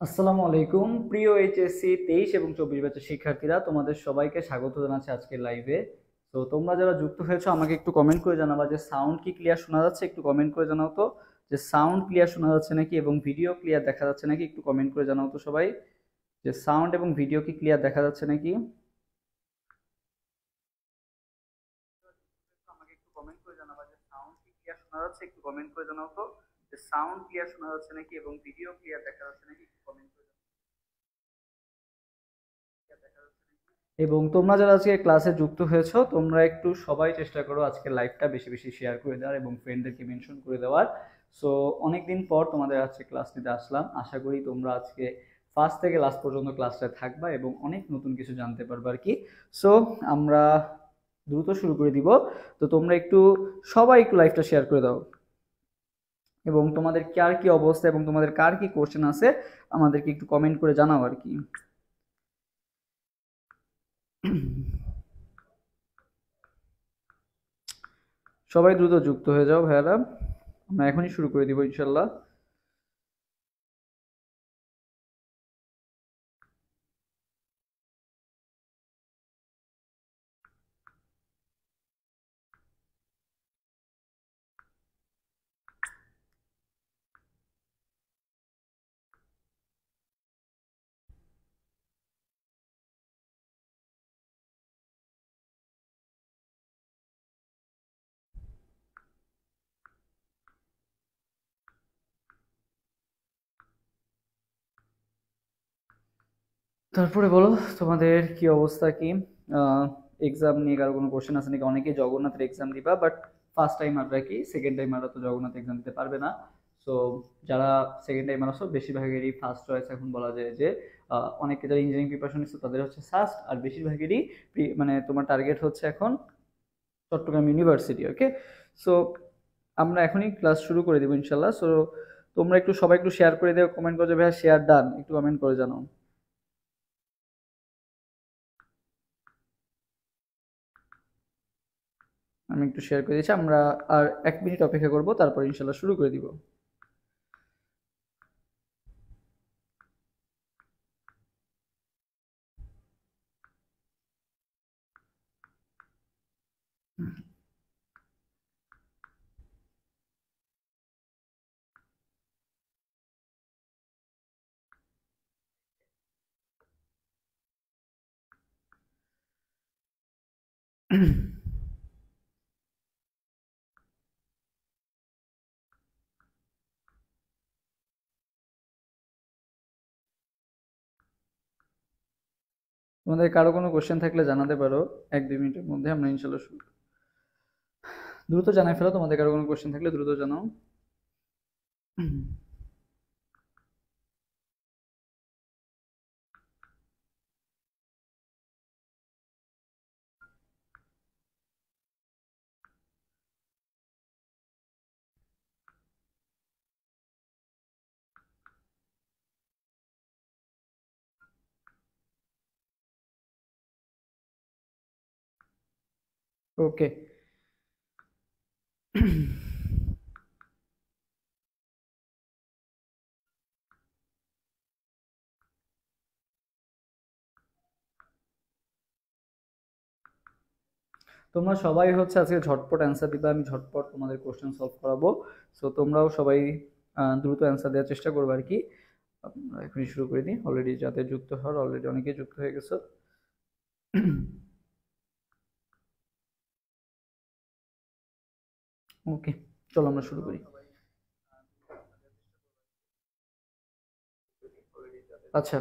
আসসালামু আলাইকুম প্রিয় এইচএসসি 23 এবং 24 ব্যাচের শিক্ষার্থীরা, তোমাদের সবাইকে স্বাগত জানাচ্ছি আজকের লাইভে। তো তোমরা যারা যুক্ত হয়েছো আমাকে একটু কমেন্ট করে জানাবা যে সাউন্ড কি ক্লিয়ার শোনা যাচ্ছে। একটু কমেন্ট করে জানাও তো যে সাউন্ড ক্লিয়ার শোনা যাচ্ছে নাকি এবং ভিডিও ক্লিয়ার দেখা যাচ্ছে নাকি। একটু কমেন্ট করে জানাও তো সবাই যে সাউন্ড এবং ভিডিও কি ক্লিয়ার দেখা যাচ্ছে নাকি। আমাকে একটু কমেন্ট করে জানাবা যে সাউন্ড কি ক্লিয়ার শোনা যাচ্ছে। একটু কমেন্ট করে জানাও তো যে সাউন্ড ক্লিয়ার শোনা যাচ্ছে নাকি এবং ভিডিও ক্লিয়ার দেখা যাচ্ছে নাকি। একটু কমেন্ট করে এবং তোমরা যারা আজকে ক্লাসে যুক্ত হয়েছো তোমরা একটু সবাই চেষ্টা করো আজকে লাইভটা বেশি বেশি শেয়ার করে দেওয়ার এবং ফ্রেন্ডদেরকে মেনশন করে দেওয়ার। সো অনেকদিন পর তোমাদের আজকে ক্লাস নিতে আসলাম, আশা করি তোমরা আজকে ফার্স্ট থেকে লাস্ট পর্যন্ত ক্লাসটা থাকবা এবং অনেক নতুন কিছু জানতে পারবে আর কি। সো আমরা দ্রুত শুরু করে দিব। তো তোমরা একটু সবাই একটু লাইভটা শেয়ার করে দাও এবং তোমাদের কার কি অবস্থা এবং তোমাদের কার কি কোশ্চেন আছে আমাদেরকে একটু কমেন্ট করে জানাও আর কি। সবাই দ্রুত যুক্ত হয়ে যাও ভাইয়ারা, আমরা এখনই শুরু করে দিব ইনশাল্লাহ। তারপরে বলো তোমাদের কি অবস্থা কি, এক্সাম নিয়ে কারো কোনো কোশ্চেন আছে নাকি। অনেকেই জগন্নাথের এক্সাম দিবা, বাট ফার্স্ট টাইমাররা কি সেকেন্ড টাইমাররা তো জগন্নাথ এক্সাম দিতে পারবে না। সো যারা সেকেন্ড টাইমার আছো বেশিরভাগেরই ফার্স্ট চয়েস এখন বলা যায় যে অনেকে যারা ইঞ্জিনিয়ারিং প্রিপারেশন নিচ্ছে তাদের হচ্ছে ফার্স্ট, আর বেশিরভাগেরই মানে তোমার টার্গেট হচ্ছে এখন চট্টগ্রাম ইউনিভার্সিটি। ওকে, সো আমরা এখনই ক্লাস শুরু করে দিব ইনশাল্লাহ। সো তোমরা একটু সবাই একটু শেয়ার করে দেও, কমেন্ট করে যে ভাইয়া শেয়ার ডান, একটু কমেন্ট করে জানাও। আমি একটু শেয়ার করে দিচ্ছি, আমরা আর 1 মিনিট অপেক্ষা করব, তারপর ইনশাল্লাহ শুরু করে দিব। তোমাদের কারো কোনো কোশ্চেন থাকলে জানাতে পারো, 1-2 মিনিটের মধ্যে আমরা ইনশাল্লাহ শুরু। দ্রুত জানাই ফেলো, তোমাদের কারো কোনো কোশ্চেন থাকলে দ্রুত জানাও। ওকে, তোমরা সবাই হচ্ছে আজকে ঝটপট অ্যান্সার দিবে, আমি ঝটপট তোমাদের কোশ্চেন সলভ করাবো। সো তোমরাও সবাই দ্রুত অ্যান্সার দেওয়ার চেষ্টা করবে আর কি। আমরা এখনই শুরু করে দিই, অলরেডি যাদের যুক্ত হওয়ার অলরেডি অনেকেই যুক্ত হয়ে গেছে। ওকে, চলো আমরা শুরু করি। আচ্ছা,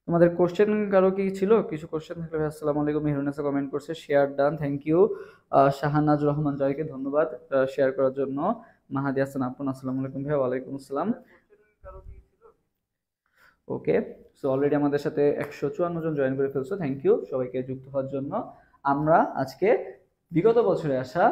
তোমাদের কোশ্চেন কারো কি ছিল, কিছু কোশ্চেন থাকলে ভাই। আসসালামু আলাইকুম, মেহরুনেসা কমেন্ট করছে share done, thank you. Shahanaz Rahman জয়কে ধন্যবাদ শেয়ার করার জন্য। মাহাদি হাসান আপন, আসসালামু আলাইকুম ভাই। ওয়ালাইকুম আসসালাম। ওকে, সো অলরেডি আমাদের সাথে 154 জন জয়েন করে ফেলছো, থ্যাংক ইউ সবাইকে যুক্ত হওয়ার জন্য। আমরা আজকে বিগত বছরে আসা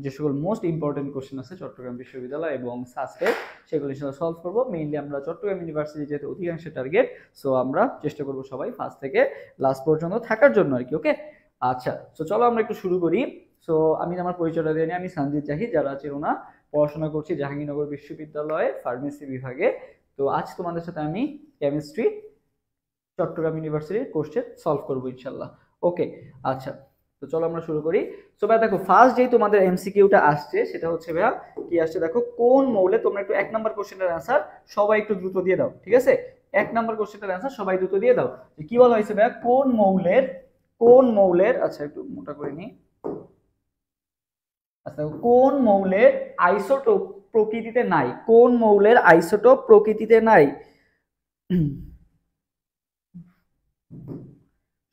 যে সকল মোস্ট ইম্পর্টেন্ট কোশ্চেন আছে চট্টগ্রাম বিশ্ববিদ্যালয় এবং সাস্টের, সেগুলো সলভ করবো। মেইনলি আমরা চট্টগ্রাম ইউনিভার্সিটি যেহেতু অধিকাংশ টার্গেট, সো আমরা চেষ্টা করবো সবাই ফার্স্ট থেকে লাস্ট পর্যন্ত থাকার জন্য আর কি। ওকে, আচ্ছা, তো চলো আমরা একটু শুরু করি। সো আমি আমার পরিচয়টা দিয়ে নিই, আমি সানজিদ জাহিদ, যারা চেনো না। পড়াশোনা করছি জাহাঙ্গীরনগর বিশ্ববিদ্যালয়ে ফার্মেসি বিভাগে। তো আজ তোমাদের সাথে আমি কেমিস্ট্রি চট্টগ্রাম ইউনিভার্সিটির কোশ্চেন সলভ করবো ইনশাল্লাহ। ওকে, আচ্ছা, তো চলো আমরা শুরু করি। সো ভাই দেখো, ফার্স্ট যেই তোমাদের এমসিকিউটা আসছে সেটা হচ্ছে ভাইয়া কি আসছে দেখো, কোন মৌলে, তোমরা একটু 1 নম্বর কোশ্চেনের অ্যান্সার সবাই একটু দ্রুত দিয়ে দাও, ঠিক আছে? 1 নম্বর কোশ্চেনের অ্যান্সার সবাই দ্রুত দিয়ে দাও। কি বলা হয়েছে ভাইয়া, কোন মৌলের, আচ্ছা একটু মোটা করে নিই। আচ্ছা, কোন মৌলের আইসোটোপ প্রকৃতিতে নাই? কোন মৌলের আইসোটোপ প্রকৃতিতে নাই?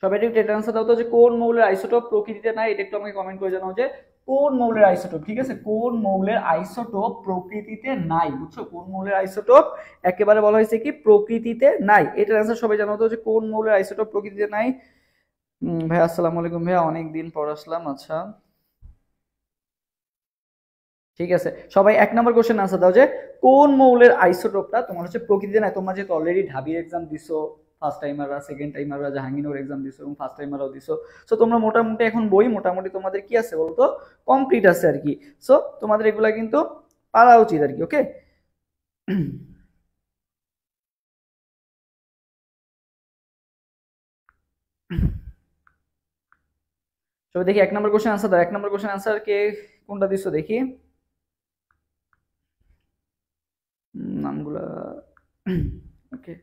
সবাই একটু এটা আনসার দাও তো, যে কোন মৌলের আইসোটোপ প্রকৃতিতে নাই, এটা একটু আমাকে কমেন্ট করে জানাও যে কোন মৌলের আইসোটোপ, ঠিক আছে? কোন মৌলের আইসোটোপ প্রকৃতিতে নাই, বুঝছো? কোন মৌলের আইসোটোপ একেবারে বলা হয়েছে কি প্রকৃতিতে নাই, এটার আনসার সবাই জানাও তো, যে কোন মৌলের আইসোটোপ প্রকৃতিতে নাই। ভাই আসসালামু আলাইকুম ভাইয়া, অনেকদিন পর আসলাম। আচ্ছা ঠিক আছে, সবাই 1 নম্বর কোশ্চেন আনসার দাও, যে কোন মৌলের আইসোটোপটা তোমার হচ্ছে প্রকৃতিতে নাই। তোমরা যেহেতু অলরেডি ঢাবির এক্সাম দিছো, ফার্স্ট টাইমাররা, সেকেন্ড টাইমাররা জাহাঙ্গীরনগর এক্সাম দিছো এবং ফার্স্ট টাইমাররাও দিছো, সো তোমরা মোটামুটি এখন বই মোটামুটি তোমাদের কি আছে বলতো, কমপ্লিট আছে আর কি। সো তোমাদের এগুলা কিন্তু পারা উচিত আর কি। ওকে, সবাই দেখি 1 নম্বর কোশ্চেন আনসার দাও। 1 নম্বর কোশ্চেন আনসার কে কোনটা দিছো দেখি নামগুলা। ওকে,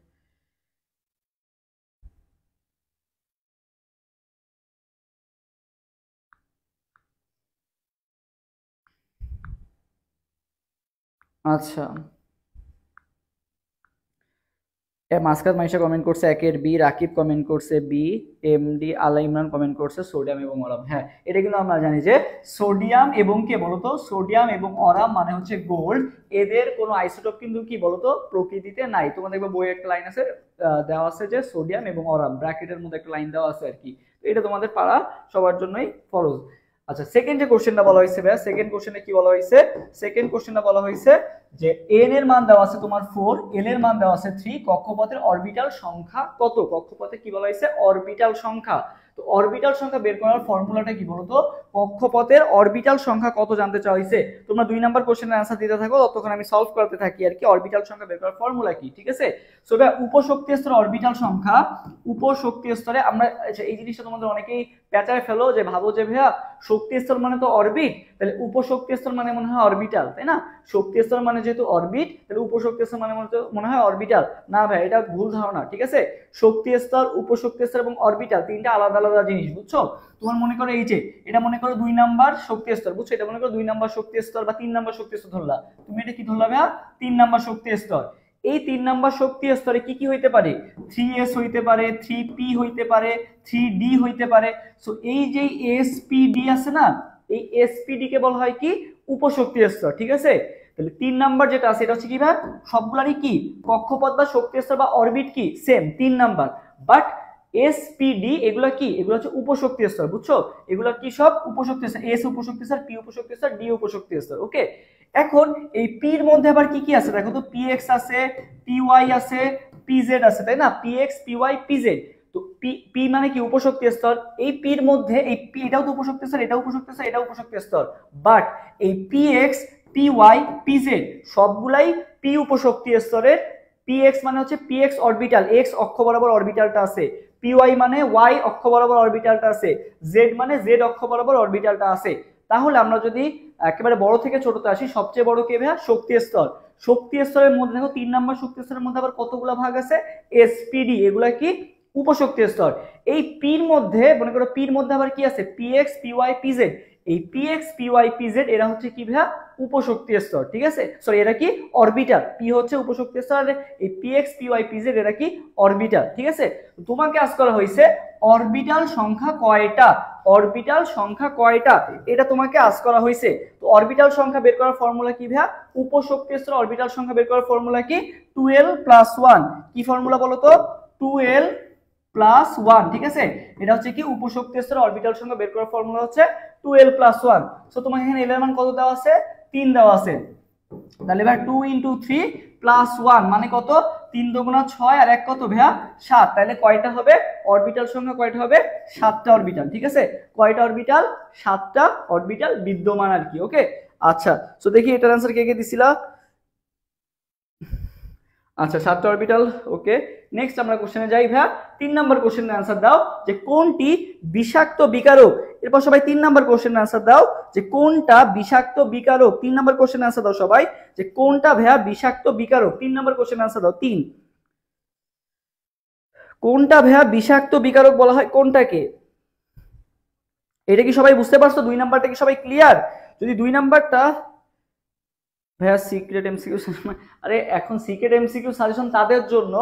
আচ্ছা, মাসকাত মাইশা কমেন্ট করছে 1 এর বি, রাকিব কমেন্ট করছে বি, এমডি আলা ইমরান কমেন্ট করছে সোডিয়াম এবং অরাম। হ্যাঁ, এটা কিন্তু আমরা জানি যে সোডিয়াম এবং কে বলতো, সোডিয়াম এবং অরাম মানে হচ্ছে গোল্ড, এদের কোনো আইসোটোপ কিন্তু কি বলতো প্রকৃতিতে নাই। তোমাদের দেখবে বইয়ে একটা লাইন আছে দেওয়া আছে যে সোডিয়াম এবং অরাম, ব্র্যাকেটের মধ্যে একটা লাইন দেওয়া আছে আর কি। তো এটা তোমাদের পারা সবার জন্যই ফরজ। আচ্ছা, সেকেন্ড যে কোশ্চেনটা বলা হয়েছে ভাইয়া, সেকেন্ড কোশ্চেনে কি বলা হয়েছে? সেকেন্ড কোশ্চেনটা বলা হয়েছে যে এন এর মান দেওয়া আছে তোমার 4, এল এর মান দেওয়া আছে 3, কক্ষপথের অরবিটাল সংখ্যা কত? কক্ষপথে কি বলা হয়েছে? অরবিটাল সংখ্যা। তো অরবিটাল সংখ্যা বের করার ফর্মুলাটা কি বলতো? কক্ষপথের অরবিটাল সংখ্যা কত জানতে চাওয়া হয়েছে। তোমরা 2 নাম্বার কোশ্চেনের অ্যানসার দিতে থাকো, ততক্ষণ আমি সলভ করতে থাকি আর কি। অরবিটাল সংখ্যা বের করার ফর্মুলা কি, ঠিক আছে? সো এটা উপশক্তি স্তরের অরবিটাল সংখ্যা, উপশক্তি স্তরে আমরা এই জিনিসটা তোমাদের অনেকেই পেঁচায় ফেলো, যে ভাবো যে ভাইয়া শক্তি স্তর মানে তো অরবিট, তাহলে উপশক্তি স্তর মানে মনে হয় অরবিটাল, তাই না? শক্তি স্তর মানে যেহেতু অরবিট, তাহলে উপশক্তি স্তর মানে মনে হয় অরবিটাল। না ভাই, এটা ভুল ধারণা, ঠিক আছে? শক্তি স্তর, উপশক্তি স্তর এবং অরবিটাল তিনটা আলাদা আলাদা জিনিস, বুঝছো? তোমার মনে করো এই যে এটা মনে করো 2 নাম্বার শক্তি স্তর, বুঝছো? এটা মনে করো 2 নাম্বার শক্তি স্তর বা 3 নাম্বার শক্তি স্তর ধরলা, তুমি এটা কি ধরলা ভাইয়া? 3 নাম্বার শক্তি স্তর। এই 3 নাম্বার শক্তি স্তরে কি কি হইতে পারে? 3s হইতে পারে, 3p হইতে পারে, 3d হইতে পারে। সো এই যে spd আছে না, এই spd কে বলা হয় কি উপশক্তি স্তর, ঠিক আছে? তাহলে 3 নাম্বার যেটা আছে এটা হচ্ছে কি ভাই, সবগুলারই কি কক্ষপথ বা শক্তি স্তর বা অরবিট কি সেম 3 নাম্বার, বাট এসপিডি এগুলা কি, এগুলো হচ্ছে উপশক্তি স্তর, বুঝছো? এগুলো কি সব উপশক্তি স্তর, এস উপশক্তি স্তর, পি উপশক্তি স্তর, ডি উপশক্তি স্তর। ওকে, এখন এই পির মধ্যে আবার কি কি আছে দেখো তো, পিএক্স আছে, পিওয়াই আছে, পিজেড আছে, তাই না? PX, PY, PZ. তো পি মানে কি উপশক্তি স্তর, এই পির মধ্যে এই পি এটাও তো উপশক্তি স্তর, এটাও উপশক্তি স্তর, এটাও উপশক্তি স্তর, বাট এই পিএক্স, পিওয়াই, পিজেড সবগুলাই পি উপশক্তি স্তরের। পিএক্স মানে হচ্ছে পিএক্স অরবিটাল, এক্স অক্ষ বরাবর অরবিটালটা আছে, পিওয়াই মানে ওয়াই অক্ষ বরাবর অরবিটালটা আছে, জেড মানে জেড অক্ষ বরাবর অরবিটালটা আছে। তাহলে আমরা যদি একেবারে বড় থেকে ছোটতে আসি, সবচেয়ে বড় কে ভাইয়া? শক্তি স্তর। শক্তি স্তরের মধ্যে দেখো 3 নাম্বার শক্তি স্তরের মধ্যে আবার কতগুলো ভাগ আছে? এসপিডি, এগুলা কি উপশক্তি স্তর। এই পির মধ্যে মনে করো, পির মধ্যে আবার কি আছে? PX, PY, PZ. এই পিএক্স, পিওয়াই, পিজেড এরা হচ্ছে কি ভাইয়া? উপশক্তি স্তর, ঠিক আছে? সরি, এরা কি অরবিটাল। পি হচ্ছে উপশক্তি স্তর, এই পিএক্স, পিওয়াই, পিজেড এরা কি অরবিটাল, ঠিক আছে? তোমাকে আজ করা হয়েছে অরবিটাল সংখ্যা কয়টা, অরবিটাল সংখ্যা কয়টা এটা তোমাকে আজ করা হয়েছে। তো অরবিটাল সংখ্যা বের করার ফর্মুলা কি ভাইয়া? উপশক্তি স্তর অরবিটাল সংখ্যা বের করার ফর্মুলা কি? 12 + 1। কি ফর্মুলা বলো তো? 12 + 1, ঠিক আছে? এটা হচ্ছে কি উপশক্তি স্তর অরবিটাল সংখ্যা বের করার ফর্মুলা হচ্ছে 12 + 1। সো তোমাকে এখানে এল এর মান কত দেওয়া আছে? 3 দেওয়া আছে। তাহলে এবার 2 × 3 + 1 মানে কত? 3 × 2 = 6 আর 1 কত ভাইয়া? 7। তাহলে কয়টা হবে অরবিটাল সংখ্যা? কয়টা হবে? 7টা অরবিটাল, ঠিক আছে? কয়টা অরবিটাল? 7টা অরবিটাল বিদ্যমান আর কি। ওকে, আচ্ছা, সো দেখি এটার आंसर কে কে দিছিলা। আচ্ছা 7টা অরবিটাল। ওকে, নেক্সট আমরা কোশ্চেনে যাই ভাইয়া। 3 নাম্বার কোশ্চেনের অ্যান্সার দাও যে কোনটি বিষাক্ত বিকারক। এরপর সবাই 3 নাম্বার কোশ্চেনের অ্যান্সার দাও যে কোনটা বিষাক্ত বিকারক। 3 নাম্বার কোশ্চেনের অ্যান্সার দাও সবাই যে কোনটা ভাইয়া বিষাক্ত বিকারক। 3 নাম্বার কোশ্চেনের অ্যান্সার দাও। 3, কোনটা ভাইয়া বিষাক্ত বিকারক বলা হয় কোনটাকে? এটা কি সবাই বুঝতে পারছো? 2 নাম্বারটা কি সবাই ক্লিয়ার? যদি 2 নাম্বারটা ভাইয়া সিক্রেট এমসিকিউ, আরে এখন সিক্রেট এমসিকিউ সাজেশন তাদের জন্য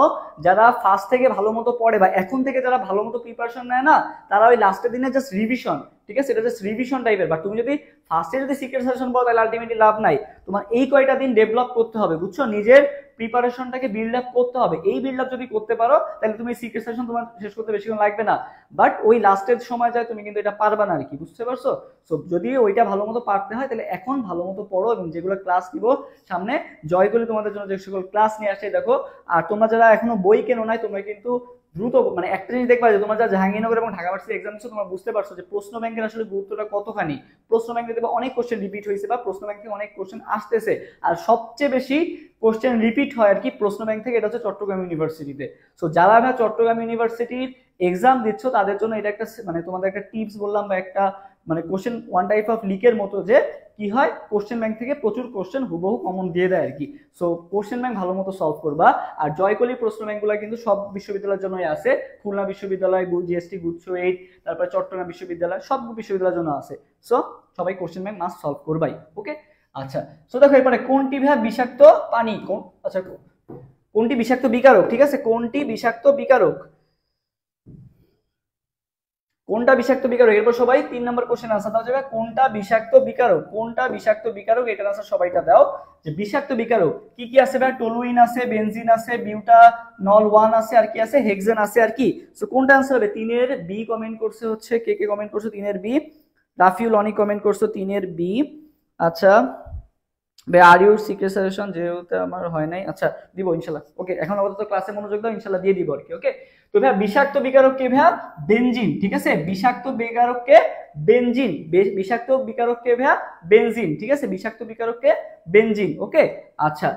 যারা ফার্স্ট থেকে ভালো মতো পড়ে বা এখন থেকে যারা ভালো মতো প্রিপারেশন নেয় না, তারা ওই লাস্টের দিনে জাস্ট রিভিশন, ঠিক আছে, এটা জাস্ট রিভিশন টাইপের। বাট তুমি যদি ফার্স্টে যদি সিক্রেট সাজেশন পড়ো তাহলে আলটিমেটলি লাভ নাই। তোমার এই কয়টা দিন ডেভেলপ করতে হবে, বুঝছো, নিজের প্রিপারেশনটাকে বিল্ড আপ করতে হবে। এই বিল্ড আপ যদি করতে পারো তাহলে তুমি সিক্রেট সাজেশন তোমার শেষ করতে বেশিক্ষণ লাগবে না। বাট ওই লাস্টের সময় যায় তুমি কিন্তু এটা পারবা না আর কি, বুঝতে পারছো? সো যদি ওইটা ভালো মতো পারতে হয় তাহলে এখন ভালো মতো পড়ো এবং যেগুলো ক্লাস দিব সামনে জয় করে তোমাদের জন্য যে সকল ক্লাস নিয়ে আসে দেখো। আর তোমরা যারা এখনো বই কেনো নাই তোমরা কিন্তু দ্রুত মানে একটা জিনিস দেখবা যে তোমরা যারা জাহাঙ্গীরনগর এবং ঢাকা ভার্সিটি এক্সাম দিচ্ছ তোমরা বুঝতে পারছো যে প্রশ্ন ব্যাংকের আসলে গুরুত্বটা কতখানি। প্রশ্ন ব্যাংকে দেখবা অনেক কোশ্চেন রিপিট হয়েছে বা প্রশ্ন ব্যাংক থেকে অনেক কোশ্চেন আসতেছে। আর সবচেয়ে বেশি কোশ্চেন রিপিট হয় আর কি প্রশ্ন ব্যাংক থেকে, এটা হচ্ছে চট্টগ্রাম ইউনিভার্সিটিতে। সো যারা ভাই চট্টগ্রাম ইউনিভার্সিটির এক্সাম দিচ্ছ তাদের জন্য এটা একটা মানে তোমাদের একটা টিপস বললাম বা একটা মানে কোশ্চেন ওয়ান টাইপ অফ লিকের মতো, যে কি হয় কোশ্চেন ব্যাংক থেকে প্রচুর কোশ্চেন হুবহু কমন দিয়ে দেয় আর কি। সো কোশ্চেন ব্যাংক ভালো মতো সলভ করবা। আর জয়কলি প্রশ্ন ব্যাংকগুলো কিন্তু সব বিশ্ববিদ্যালয়ের জন্যই আছে, খুলনা বিশ্ববিদ্যালয়, জিএসটি, গুচ্ছ 8, তারপরে চট্টগ্রাম বিশ্ববিদ্যালয়, সব বিশ্ববিদ্যালয়ের জন্য আছে। সো সবাই কোশ্চেন ব্যাংক মাস্ট সলভ করবাই। ওকে, আচ্ছা সো দেখো এরপরে কোনটি ভাই বিষাক্ত পানি, কোন আচ্ছা কোনটি বিষাক্ত বিকারক, ঠিক আছে, কোনটি বিষাক্ত বিকারক, কোনটা বিষাক্ত বিকারক। এরপর সবাই 3 নম্বর কোশ্চেন আনসার দাও যাবে কোনটা বিষাক্ত বিকারক, কোনটা বিষাক্ত বিকারক, এটার আনসার সবাইটা দাও যে বিষাক্ত বিকারক কি কি আছে ভাই? টলুইন আছে, বেনজিন আছে, বিউটানল 1 আছে, আর কি আছে? হেক্সেন আছে আর কি। সো কোনটা আনসার হবে? 3 এর বি কমেন্ট করছে হচ্ছে, কে কে কমেন্ট করছো 3 এর বি? রাফিউল অনি কমেন্ট করছো 3 এর বি। আচ্ছা ভাই আর ইউর সিক্রেট সাজেশন যেহেতু আমার হয় নাই, আচ্ছা দিব ইনশাআল্লাহ। ওকে, এখন আপাতত ক্লাসে মনোযোগ দাও, ইনশাআল্লাহ দিয়ে দিব আর কি। ওকে, তো ভাই বিষাক্ত বিকারক কে ভাই? বেনজিন, ঠিক আছে, বিষাক্ত বিকারক কে? বেনজিন। বিষাক্ত বিকারক কে ভাই? বেনজিন, ঠিক আছে, বিষাক্ত বিকারক কে? বেনজিন। ওকে, আচ্ছা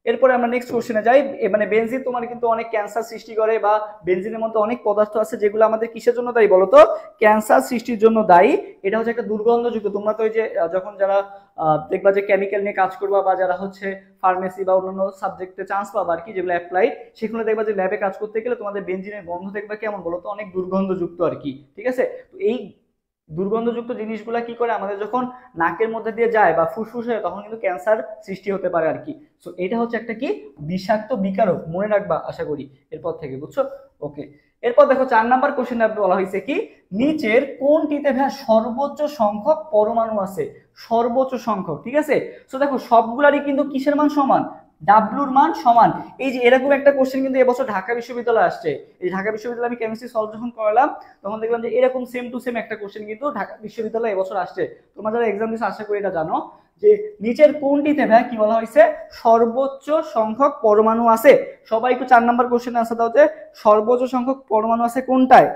এরপরে আমরা নেক্সট কোশ্চেনে যাই। মানে বেনজিন তোমার কিন্তু অনেক ক্যান্সার সৃষ্টি করে বা বেনজিনের মধ্যে অনেক পদার্থ আছে যেগুলো আমাদের কিসের জন্য দায়ী বলতো? ক্যান্সার সৃষ্টির জন্য দায়ী। এটা হচ্ছে একটা দুর্গন্ধযুক্ত, তোমরা তো ওই যে যখন যারা দেখবা যে কেমিক্যাল নিয়ে কাজ করবা বা যারা হচ্ছে ফার্মেসি বা অন্যান্য সাবজেক্টে চান্স পাবা আর কি, যেগুলো অ্যাপ্লাইড, সেখানে দেখবা যে ল্যাবে কাজ করতে গেলে তোমাদের বেনজিনের গন্ধ দেখবা কেমন বলতো? অনেক দুর্গন্ধযুক্ত আর কি, ঠিক আছে। তো এই দুর্গন্ধযুক্ত জিনিসগুলা কি করে আমাদের যখন নাকের মধ্যে দিয়ে যায় বা ফুসফুসে তখন কিন্তু ক্যান্সার সৃষ্টি হতে পারে আর কি। সো এটা হচ্ছে একটা কি বিষাক্ত বিকারক, মনে রাখবা আশা করি এরপর থেকে, বুঝছো? ওকে, এরপর দেখো 4 নাম্বার কোশ্চেনে বলা হয়েছে কি নিচের কোনটিতে ভাই সর্বোচ্চ সংখ্যক পরমাণু আছে? সর্বোচ্চ সংখ্যক, ঠিক আছে। সো দেখো সবগুলারই কিন্তু কিসের মান সমান? ডাব্লুর মান সমান। এই যে এরকম একটা কোশ্চেন কিন্তু এবছর ঢাকা বিশ্ববিদ্যালয়ে আসছে। এই ঢাকা বিশ্ববিদ্যালয়ে আমি কেমিস্ট্রি সলভ যখন করালাম তখন দেখলাম যে এরকম সেম টু সেম একটা কোশ্চেন কিন্তু ঢাকা বিশ্ববিদ্যালয়ে এবছর আসছে। তোমরা যারা এক্সাম দিচ্ছ আশা করি এটা জানো যে নিচের কোনটিতে ভাই কি বলা হয়েছে? সর্বোচ্চ সংখ্যক পরমাণু আছে। সবাই একটু 4 নাম্বার কোশ্চেন আনসার দাও যে সর্বোচ্চ সংখ্যক পরমাণু আছে কোনটায়?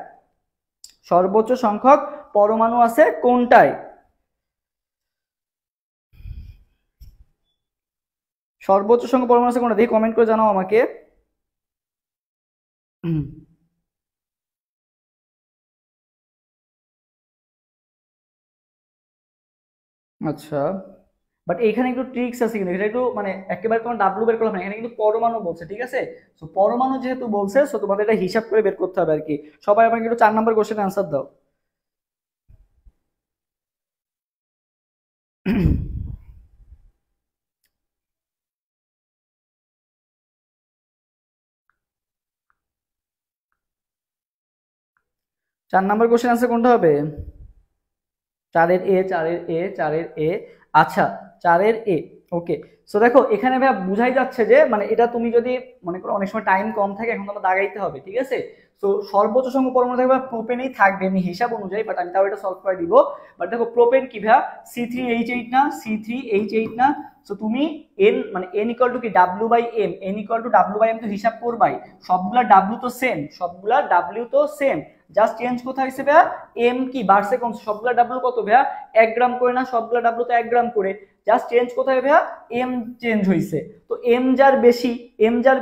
সর্বোচ্চ সংখ্যক পরমাণু আছে কোনটায়? সর্বোচ্চ সংখ্যক পরমাণু আছে কোনটা? দেখি কমেন্ট করে জানাও আমাকে। আচ্ছা, বাট এখানে একটু ট্রিক্স আছে কিন্তু, এটা একটু মানে একেবারে তোমার ডাব্লু বের করলাম না, এখানে কিন্তু পরমাণু বলছে, ঠিক আছে। সো পরমাণু যেহেতু বলছে সো তোমাদের এটা হিসাব করে বের করতে হবে আর কি। সবাই আমাকে একটু 4 নাম্বার কোশ্চেনের আনসার দাও। চার নাম্বার কোশ্চেন আনসার কোনটা হবে? 4 এর এ, 4 এর এ, 4 এর এ। আচ্ছা 4 এর এ। ওকে, সো দেখো এখানে ভাই বুঝাই যাচ্ছে যে মানে এটা তুমি যদি মনে করো অনেক সময় টাইম কম থাকে এখন তোমার দাগাইতে হবে, ঠিক আছে। তো সর্বোচ্চ সংখ্যক পরমাণু থাকবে প্রোপেনই থাকবে এমনি হিসাব অনুযায়ী, বাট আমি তাও এটা সলভ করে দিব। বাট দেখো প্রোপেন কি ভাই? C3H8 না? C3H8 না? সো তুমি n মানে n ইকুয়াল টু কি W/m, n equal to W/m তো হিসাব করবাই। সবগুলা W তো সেম, সবগুলা W তো সেম, জাস্ট চেঞ্জ কোথায় হিসেবে m কি বার সেকেন্ড। সবগুলা W কত ভাইয়া? 1 গ্রাম করে না? সবগুলা W তো 1 গ্রাম করে। জাস্ট চেঞ্জ কোথায় ভাইয়া, এম চেঞ্জ হয়েছে। তো এম যার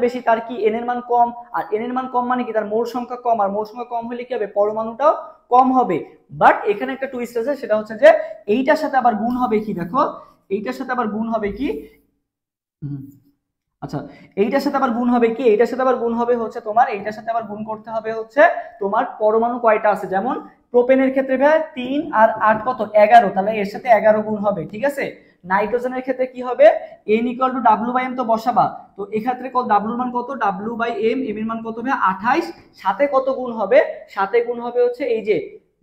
বেশি তার কি এন এর মান কম, আর এন এর মান কম মানে কি তার মোল সংখ্যা কম, আর মোল সংখ্যা কম হলে কি হবে, পরমাণুটাও কম হবে। বাট এখানে একটা টুইস্ট আছে, সেটা হচ্ছে যে এইটার সাথে আবার গুণ হবে কি, দেখো এইটার সাথে আবার গুণ হবে কি, আচ্ছা এইটার সাথে আবার গুণ হবে কি, এইটার সাথে আবার গুণ হবে হচ্ছে তোমার, এইটার সাথে আবার গুণ করতে হবে হচ্ছে তোমার পরমাণু কয়টা আছে। যেমন প্রোপেনের ক্ষেত্রে ভাই 3 আর 8 কত 11, তাহলে এর সাথে 11 গুণ হবে, ঠিক আছে। নাইট্রোজেনের ক্ষেত্রে কি হবে, n = w/m তো বসাবা, তো এক্ষেত্রে w এর মান কত, w/m, m এর মান কত ভাই 28, সাথে কত গুণ হবে, সাথে গুণ হবে হচ্ছে এই যে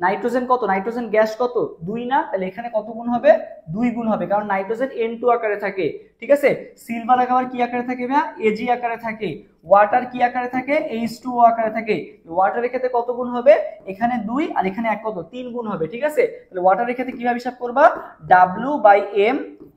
নাইট্রোজেন কত, নাইট্রোজেন গ্যাস কত 2 না, তাহলে এখানে কত গুণ হবে, 2 গুণ হবে, কারণ নাইট্রোজেন N2 আকারে থাকে, ঠিক আছে। সিলভার আবার কি আকারে থাকে ভাই, Ag আকারে থাকে। ওয়াটার কি আকারে থাকে, H2O আকারে থাকে। ওয়াটারের ক্ষেত্রে কত গুণ হবে, এখানে 2 আর এখানে 1 কত 3 গুণ হবে, ঠিক আছে। তাহলে ওয়াটারের ক্ষেত্রে কিভাবে হিসাব করবা, W/m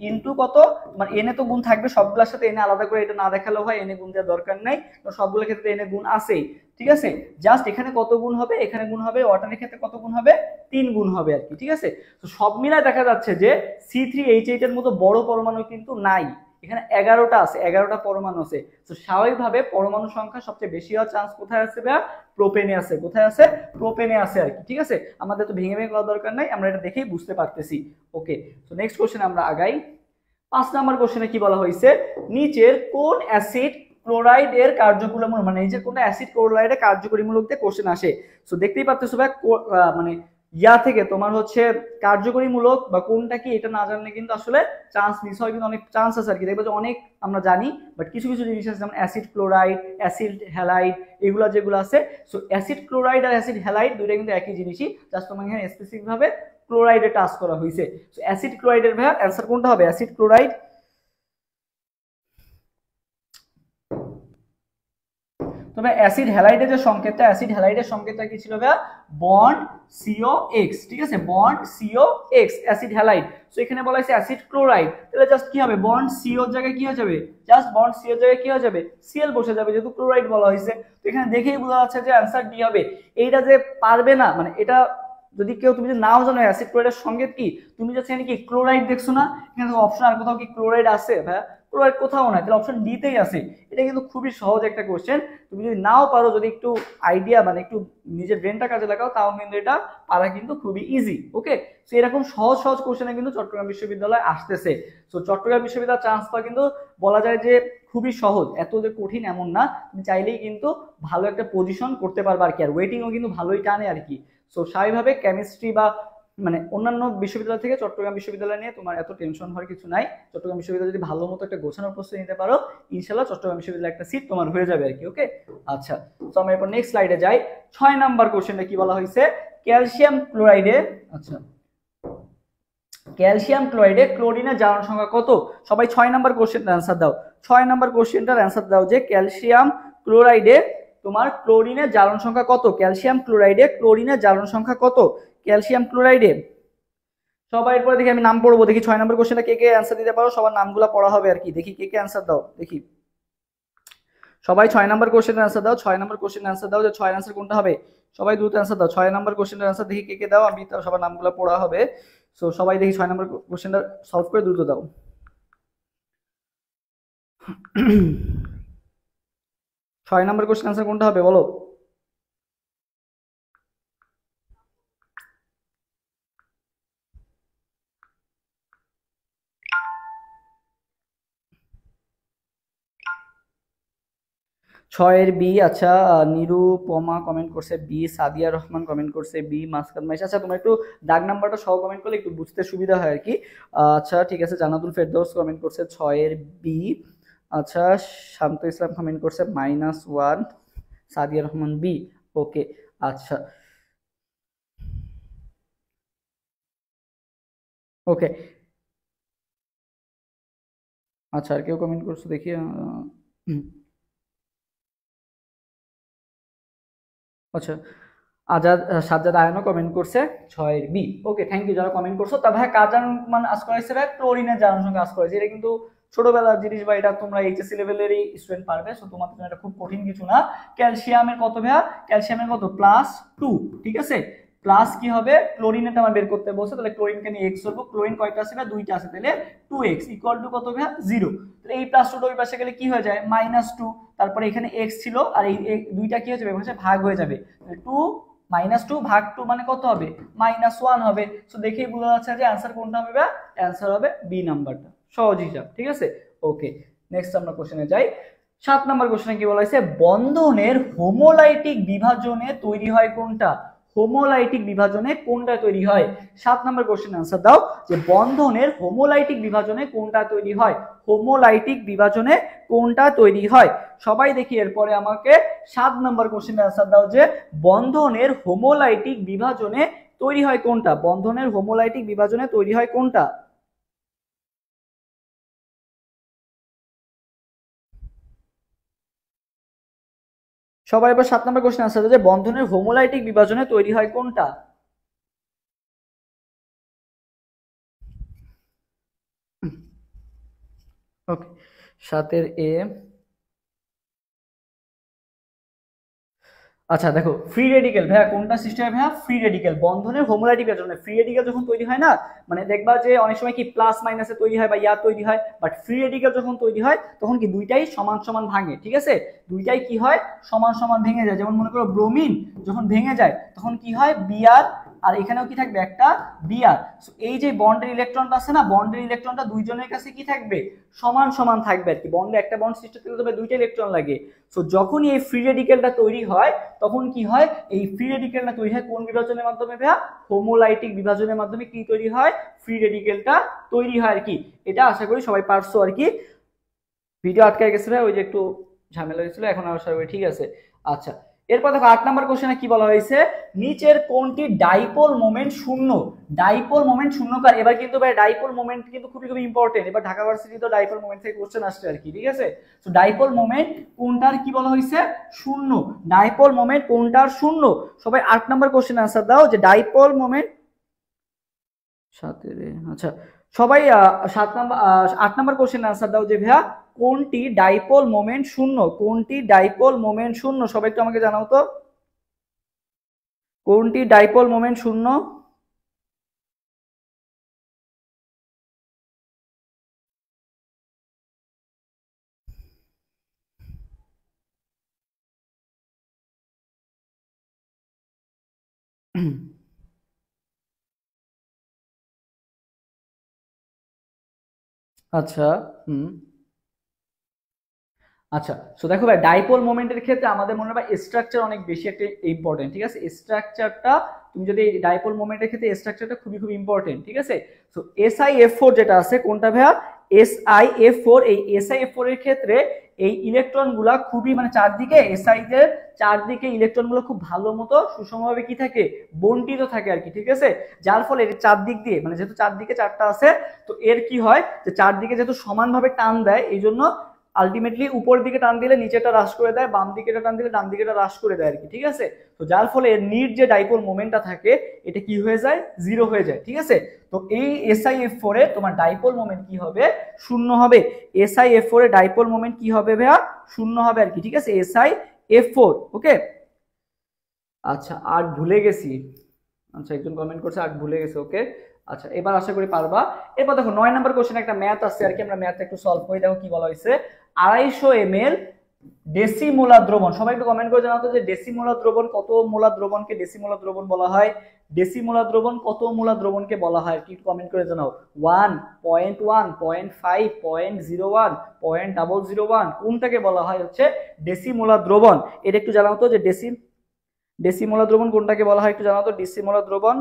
ইনটু কত, মানে n এ তো গুণ থাকবে সবগুলোর সাথে, n আলাদা করে এটা না দেখালেও হয়, n এ গুণ দেওয়ার দরকার নাই, তো সবগুলোর ক্ষেত্রে n এ গুণ আছেই, ঠিক আছে। জাস্ট এখানে কত গুণ হবে, এখানে গুণ হবে, ওয়াটারের ক্ষেত্রে কত গুণ হবে, 3 গুণ হবে আর কি, ঠিক আছে। তো সব মিলায় দেখা যাচ্ছে যে C3H8 এর মতো বড় পরমাণু কিন্তু নাই, এখানে 11টা আছে, 11টা পরমাণু আছে। তো স্বাভাবিকভাবে পরমাণু সংখ্যা সবচেয়ে বেশি হওয়ার চান্স কোথায় আছে ভাইয়া, প্রোপেনে আছে। কোথায় আছে, প্রোপেনে আছে আর কি, ঠিক আছে। আমাদের তো ভেঙে ভেঙে করার দরকার নাই, আমরা এটা দেখেই বুঝতে পারতেছি। ওকে, তো নেক্সট কোশ্চেন আমরা আগাই। 5 নাম্বার কোশ্চেনে কি বলা হয়েছে, নিচের কোন অ্যাসিড ক্লোরাইড এর কার্যকরীমূলক, মানে নিচের কোনটা অ্যাসিড ক্লোরাইডের কার্যকরীমূলক দিয়ে কোশ্চেন আসে। সো দেখতেই পাচ্ছেন ভাই, মানে ইয়া থেকে তোমার হচ্ছে কার্যকরীমূলক বা কোনটা কি এটা না জানলে কিন্তু আসলে চান্স মিস হয়, কিন্তু অনেক চান্স আছে আর কি। দেখবে যে অনেক আমরা জানি, বাট কিছু কিছু জিনিস আছে যেমন অ্যাসিড ক্লোরাইড, অ্যাসিড হ্যালাইড, এগুলো যেগুলো আছে। সো অ্যাসিড ক্লোরাইড আর অ্যাসিড হ্যালাইড দুইটা কিন্তু একই জিনিসই, জাস্ট তোমাকে এখানে স্পেসিফিক ভাবে ক্লোরাইডে টাচ করা হয়েছে। সো অ্যাসিড ক্লোরাইডের ভাইয়া অ্যান্সার কোনটা হবে, অ্যাসিড ক্লোরাইড। তবে অ্যাসিড হ্যালাইডের যে সংকেতটা, অ্যাসিড হ্যালাইডের সংকেতটা কি ছিল ভাইয়া, বন্ড COX, ঠিক আছে, bond COX acid halide. So এখানে বলা হয়েছে অ্যাসিড ক্লোরাইড, তাহলে জাস্ট কি হবে, বন্ড CO এর জায়গায় কি হয়ে যাবে, জাস্ট বন্ড CO এর জায়গায় কি হয়ে যাবে, Cl বসে যাবে, যেহেতু ক্লোরাইড বলা হয়েছে। তো এখানে দেখেই বোঝা যাচ্ছে যে অ্যান্সার ডি হবে। এইটা যে পারবে না, মানে এটা যদি কেউ, তুমি যদি নাও জানো অ্যাসিড ক্লোরাইডের সংকেত কি, তুমি যে এখানে কি ক্লোরাইড দেখছো না, এখানে অপশন আর কোথাও কি ক্লোরাইড আছে ভাইয়া, ক্লোরাইড কোথাও নাই, তাহলে অপশন ডি তেই আছে। এটা কিন্তু খুবই সহজ একটা কোশ্চেন, তুমি যদি নাও পারো, যদি একটু আইডিয়া মানে একটু নিজের ব্রেনটা কাজে লাগাও, তাও কিন্তু এটা পারা কিন্তু খুবই ইজি। ওকে, তো এরকম সহজ সহজ কোশ্চেনে কিন্তু চট্টগ্রাম বিশ্ববিদ্যালয় আসতেছে। তো চট্টগ্রাম বিশ্ববিদ্যালয় চান্স পাওয়া কিন্তু বলা যায় যে খুবই সহজ, এত যে কঠিন এমন না, তুমি চাইলেই কিন্তু ভালো একটা পজিশন করতে পারবে আর কি, আর ওয়েটিংও কিন্তু ভালোই টানে আর কি। সো স্বাভাবিকভাবে কেমিস্ট্রি বা মানে অন্যান্য বিশ্ববিদ্যালয় থেকে চট্টগ্রাম বিশ্ববিদ্যালয় নিয়ে তোমার এত টেনশন হওয়ার কিছু নাই। চট্টগ্রাম বিশ্ববিদ্যালয় যদি ভালো মতো একটা গোছানো প্রস্তুতি নিতে পারো, ইনশাল্লাহ চট্টগ্রাম বিশ্ববিদ্যালয় একটা সিট তোমার হয়ে যাবে আর কি। ওকে, আচ্ছা, তো আমরা এরপর নেক্সট স্লাইডে যাই। 6 নাম্বার কোশ্চেনটা কি বলা হয়েছে, ক্যালসিয়াম ক্লোরাইডে, আচ্ছা ক্যালসিয়াম ক্লোরাইডে ক্লোরিনের জারণ সংখ্যা কত। সবাই 6 নাম্বার কোশ্চেনটার অ্যান্সার দাও, 6 নাম্বার কোশ্চেনটার অ্যান্সার দাও যে ক্যালসিয়াম ক্লোরাইডে তোমার ক্লোরিনের জারণ সংখ্যা কত, ক্যালসিয়াম ক্লোরাইডে ক্লোরিনের জারণ সংখ্যা কত, ক্যালসিয়াম ক্লোরাইডে। সবাই এরপরে দেখি আমি নাম পড়বো, দেখি 6 নাম্বার কোশ্চেনটা কে কে অ্যান্সার দিতে পারো, সবার নামগুলো পড়া হবে আর কি। দেখি কে কে অ্যান্সার দাও, দেখি সবাই 6 নাম্বার কোশ্চেনের অ্যান্সার দাও, 6 নাম্বার কোশ্চেনের অ্যান্সার দাও, যে 6 অ্যান্সার কোনটা হবে, সবাই দ্রুত অ্যান্সার দাও। 6 নাম্বার কোশ্চেনের অ্যান্সার দেখি কে কে দাও, আমি তার সবার নামগুলো পড়া হবে। সো সবাই দেখি 6 নাম্বার কোশ্চেনটা সলভ করে দ্রুত দাও। 6 নাম্বার কোশ্চেন অ্যান্সার কোনটা হবে বলো। ছয়ের বি, আচ্ছা নিরুপমা কমেন্ট করছে বি, সাদিয়া রহমান কমেন্ট করছে বি, মাসকাত মাইশ। আচ্ছা তোমরা একটু দাগ নাম্বারটা সহ কমেন্ট করলে একটু বুঝতে সুবিধা হয় আর কি। আচ্ছা ঠিক আছে, জানাতুল ফেরদৌস কমেন্ট করছে ছয়ের বি। আচ্ছা শান্ত ইসলাম কমেন্ট করছে -1, সাদিয়া রহমান বি। ওকে, আচ্ছা ওকে, আচ্ছা আর কেউ কমেন্ট করছো দেখি। আচ্ছা আজাদ সাজ্জাদ আয়নও কমেন্ট করছে 6 বি। ওকে, থ্যাংক ইউ যারা কমেন্ট করছো। তা ভাই কার জারণ মান আজ করা হয়েছে ভাই, ক্লোরিনের জারণ সংখ্যা আজ করা হয়েছে। এটা কিন্তু ছোটবেলার জিনিস বা এটা তোমরা এইচএসসি লেভেলেরই স্টুডেন্ট পারবে, সো তোমাদের জন্য এটা খুব কঠিন কিছু না। ক্যালসিয়ামের কত ভাইয়া, ক্যালসিয়ামের কত +2, ঠিক আছে। প্লাস কি হবে ক্লোরিনটা আমার বের করতে বলছে, তাহলে ক্লোরিনকে নিয়ে এক্স ধরবো, ক্লোরিন কয়টা আছে ভাই দুইটা আছে, তাহলে 2x ইকুয়াল টু কত ভাই 0। তাহলে এই প্লাস টুটা ওই পাশে গেলে কি হয়ে যায় -2, তারপরে এখানে x ছিল আর এই দুইটা কি হয়ে যাবে ভাগ হয়ে যাবে, 2 -2 ভাগ 2 মানে কত হবে -1 হবে। সো দেখেই বোঝা যাচ্ছে যে অ্যানসার কোনটা হবে ভাই, অ্যানসার হবে বি নাম্বারটা, সহজ হিসাব, ঠিক আছে। ওকে, নেক্সট আমরা কোশ্চেনে যাই। 7 নম্বর কোশ্চেনে কি বলা হয়েছে, বন্ধনের হোমোলাইটিক বিভাজনে তৈরি হয় কোনটা, হোমোলাইটিক বিভাজনে কোনটা তৈরি হয়। 7 নম্বর কোশ্চেন আনসার দাও যে বন্ধনের হোমোলাইটিক বিভাজনে কোনটা তৈরি হয়, হোমোলাইটিক বিভাজনে কোনটা তৈরি হয়। সবাই দেখি এরপরে আমাকে 7 নম্বর কোশ্চেনের আনসার দাও যে বন্ধনের হোমোলাইটিক বিভাজনে তৈরি হয় কোনটা, বন্ধনের হোমোলাইটিক বিভাজনে তৈরি হয় কোনটা। সবাই এবার 7 নম্বর কোশ্চেন আনসার দাও যে বন্ধনের হোমোলাইটিক বিভাজনে তৈরি হয় কোনটা। ওকে, 7 এ। আচ্ছা দেখো, ফ্রি রেডিক্যাল ভাইয়া কোনটা সৃষ্টি হয় ভাইয়া, ফ্রি রেডিক্যাল বন্ধনের হোমোলাইটিক বিভাজনে। ফ্রি রেডিক্যাল যখন তৈরি হয় না, মানে দেখবা যে অনেক সময় কি প্লাস মাইনাসে তৈরি হয় বা ইয়া তৈরি হয়, বাট ফ্রি রেডিক্যাল যখন তৈরি হয় তখন কি দুইটাই সমান সমান ভাঙে, ঠিক আছে, দুইটাই কি হয় সমান সমান ভেঙে যায়। যেমন মনে করো ব্রোমিন যখন ভেঙে যায় তখন কি হয় বিআর, আর এখানেও কি থাকবে একটা বিআর। এই যে বন্ডের ইলেকট্রনটা আছে না, বন্ডের ইলেকট্রনটা দুইজনের কাছে কি থাকবে সমান সমান থাকবে আর কি, বন্ডে একটা বন্ড সৃষ্টি করতে হবে দুইটা ইলেকট্রন লাগে। সো যখনই এই ফ্রি রেডিক্যালটা তৈরি হয় তখন কি হয়, এই ফ্রি রেডিক্যালটা তৈরি হয় কোন বিভাজনের মাধ্যমে ভাইয়া, হোমোলাইটিক বিভাজনের মাধ্যমে কি তৈরি হয়, ফ্রি রেডিক্যালটা তৈরি হয় আর কি। এটা আশা করি সবাই পারছো আর কি। ভিডিও আটকে গেছে ভাই, ওই যে একটু ঝামেলা হয়েছিল, এখন আশা করি ঠিক আছে। আচ্ছা, এরপর দেখো 8 নম্বর কোশ্চেনে কি বলা হয়েছে, নিচের কোনটি ডাইপোল মোমেন্ট শূন্য, ডাইপোল মোমেন্ট শূন্য কার। এবার কিন্তু ভাই ডাইপোল মোমেন্ট কিন্তু খুবই খুবই ইম্পর্টেন্ট, এবার ঢাকা ভার্সিটি তো ডাইপোল মোমেন্ট থেকে কোশ্চেন আসছে আর কি, ঠিক আছে। তো ডাইপোল মোমেন্ট কোনটার কি বলা হয়েছে শূন্য, ডাইপোল মোমেন্ট কোনটার শূন্য। সবাই 8 নম্বর কোশ্চেন আনসার দাও যে ডাইপোল মোমেন্ট 7 আচ্ছা সবাই 8 নম্বর কোশ্চেন আনসার দাও যে ভাইয়া কোনটি ডাইপোল মোমেন্ট শূন্য, কোনটি ডাইপোল মোমেন্ট শূন্য, সবাই একটু আমাকে জানাও তো কোনটি ডাইপোল মোমেন্ট শূন্য। আচ্ছা, হুম, আচ্ছা। সো দেখো ভাই ডাইপোল মোমেন্টের ক্ষেত্রে আমাদের মনে হয় স্ট্রাকচার অনেক বেশি একটা ইম্পর্টেন্ট, ঠিক আছে, স্ট্রাকচারটা তুমি যদি ডাইপোল মোমেন্টের ক্ষেত্রে স্ট্রাকচারটা খুবই খুব ইম্পর্টেন্ট, ঠিক আছে। সো SiF4 যেটা আছে কোনটা ভাইয়া, SiF4, এই SiF4 এর ক্ষেত্রে এই ইলেকট্রন গুলা খুবই মানে চারদিকে SI এর চারদিকে ইলেকট্রন গুলো খুব ভালো মতো সুষমভাবে কি থাকে বন্টিত থাকে আর কি, ঠিক আছে। যার ফলে এর চারদিক দিয়ে মানে যেহেতু চারদিকে চারটা আছে, তো এর কি হয় যে চারদিকে যেহেতু সমানভাবে টান দেয়, এই জন্য আলটিমেটলি উপরের দিকে টান দিলে নিচেটা হ্রাস করে দেয়, বাম দিকে টান দিলে ডান দিকেটা হ্রাস করে দেয় আর কি, ঠিক আছে। তো যার ফলে এর নিট যে ডাইপোল মোমেন্টটা থাকে এটা কি হয়ে যায় জিরো হয়ে যায়, ঠিক আছে। তো এই SiF4 এ তোমার ডাইপোল মোমেন্ট কি হবে শূন্য হবে, SiF4 এর ডাইপোল মোমেন্ট কি হবে ভাইয়া শূন্য হবে আর কি, ঠিক আছে, SiF4। ওকে, আচ্ছা 8 ভুলে গেছি, আচ্ছা একজন কমেন্ট করছে 8 ভুলে গেছে, ওকে। আচ্ছা এবার আশা করি পারবা। এরপর দেখো 9 নম্বর কোশ্চেন একটা ম্যাথ আছে আর কি, আমরা ম্যাথটা একটু সলভ করি। দেখো কি বলা হয়েছে, 250 ml ডেসিমোলার দ্রবণ। সবাই একটু কমেন্ট করে জানাতো যে ডেসিমোলার দ্রবণ কত মোলার দ্রবণকে ডেসিমোলার দ্রবণ বলা হয়, ডেসিমোলার দ্রবণ কত মোলার দ্রবণকে বলা হয়, কি কমেন্ট করে জানাও। 1, 0.1, 0.5, 0.01, 0.001 কোনটাকে বলা হয় হচ্ছে ডেসিমোলার দ্রবণ। এটা একটু জানাও তো যে ডেসিমোলার দ্রবণ কোনটাকে বলা হয়, একটু জানাও তো ডেসিমোলার দ্রবণ।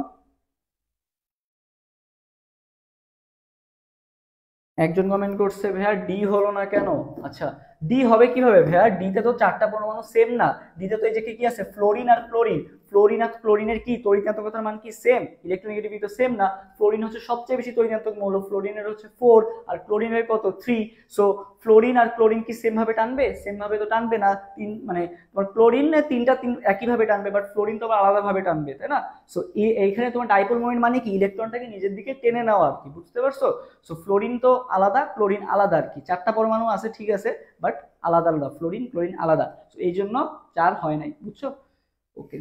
একজন কমেন্ট করছে ভাইয়া ডি হলো না কেন। আচ্ছা ডি হবে কিভাবে ভাইয়া, ডি তে তো চারটা পরমাণু সেম না, ডি তে তো এই যে কি আছে ফ্লোরিন আর ক্লোরিন, ফ্লোরিন আর ক্লোরিনের কি তড়িৎনাত্মকতার মান কি সেম, ইলেকট্রোনেগেটিভিটি তো সেম না। ফ্লোরিন হচ্ছে সবচেয়ে বেশি তড়িৎনাত্মক মৌল, ফ্লোরিনের হচ্ছে 4 আর ক্লোরিনের কত 3। সো ফ্লোরিন আর ক্লোরিন কি সেম ভাবে টানবে, সেম ভাবে তো টানবে না, তিন মানে তোমার ক্লোরিন তিনটা একই ভাবে টানবে, বাট ফ্লোরিন তো আলাদা ভাবে টানবে, তাই না। সো এইখানে তোমার ডাইপোল মোমেন্ট মানে কি ইলেকট্রনটাকে নিজের দিকে টেনে নেওয়া আর কি, বুঝতে পারছো। সো ফ্লোরিন তো আলাদা, ক্লোরিন আলাদা আর কি, চারটা পরমাণু আছে ঠিক আছে, বাট আলাদা আলাদা, ফ্লোরিন ক্লোরিন আলাদা, এই জন্য 4 হয় নাই, বুঝছো। ওকে।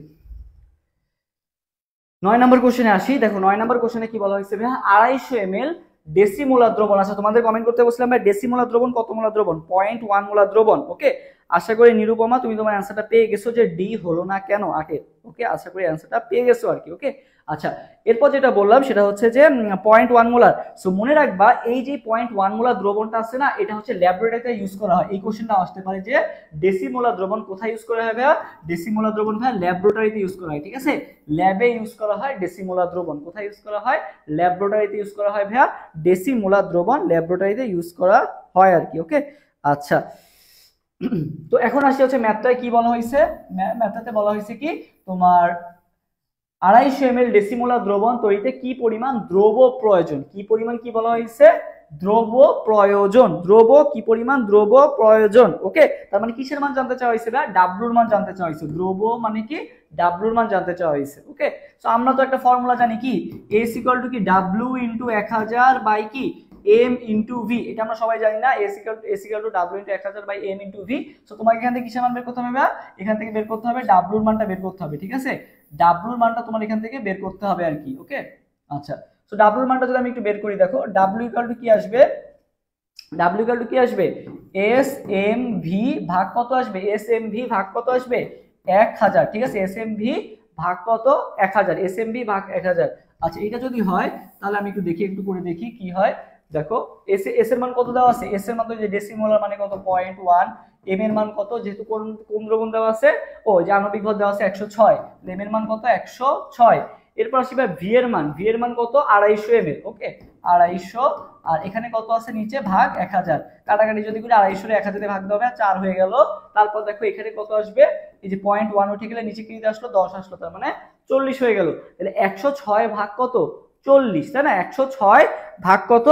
9 নম্বর কোশ্চেনে আসি। দেখো 9 নম্বর কোশ্চেনে কি বলা হয়েছে ভাইয়া, 250 ml ডেসিমোলার দ্রবণ। আচ্ছা তোমাদের কমেন্ট করতে বলছিলাম ভাই ডেসিমোলার দ্রবণ কত মোলার দ্রবণ, 0.1 মোলার দ্রবণ। ওকে, আশা করি নিরুপমা তুমি তোমার অ্যান্সারটা পেয়ে গেছো যে ডি হলো না কেন আগে। ওকে, আশা করি অ্যান্সারটা পেয়ে গেছো আর কি। ওকে, আচ্ছা এরপর যেটা বললাম সেটা হচ্ছে যে 0.1 মোলার। সো মনে রাখবা এই যে 0.1 মোলার দ্রবণটা আছে না, এটা হচ্ছে ল্যাবরেটরিতে ইউজ করা হয়। এই কোশ্চেনটা আসতে পারে যে ডেসিমোলার দ্রবণ কোথায় ইউজ করা হয় ভাইয়া, ডেসিমোলার দ্রবণ ভাইয়া ল্যাবরেটরিতে ইউজ করা হয়। ঠিক আছে, ল্যাবে ইউজ করা হয় ডেসিমোলার দ্রবণ। কোথায় ইউজ করা হয়, ল্যাবরেটরিতে ইউজ করা হয় ভাইয়া ডেসিমোলার দ্রবণ, ল্যাবরেটরিতে ইউজ করা হয় আর কি। ওকে, আচ্ছা তো এখন আসি হচ্ছে ম্যাথটায় কি বলা হয়েছে। ম্যাথটাতে বলা হয়েছে কি তোমার 250 ml ডেসিমোলার দ্রবণ তৈরিতে কি পরিমাণ দ্রব প্রয়োজন, কি পরিমাণ কি বলা হয়েছে, দ্রব প্রয়োজন, দ্রব কি পরিমাণ দ্রব প্রয়োজন। ওকে, তার মানে কিসের মান জানতে চাওয়া হয়েছে, ডাব্লুর মান জানতে চাওয়া হয়েছে, দ্রব মানে কি ডাব্লুর মান জানতে চাওয়া হয়েছে। ওকে, তো আমরা তো একটা ফর্মুলা জানি কি, এস ইকুয়াল টু কি ডাব্লু ইন্টু 1000 বাই কি এম ইন্টু ভি, এটা আমরা সবাই জানি না, S equal to W into 1000 by M into V. So তোমাকে এখান থেকে কিসের মান বের করতে হবে, এখান থেকে বের করতে হবে ডাব্লুর মানটা বের করতে হবে। ঠিক আছে, ডাব্লুর মানটা তোমার এখান থেকে বের করতে হবে আর কি। ওকে, আচ্ছা সো ডাব্লুর মানটা যদি আমি একটু বের করি, দেখো ডাব্লু ইকুয়াল টু কি আসবে, ডাব্লু ইকুয়াল টু কি আসবে, এস এম ভি ভাগ কত আসবে, এস এম ভি ভাগ কত আসবে 1000। ঠিক আছে, এস এম ভি ভাগ কত 1000, এস এম ভি ভাগ 1000। আচ্ছা এটা যদি হয় তাহলে আমি একটু দেখি, একটু করে দেখি কি হয়। দেখো এস এর মান কত দেওয়া আছে, এস এর মান তো যে ডেসিমোলার মানে কত 0.1, এম এর মান কত, যেহেতু কোন দ্রবণ দেওয়া আছে, ও যে আণবিক ভর দেওয়া আছে 106, এম এর মান কত 106। এরপর আসি ভাই ভি এর মান, ভি এর মান কত 250 ml। ওকে, 250, আর এখানে কত আছে নিচে ভাগ 1000, কাটাকাটি যদি করি 250 এর 1000 ভাগ দেওয়া হবে 4 হয়ে গেল। তারপর দেখো এখানে কত আসবে, এই যে 0.1 উঠে গেলে নিচে কি আসলো 10 আসলো, তার মানে 40 হয়ে গেল। তাহলে 106 ভাগ কত 40, তাই না, 106 ভাগ কত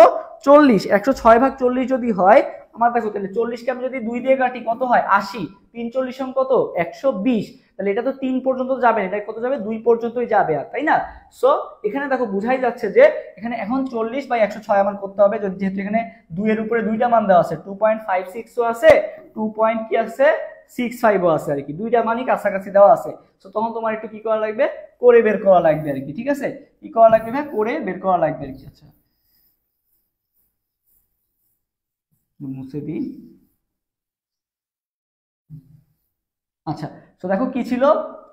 40, 106 ভাগ 40 যদি হয় আমার, দেখো তাহলে 40 কে আমি যদি 2 দিয়ে কাটি কত হয় 80, 3 40 কত 120, তাহলে এটা তো 3 পর্যন্ত যাবে, এটা কত যাবে 2 পর্যন্তই যাবে আর, তাই না। সো এখানে দেখো বুঝাই যাচ্ছে যে এখানে এখন 40 বাই 106 মান করতে হবে, যেহেতু এখানে 2 এর উপরে দুইটা মান দেওয়া আছে, 2.56 ও আছে, 2 পয়েন্ট কি আছে 65 ও আছে আর কি, দুইটা মানই কাছাকাছি দেওয়া আছে। সো তখন তোমার একটু কি করা লাগবে, করে বের করা লাগবে আর কি। ঠিক আছে, কি করা লাগবে ভাই, করে বের করা লাগবে আর কি। আচ্ছা মুছে দিই। আচ্ছা তো দেখো কি ছিল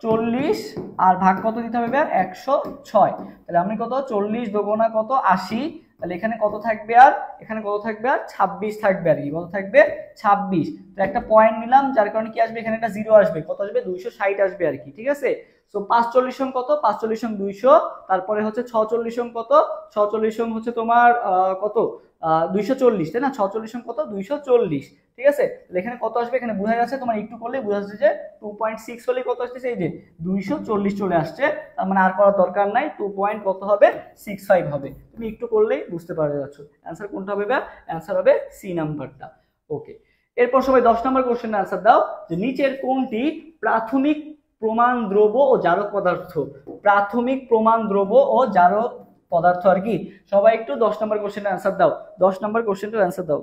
40 আর ভাগ কত দিতে হবে 106, তাহলে আমি কত 40 দোগুণা কত 80, তাহলে এখানে কত থাকবে আর এখানে কত থাকবে আর 26 থাকবে আর কি, কত থাকবে 26। তো একটা পয়েন্ট নিলাম যার কারণে কি আসবে, এখানে একটা জিরো আসবে, কত আসবে 260 আসবে আর কি। ঠিক আছে, তো 45 কত 45 200, তারপরে হচ্ছে 46 কত 46 হচ্ছে তোমার কত 240, তাই না, 46 কত 240। ঠিক আছে, তাহলে এখানে কত আসবে, এখানে বোঝা যাচ্ছে তোমার একটু করলে বোঝা যাচ্ছে যে 2.6 হলে কত আসছে, এই যে 240 চলে আসছে, তার মানে আর করার দরকার নাই, 2 পয়েন্ট কত হবে 65 হবে, তুমি একটু করলেই বুঝতে পারে যাচ্ছ। অ্যান্সার কোনটা হবে, অ্যান্সার হবে সি নাম্বারটা। ওকে, এরপর সবাই 10 নম্বর কোশ্চেনের অ্যান্সার দাও, যে নিচের কোনটি প্রাথমিক প্রমাণ দ্রব্য ও জারক পদার্থ, প্রাথমিক প্রমাণ দ্রব্য ও জারক পদার্থ আর কি। সবাই একটু 10 নম্বর কোশ্চেনের অ্যান্সার দাও, 10 নম্বর কোশ্চেনটার অ্যান্সার দাও,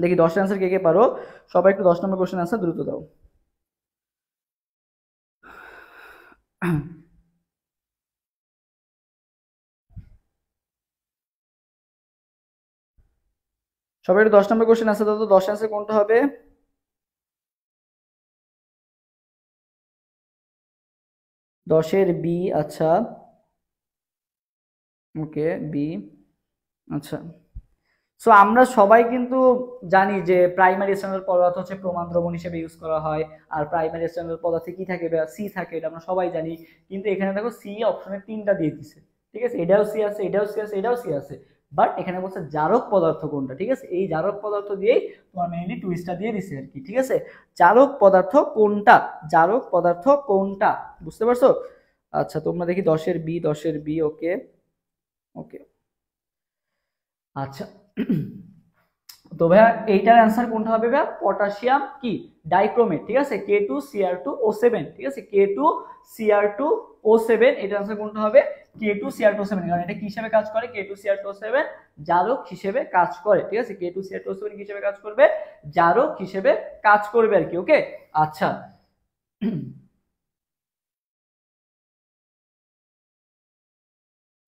দেখি 10 অ্যান্সার কে কে পারো, সবাই একটু 10 নম্বর কোশ্চেন অ্যান্সার দ্রুত দাও। সবাই একটু 10 নম্বর কোশ্চেন অ্যান্সার দাও তো, 10 অ্যান্সার কোনটা হবে, 10-এর বি। আচ্ছা ওকে বি, আচ্ছা সো আমরা সবাই কিন্তু জানি যে প্রাইমারি স্ট্যান্ডার্ড পদার্থ হচ্ছে প্রমাণ দ্রবণ হিসেবে ইউজ করা হয়, আর প্রাইমারি স্ট্যান্ডার্ড পদার্থে কি থাকে, সি থাকে, এটা আমরা সবাই জানি। কিন্তু এখানে দেখো সি অপশনে 3টা দিয়ে দিছে, ঠিক আছে, এটাও সি আছে, এটাও সি আছে, এটাও সি আছে, বাট এখানে বলছে জারক পদার্থ কোনটা। ঠিক আছে, এই জারক পদার্থ দিয়েই তোমার মেইনলি টুইস্টটা দিয়ে দিছে আর কি। ঠিক আছে, জারক পদার্থ কোনটা, জারক পদার্থ কোনটা, বুঝতে পারছো। আচ্ছা তোমরা দেখি 10-এর বি, 10-এর বি। ওকে ওকে, আচ্ছা তো ভাইয়া এইটার অ্যান্সার কোনটা হবে ভাইয়া, পটাশিয়াম কি ডাইক্রোমেট। ঠিক আছে, K2Cr2O7, ঠিক আছে, K2Cr2O7, এটার অ্যান্সার কোনটা হবে K2Cr2O7, কারণ এটা কি হিসেবে কাজ করে, K2Cr2O7 জারক হিসেবে কাজ করে। ঠিক আছে, K2Cr2O7 কি হিসেবে কাজ করবে, জারক হিসেবে কাজ করবে আর কি। ওকে, আচ্ছা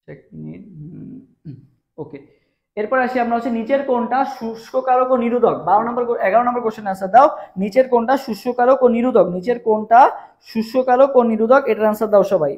এক মিনিট। ওকে, এরপর আসি আমরা হচ্ছে নিচের কোনটা শুষ্ককারক ও নিরোধক। 11 নম্বর কোশ্চেন আনসার দাও। নিচের কোনটা শুষ্ককারক ও নিরোধক, নিচের কোনটা শুষ্ককারক ও নিরোধক, এটার আনসার দাও সবাই।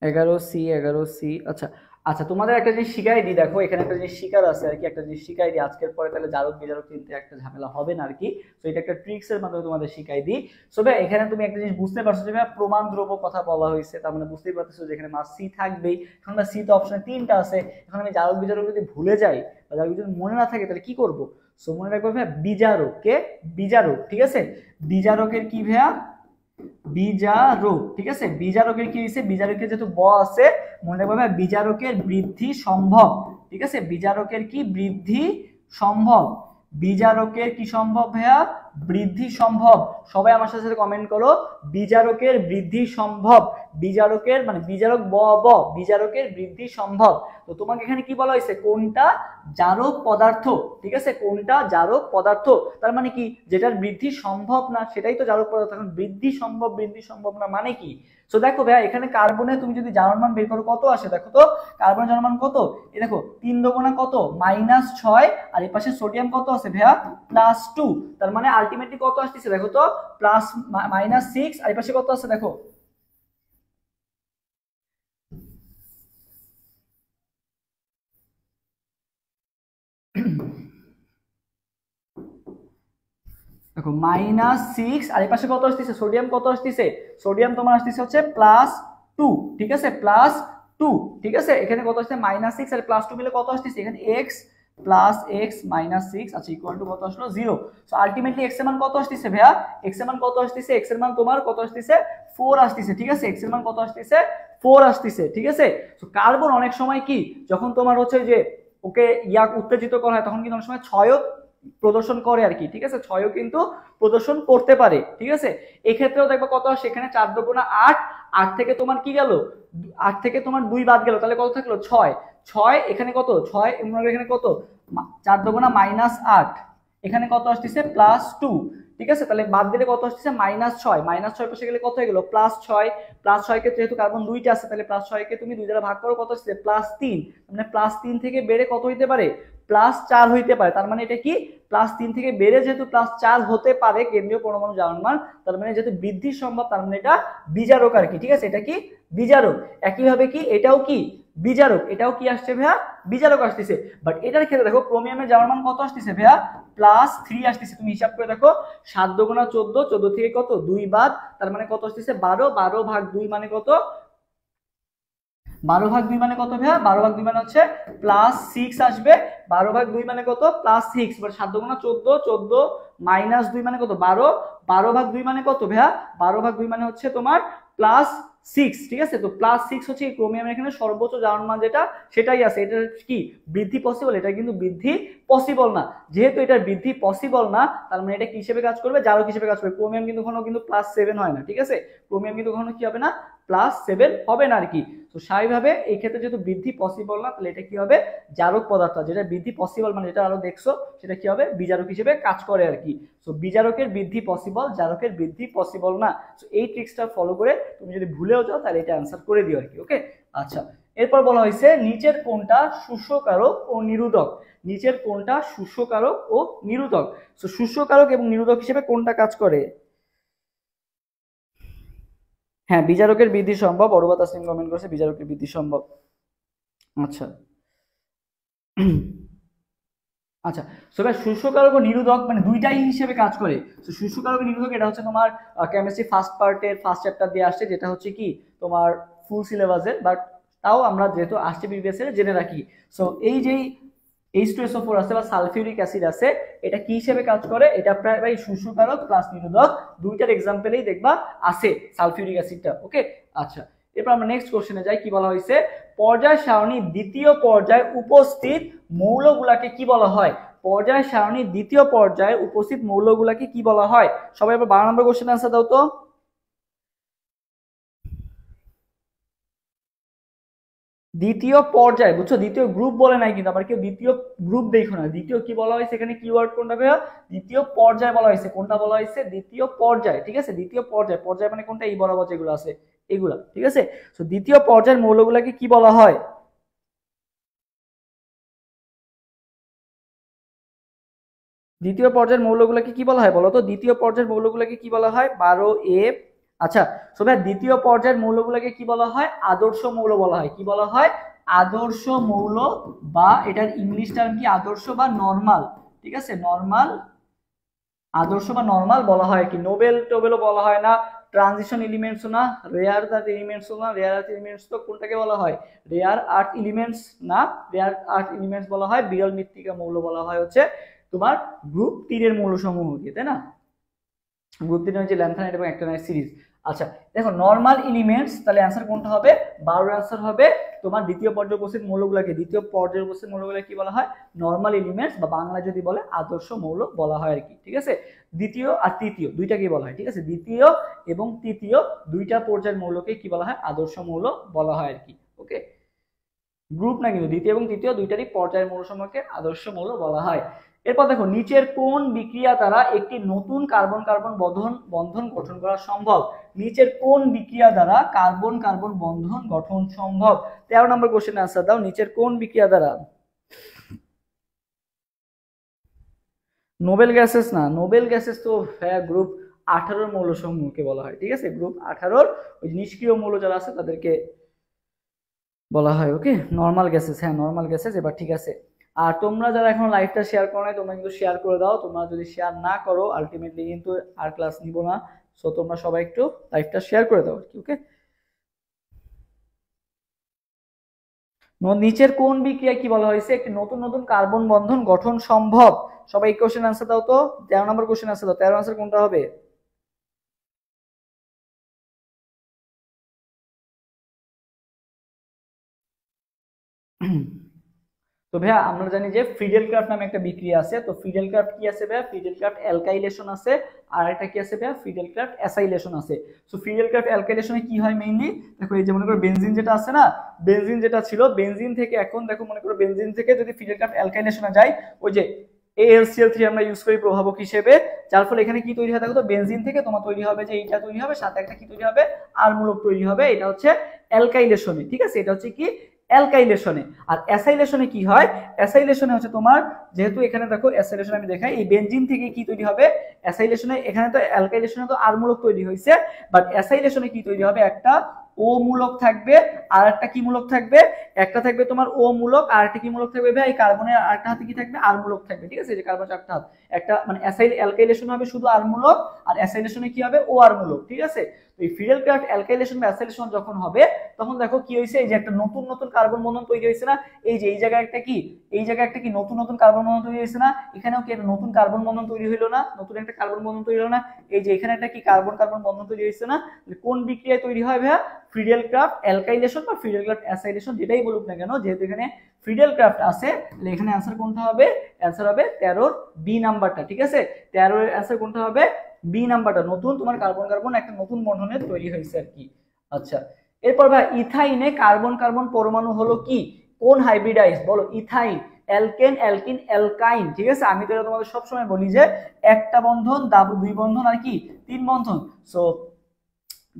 এগারো সি, 11C। আচ্ছা আচ্ছা, তোমাদের একটা জিনিস শিখাই দিই, দেখো এখানে একটা জিনিস শিকার আছে আর কি, একটা জিনিস শিখাই দিই আজকের পরে, তাহলে জারক বিজারক চিনতে একটা ঝামেলা হবে না আর কি। তো এটা একটা ট্রিক্স এর মাধ্যমে তোমাদের শিখাই দিই। সো ভাই এখানে তুমি একটা জিনিস বুঝতে পারছো যে ভাই প্রমাণ দ্রব্য কথা বলা হয়েছে, তার মানে বুঝতেই পারতেছো যে এখানে মাস সি থাকবেই। এখন সি তো অপশনে 3টা আছে, এখন আমি জারক বিজারক যদি ভুলে যাই বা জারক যদি মনে না থাকে তাহলে কি করব? সো মনে রাখবে ভাই বিজারক, কে বিজারক, ঠিক আছে। বিজারকের কি ভাইয়া? বিজারক, ঠিক আছে। বিজারকের কি হয়েছে? বিজারকের যেহেতু ব আছে, মনে রাখবে বিজারকের বৃদ্ধি সম্ভব, ঠিক আছে। বিজারকের কি বৃদ্ধি সম্ভব, বিজারকের কি সম্ভব ভাইয়া? বৃদ্ধি সম্ভব। সবাই আমার সাথে কমেন্ট করো, বিজারকের বৃদ্ধি সম্ভব। বিজারকের মানে বিজারক ব ব, বিজারকের বৃদ্ধি সম্ভব। তো তোমাকে এখানে কি বলা হয়েছে? কোনটা জারক পদার্থ, ঠিক আছে, কোনটা জারক পদার্থ। তার মানে কি, যেটার বৃদ্ধি সম্ভব না সেটাই তো জারক পদার্থ। এখন বৃদ্ধি সম্ভব, বৃদ্ধি সম্ভব না মানে কি? সো দেখো ভাইয়া এখানে কার্বনে তুমি যদি জারণ মান বের করো কত আসে, দেখো তো কার্বনের জারণ মান কত? এই দেখো 3 দুগুণা কত? -6, আর এই পাশে সোডিয়াম কত আছে ভাইয়া? +2। তার মানে আলটিমেটলি কত আসতেছে দেখো তো? -6, আর এই পাশে কত আছে দেখো? দেখো -6, আর এই পাশে কত আসতেছে? সোডিয়াম কত আসতেছে? সোডিয়াম তোমার আসতেছে হচ্ছে +2, ঠিক আছে, +2, ঠিক আছে। এখানে কত আসছে? -6 আর +2 মিলে কত আসতেছে? এখানে x প্লাস এক্স মাইনাস 6, আচ্ছা ইকুয়াল টু কত আসলো? 0। সো আলটিমেটলি x এর মান কত আসতেছে ভাইয়া? x এর মান কত আসতেছে? x এর মান তোমার কত আসতেছে? 4 আসতেছে, ঠিক আছে। x এর মান কত আসতেছে? 4 আসতেছে, ঠিক আছে। সো কার্বন অনেক সময় কি, যখন তোমার হচ্ছে যে ওকে উত্তেজিত করা হয় তখন কিন্তু অনেক সময় 6ও প্রদর্শন করে আর কি, ঠিক আছে, 6ও কিন্তু প্রদর্শন করতে পারে, ঠিক আছে। এক্ষেত্রেও দেখবো কত আসে? এখানে 4 দুগুণা 8, 8 থেকে তোমার কি গেল? 8 থেকে তোমার 2 বাদ গেল, তাহলে কত থাকলো? 6। 6 এখানে কত? 6 এখানে কত? 4 দুগুণা -8, এখানে কত আসতেছে? +2, ঠিক আছে। তাহলে বাদ দিলে কত আসতেছে? -6, -6 পাশে গেলে কত হয়ে গেল? +6, +6 কে যেহেতু কার্বন 2টা আছে তাহলে +6 কে তুমি 2 দ্বারা ভাগ করো, কত আসছে? +3। মানে +3 থেকে বেড়ে কত হইতে পারে? +4 হইতে পারে। তার মানে এটা কি? +3 থেকে বেড়ে যেহেতু +4 হতে পারে কেন্দ্রীয় পরমাণু জারণ মান, তার মানে যেহেতু বৃদ্ধি সম্ভব, তার মানে এটা বিজারক আর কি, ঠিক আছে। এটা কি? বিজারক। একইভাবে কি এটাও কি? বিজারক। এটাও কি আসছে ভাইয়া? বিজারক আসতেছে। বাট এটার ক্ষেত্রে দেখো ক্রোমিয়ামের জারণ মান কত আসতেছে ভাইয়া? +3 আসতেছে। তুমি হিসাব করে দেখো, 7 দুগুণা 14, 14 থেকে কত? 2 বাদ, তার মানে কত আসতেছে? 12, 12 ভাগ 2 মানে কত? 12 ভাগ 2 মানে কত ভাইয়া? 12 ভাগ 2 মানে হচ্ছে +6 আসবে। 12 ভাগ 2 মানে কত? +6। এবার 7 দুগুণা 14, 14 মাইনাস 2 মানে কত? 12, 12 ভাগ 2 মানে কত ভাইয়া? 12 ভাগ 2 মানে হচ্ছে তোমার +6, ঠিক আছে। তো +6 হচ্ছে ক্রোমিয়ামের এখানে সর্বোচ্চ জারণ মান যেটা, সেটাই আছে। এটা কি বৃদ্ধি পসিবল? এটা কিন্তু বৃদ্ধি পসিবল না। যেহেতু এটার বৃদ্ধি পসিবল না, তার মানে এটা কি হিসেবে কাজ করবে? জারক হিসেবে কাজ করবে। ক্রোমিয়াম কিন্তু কখনো কিন্তু +7 হয় না, ঠিক আছে। ক্রোমিয়াম কিন্তু কখনো কি হবে না? +7 হবে না আর কি। তো স্বাভাবিকভাবে এই ক্ষেত্রে যেহেতু বৃদ্ধি পসিবল না, তাহলে এটা কি হবে? জারক পদার্থ। যেটা বৃদ্ধি পসিবল মানে যেটা আরো দেখছো, সেটা কি হবে? বিজারক হিসেবে কাজ করে আর কি। সো বিজারকের বৃদ্ধি পসিবল, জারকের বৃদ্ধি পসিবল না। সো এই ট্রিক্সটা ফলো করে তুমি যদি ভুলেও যাও তাহলে এটা অ্যান্সার করে দিও আর কি, ওকে। আচ্ছা, এরপর বলা হয়েছে নিচের কোনটা শোষকারক ও নিরোধক। নিচের কোনটা শোষকারক ও নিরোধক। সো শোষকারক এবং নিরোধক হিসেবে কোনটা কাজ করে? হ্যাঁ, বিজারকের বৃদ্ধি সম্ভব। অরুবা তাসলিম কমেন্ট করেছে বিজারকের বৃদ্ধি সম্ভব। আচ্ছা আচ্ছা, সো ভাই শোষকারক ও নিরোধক মানে দুইটাই হিসেবে কাজ করে। তো শোষকারক ও নিরোধক এটা হচ্ছে তোমার কেমিস্ট্রি ফার্স্ট পার্টের ফার্স্ট চ্যাপ্টার দিয়ে আসছে, যেটা হচ্ছে কি তোমার ফুল সিলেবাসের, বাট তাও আমরা যেহেতু আসছে প্রিভিয়াস ইয়ারে জেনে রাখি। সো এই যেই H2SO4 আছে বা সালফিউরিক অ্যাসিড আছে, এটা কি হিসেবে কাজ করে? এটা প্রায় ভাই শোষকারক প্লাস নিরোধক দুইটার এক্সাম্পলেই দেখবা আছে সালফিউরিক অ্যাসিডটা, ওকে। আচ্ছা, এরপর আমরা নেক্সট কোশ্চেনে যাই। কি বলা হয়েছে, পর্যায় সারণীর দ্বিতীয় পর্যায়ে উপস্থিত মৌলগুলাকে কি বলা হয়? পর্যায় সারণীর দ্বিতীয় পর্যায়ে উপস্থিত মৌলগুলাকে কি বলা হয়? সবাই এবার 12 নম্বর কোশ্চেন আনসার দাও তো। দ্বিতীয় পর্যায়ে, বুঝছো, দ্বিতীয় গ্রুপ বলে নাই কিন্তু, আবার কেউ দ্বিতীয় গ্রুপ দেখো না। দ্বিতীয় কি বলা হয়েছে এখানে, কিওয়ার্ড কোনটা ভাইয়া? দ্বিতীয় পর্যায়ে বলা হয়েছে। কোনটা বলা হয়েছে? দ্বিতীয় পর্যায়ে, ঠিক আছে। দ্বিতীয় পর্যায়, পর্যায় মানে কোনটা? এই বরাবর যেগুলো আছে এগুলা, ঠিক আছে। তো দ্বিতীয় পর্যায়ের মৌলগুলাকে কি বলা হয়? দ্বিতীয় পর্যায়ের মৌলগুলোকে কি বলা হয় বলো তো? দ্বিতীয় পর্যায়ের মৌলগুলোকে কি বলা হয়? 12A। আচ্ছা, সো ভাই দ্বিতীয় পর্যায়ের মৌলগুলোকে কি বলা হয়? আদর্শ মৌল বলা হয়। কি বলা হয়? আদর্শ মৌল, বা এটার ইংলিশ টার্ম কি? আদর্শ বা নরমাল, ঠিক আছে। নরমাল, আদর্শ বা নরমাল বলা হয়। কি নোবেল টোবেলও বলা হয় না, ট্রানজিশন এলিমেন্টস না, রেয়ার আর্থ এলিমেন্টস না। রেয়ার আর্থ এলিমেন্টস তো কোনটাকে বলা হয়? রেয়ার আর্থ এলিমেন্টস না, রেয়ার আর্থ এলিমেন্টস বলা হয় বিরল মৃত্তিকা মৌল বলা হয় হচ্ছে তোমার গ্রুপ 3 এর মৌল সমূহকে, তাই না? গ্রুপ 3 হচ্ছে ল্যান্থানাইট এবং অ্যাক্টিনাইট সিরিজ। আচ্ছা দেখো, নরমাল এলিমেন্টস, তাহলে অ্যান্সার কোনটা হবে? 12 অ্যান্সার হবে তোমার দ্বিতীয় পর্যায়ে উপস্থিত মৌলগুলোকে, দ্বিতীয় পর্যায়ে উপস্থিত মৌলগুলোকে কি বলা হয়? নরমাল এলিমেন্টস, বা বাংলায় যদি বলে আদর্শ মৌল বলা হয় আর কি, ঠিক আছে। দ্বিতীয় আর তৃতীয় দুইটাকেই বলা হয়, ঠিক আছে। দ্বিতীয় এবং তৃতীয় দুইটা পর্যায়ের মৌলকে কি বলা হয়? আদর্শ মৌল বলা হয় আর কি, ওকে। গ্রুপ না কিন্তু, দ্বিতীয় এবং তৃতীয় দুইটারই পর্যায়ের মৌলসমূহকে আদর্শ মৌল বলা হয়। এরপর দেখো, নিচের কোন বিক্রিয়া দ্বারা একটি নতুন কার্বন কার্বন বন্ধন গঠন করা সম্ভব? নিচের কোন বিক্রিয়া দ্বারা কার্বন কার্বন বন্ধন গঠন সম্ভব? 13 নম্বর কোশ্চেন আনসার দাও। নিচের কোন বিক্রিয়া দ্বারা? নোবেল গ্যাসেস না, নোবেল গ্যাসেস তো গ্রুপ 18 মৌল সমূহকে বলা হয়, ঠিক আছে। গ্রুপ 18 ওই নিষ্ক্রিয় মৌল যারা আছে তাদেরকে বলা হয়, ওকে। নরমাল গ্যাসেস, হ্যাঁ নরমাল গ্যাসেস। এবার ঠিক আছে, আর তোমরা যারা এখন লাইভটা শেয়ার করো নাই, তোমরা কিন্তু শেয়ার করে দাও। তোমরা যদি শেয়ার না করো আলটিমেটলি কিন্তু আর ক্লাস নিব না। সো তোমরা সবাই একটু লাইভটা শেয়ার করে দাও, ওকে। নিচের কোন বিক্রিয়া কি বলা হয়েছে একটি নতুন নতুন কার্বন বন্ধন গঠন সম্ভব? সবাই এই কোশ্চেন আনসার দাও তো। 13 নম্বর কোশ্চেন আনসার দাও। 13 আনসার কোনটা হবে? তো ভাইয়া আমরা জানি যে ফ্রিডেল ক্রাফট নামে একটা বিক্রিয়া আছে। তো ফ্রিডেল ক্রাফট কি আছে ভাইয়া? ফ্রিডেল ক্রাফট অ্যালকাইলেশন আছে, আর একটা কি আছে ভাইয়া? ফ্রিডেল ক্রাফট অ্যাসাইলেশন আছে। সো ফ্রিডেল ক্রাফট অ্যালকাইলেশনে কি হয় মেইনলি? দেখো এই যে মনে করো বেনজিন যেটা আছে না, বেনজিন যেটা ছিল, বেনজিন থেকে এখন দেখো মনে করো বেনজিন থেকে যদি ফ্রিডেল ক্রাফট অ্যালকাইলেশনে যায়, ওই যে AlCl3 আমরা ইউজ করি প্রভাবক হিসেবে, যার ফলে এখানে কি তৈরি হয় দেখো তো, বেনজিন থেকে তোমার তৈরি হবে যে এইটা তৈরি হবে, সাথে একটা কি তৈরি হবে? আর মূলক তৈরি হবে। এটা হচ্ছে অ্যালকাইলেশনে, ঠিক আছে। এটা হচ্ছে কি? অ্যালকাইলেশনে। আর অ্যাসাইলেশনে কি হয়? অ্যাসাইলেশনে হচ্ছে তোমার, যেহেতু এখানে দেখো অ্যাসাইলেশন আমি দেখাই, এই বেনজিন থেকে কি তৈরি হবে? অ্যাসাইলেশনে, এখানে তো অ্যালকাইলেশনে তো আর মূলক তৈরি হয়েছে, বাট অ্যাসাইলেশনে কি তৈরি হবে? একটা ও মূলক থাকবে, আর একটা কি মূলক থাকবে? একটা থাকবে তোমার ও মূলক, আর একটা কি মূলক থাকবে ভাই? এই কার্বনের আরেকটা হাতে কি থাকবে? আর মূলক থাকবে, ঠিক আছে। যে কার্বন চারটা হাত, একটা মানে অ্যালকাইলেশন হবে শুধু আর মূলক, আর অ্যাসাইলেশনে কি হবে? ও আর মূলক, ঠিক আছে। তো এই ফ্রিডেল ক্রাফট অ্যালকাইলেশন বা অ্যাসাইলেশন যখন হবে, তখন দেখো কি হয়েছে? এই যে একটা নতুন নতুন কার্বন বন্ধন তৈরি হয়েছে না, এই যে এই জায়গায় একটা কি, এই জায়গায় একটা কি নতুন নতুন কার্বন বন্ধন তৈরি হয়েছে না, এখানেও কি একটা নতুন কার্বন বন্ধন তৈরি হলো না? নতুন একটা কার্বন বন্ধন তৈরি হলো না? এই যে এখানে একটা কি কার্বন কার্বন বন্ধন তৈরি হয়েছে না? কোন বিক্রিয়ায় তৈরি হয় ভাইয়া? ফ্রিডেল ক্রাফট অ্যালকাইলেশন বা ফ্রিডেল ক্রাফট অ্যাসাইলেশন, যেটাই বলুক না কেন, যেহেতু এখানে ফ্রিডেল ক্রাফট আছে, তাহলে এখানে অ্যান্সার কোনটা হবে? অ্যান্সার হবে 13 বি নাম্বারটা, ঠিক আছে। 13 এর অ্যান্সার কোনটা হবে? বি নাম্বারটা। নতুন তোমার কার্বন কার্বন একটা নতুন বন্ধনের তৈরি হয়েছে আর কি। আচ্ছা, এরপর ভাই ইথাইনে কার্বন কার্বন পরমাণু হলো কি? কোন হাইব্রিডাইজ বলো? ইথাইন, অ্যালকেন, অ্যালকিন, অ্যালকাইন, ঠিক আছে। আমি তো এটা তোমাদের সবসময় বলি যে একটা বন্ধন, দুই বন্ধন, আর কি 3 বন্ধন। সো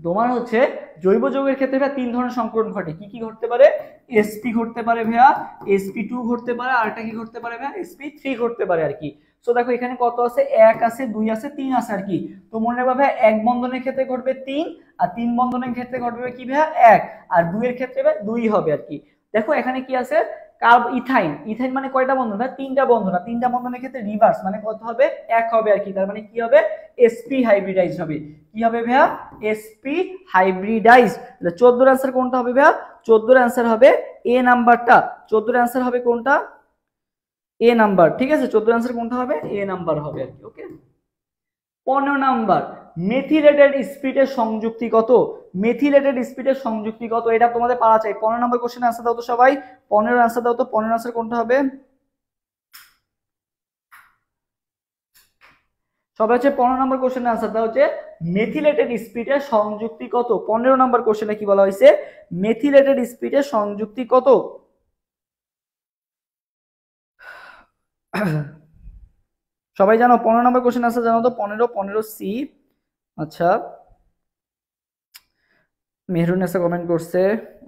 তোমার হচ্ছে জৈব যৌগের ক্ষেত্রে ভাইয়া 3 ধরনের সংকরণ ঘটে। কি কি ঘটতে পারে? sp ঘটতে পারে ভাইয়া, sp2 ঘটতে পারে, আর একটা কি ঘটতে পারে ভাইয়া? sp3 ঘটতে পারে আর কি। সো দেখো এখানে কত আছে? 1 আছে, 2 আছে, 3 আছে আর কি। তো মনে রাখবা ভাইয়া, এক বন্ধনের ক্ষেত্রে ঘটবে 3, আর 3 বন্ধনের ক্ষেত্রে ঘটবে কি ভাইয়া? 1, আর 2 এর ক্ষেত্রে ভাইয়া 2 হবে আর কি। দেখো এখানে কি আছে? ইথাইন, ইথাইন মানে কয়টা বন্ধন ভাই? 3টা বন্ধন। আর 3টা বন্ধনের ক্ষেত্রে রিভার্স মানে কত হবে? 1 হবে আর কি। তার মানে কি হবে? sp হাইব্রিডাইজ হবে। কি হবে ভাইয়া? sp hybridise. তাহলে 14 এর आंसर কোনটা হবে ভাইয়া? 14 এর आंसर হবে এ নাম্বারটা। 14 এর आंसर হবে কোনটা? এ নাম্বার, ঠিক আছে। 14 এর आंसर কোনটা হবে? এ নাম্বার হবে আর কি, ওকে। 15 নাম্বার, মেথিলেটেড স্পিডের সংযুক্তি কত? মেথিলেটেড স্পিডের সংযুক্তি কত? এটা তোমাদের পারা চাই। 15 নম্বর কোশ্চেন আনসার দাও তো সবাই, 15 আনসার দাও তো। 15 আনসার কোনটা হবে? সবাই হচ্ছে 15 নম্বর কোশ্চেনের আনসারটা হচ্ছে মেথিলেটেড স্পিডের সংযুক্তি কত? 15 নম্বর কোশ্চেনে কি বলা হয়েছে? মেথিলেটেড স্পিডের সংযুক্তি কত? সবাই জানো 15 নম্বর কোশ্চেন আনসার জানো তো? 15 সি। আচ্ছা, মেহরুন এসে কমেন্ট করছে,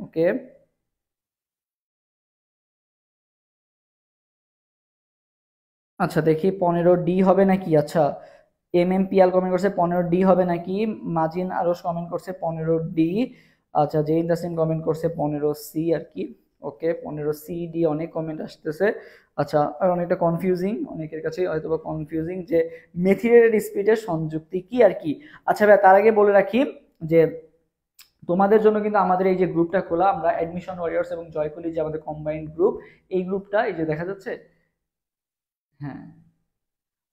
ওকে। আচ্ছা দেখি 15 ডি হবে নাকি? আচ্ছা, MMPL কমেন্ট করছে 15 ডি হবে নাকি? মাজিন আরস কমেন্ট করছে 15 ডি। আচ্ছা, জেইন তাসিম কমেন্ট করছে 15 সি আর কি। ওকে, 15 সি ডি, অনেক কমেন্ট আসতেছে। আচ্ছা, আর অনেকটা কনফিউজিং, অনেকের কাছে হয়তো বা কনফিউজিং যে মেথিলেটেড স্পিডের সংযুক্তি কি আর কি। আচ্ছা ভাই, তার আগে বলে রাখি যে তোমাদের জন্য কিন্তু আমাদের এই যে গ্রুপটা খোলা, আমরা অ্যাডমিশন ওয়ারিয়র্স এবং জয়কুলি যে আমাদের কম্বাইন্ড গ্রুপ, এই গ্রুপটা এই যে দেখা যাচ্ছে, হ্যাঁ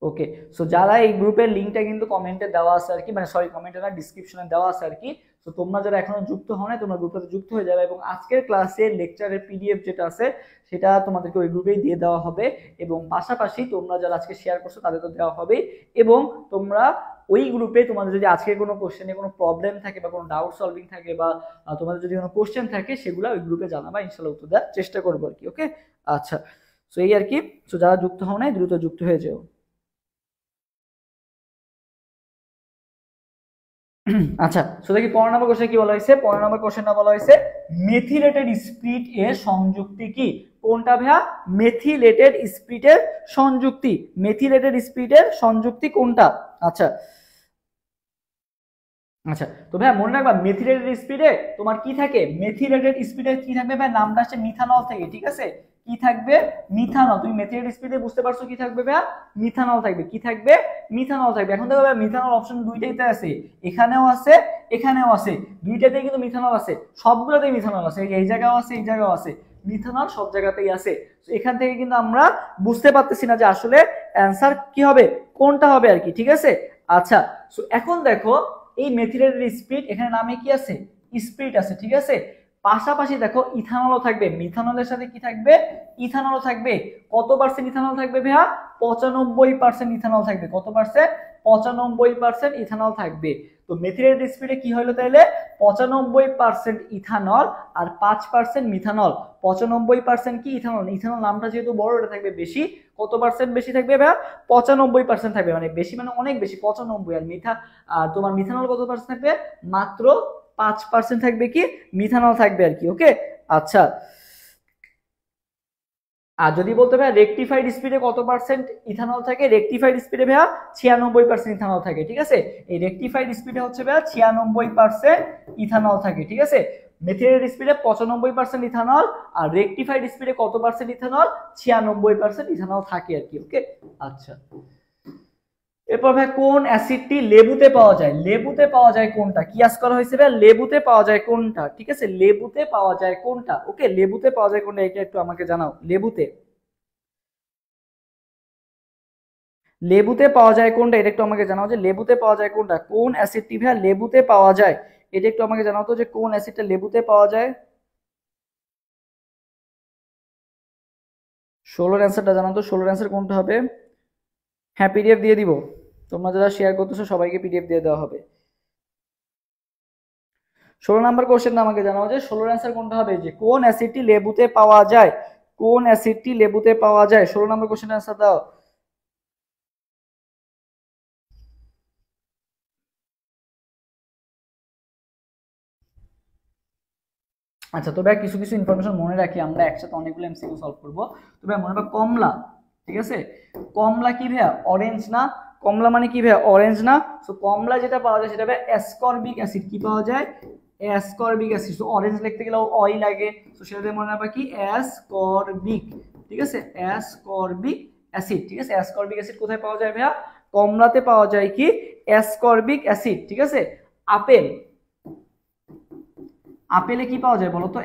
ওকে। সো যারা এই গ্রুপের লিংকটা কিন্তু কমেন্টে দেওয়া আছে আর কি, মানে সরি কমেন্টে না, ডিসক্রিপশনে দেওয়া আছে আর কি। তো তোমরা যারা এখনো যুক্ত হও নাই, তোমরা গ্রুপটাতে যুক্ত হয়ে যাবে, এবং আজকের ক্লাসে লেকচারের পিডিএফ যেটা আছে সেটা তোমাদেরকে ওই গ্রুপেই দিয়ে দেওয়া হবে, এবং পাশাপাশি তোমরা যারা আজকে শেয়ার করছো তাদের তো দেওয়া হবে। এবং তোমরা ওই গ্রুপে তোমাদের যদি আজকে কোনো কোশ্চেনে কোনো প্রবলেম থাকে বা কোনো ডাউট সলভিং থাকে বা তোমাদের যদি কোনো কোশ্চেন থাকে, সেগুলো ওই গ্রুপে জানাবা, ইনশাল্লাহ উত্তর দেওয়ার চেষ্টা করবো আর কি। ওকে, আচ্ছা। সো এই আর কি। সো যারা যুক্ত হও নাই দ্রুত যুক্ত হয়ে যাও। আচ্ছা, সো দেখি 15 নম্বর কোশ্চেন কি বলা হয়েছে। 15 নম্বর কোশ্চেনটা বলা হয়েছে মেথিলেটেড স্পিড এর সংযুক্তি কি? কোনটা ভাইয়া? মেথিলেটেড স্পিডের সংযুক্তি। মেথিলেটেড স্পিডের সংযুক্তি কোনটা? আচ্ছা আচ্ছা, তো ভাইয়া মনে রাখবা মেথিলেটেড স্পিডে তোমার কি থাকে? মেথিলেটেড স্পিডে কি থাকবে ভাই? নামটা আসছে মিথানল থেকে, ঠিক আছে? কি থাকবে? মিথানল। তুমি মেথিলেটেড স্পিডে বুঝতে পারছো কি থাকবে ভাইয়া? মিথানল থাকবে। কি থাকবে? মিথানল থাকবে। এখন দেখো ভাই, মিথানল অপশন দুইটাইতে আছে, এখানেও আছে এখানেও আছে, দুইটাতেই কিন্তু মিথানল আছে, সবগুলোতেই মিথানল আছে, এই জায়গাও আছে এই জায়গাও আছে, মিথানল সব জায়গাতেই আছে। তো এখান থেকে কিন্তু আমরা বুঝতে পারতেছি না যে আসলে অ্যান্সার কি হবে, কোনটা হবে আর কি, ঠিক আছে? আচ্ছা, সো এখন দেখো এই মেথিলেটেড স্পিড, এখানে নামে কি আছে? স্পিড আছে, ঠিক আছে? পাশাপাশি দেখো ইথানলও থাকবে, মিথানলের সাথে কি থাকবে? ইথানলও থাকবে। কত পার্সেন্ট ইথানল থাকবে ভাইয়া? 95% ইথানল থাকবে। কত পার্সেন্ট? 95% ইথানল থাকবে। তো মেথিলেটেড স্পিডে কি হলো তাহলে? 95% ইথানল আর 5% মিথানল। 95% কি? ইথানল। ইথানল নামটা যেহেতু বড়, এটা থাকবে বেশি। কত পার্সেন্ট বেশি থাকবে ভাইয়া? 95% থাকবে, মানে বেশি মানে অনেক বেশি, 95। আর তোমার মিথানল কত পার্সেন্ট থাকবে? মাত্র 5% থাকবে কি? মিথানল থাকবে আর কি। ওকে, আচ্ছা। আর যদি বলতে ভাইয়া রেকটিফাইড স্পিডে কত পার্সেন্ট ইথানল থাকে? রেকটিফাইড স্পিডে ভাইয়া 96% ইথানল থাকে, ঠিক আছে? এই রেকটিফাইড স্পিডে হচ্ছে ভাইয়া 96% ইথানল থাকে, ঠিক আছে? মেথিলেটেড স্পিডে 95% ইথানল, আর রেকটিফাইড স্পিডে কত পার্সেন্ট ইথানল? 96% ইথানল থাকে আর কি। ওকে, আচ্ছা। এরপর ভাই কোন অ্যাসিডটি লেবুতে পাওয়া যায়? লেবুতে পাওয়া যায় কোনটা? কি আস করা হয়েছে ভাই? লেবুতে পাওয়া যায় কোনটা, ঠিক আছে? লেবুতে পাওয়া যায় কোনটা? ওকে, লেবুতে পাওয়া যায় কোনটা এটা একটু আমাকে জানাও। লেবুতে লেবুতে পাওয়া যায় কোনটা এটা একটু আমাকে জানাও, যে লেবুতে পাওয়া যায় কোনটা, কোন অ্যাসিডটি ভাই লেবুতে পাওয়া যায়, এটা একটু আমাকে জানাও তো, যে কোন অ্যাসিডটা লেবুতে পাওয়া যায়। 16 অ্যান্সারটা জানাও তো, 16 অ্যান্সার কোনটা হবে? হ্যাঁ, পিডিএফ দিয়ে দিব, তোমরা যারা শেয়ার করতেছো সবাইকে পিডিএফ দিয়ে দেওয়া হবে। 16 নাম্বার কোশ্চেনটা আমাকে জানাও যে 16 অ্যান্সার কোনটা হবে, যে কোন অ্যাসিডটি লেবুতে পাওয়া যায়, কোন অ্যাসিডটি লেবুতে পাওয়া যায়? 16 নাম্বার কোশ্চেনের অ্যান্সার দাও। আচ্ছা, তবে কিছু কিছু ইনফরমেশন মনে রাখি, আমরা একসাথে অনেকগুলো এমসিকিউ সলভ করব। তবে মনে রাখবা কমলা, ঠিক আছে? কমলা কি ভাইয়া? অরেঞ্জ না? কমলা মানে কি ভাইয়া? অরেঞ্জ না? সো কমলা যেটা পাওয়া যায় সেটা ভাইয়া অ্যাসকর্বিক অ্যাসিড। কি পাওয়া যায়? Ascorbic acid. সো অরেঞ্জ লিখতে গেলে অই লাগে, সো সেটাতে মনে রাখবা কি? অ্যাসকর্বিক, ঠিক আছে? অ্যাসকর্বিক অ্যাসিড, ঠিক আছে? অ্যাসকর্বিক অ্যাসিড কোথায় পাওয়া যায় ভাইয়া? কমলাতে পাওয়া যায় কি? অ্যাসকর্বিক অ্যাসিড, ঠিক আছে? আপেল, আপেলে কি পাওয়া যায় বলতো?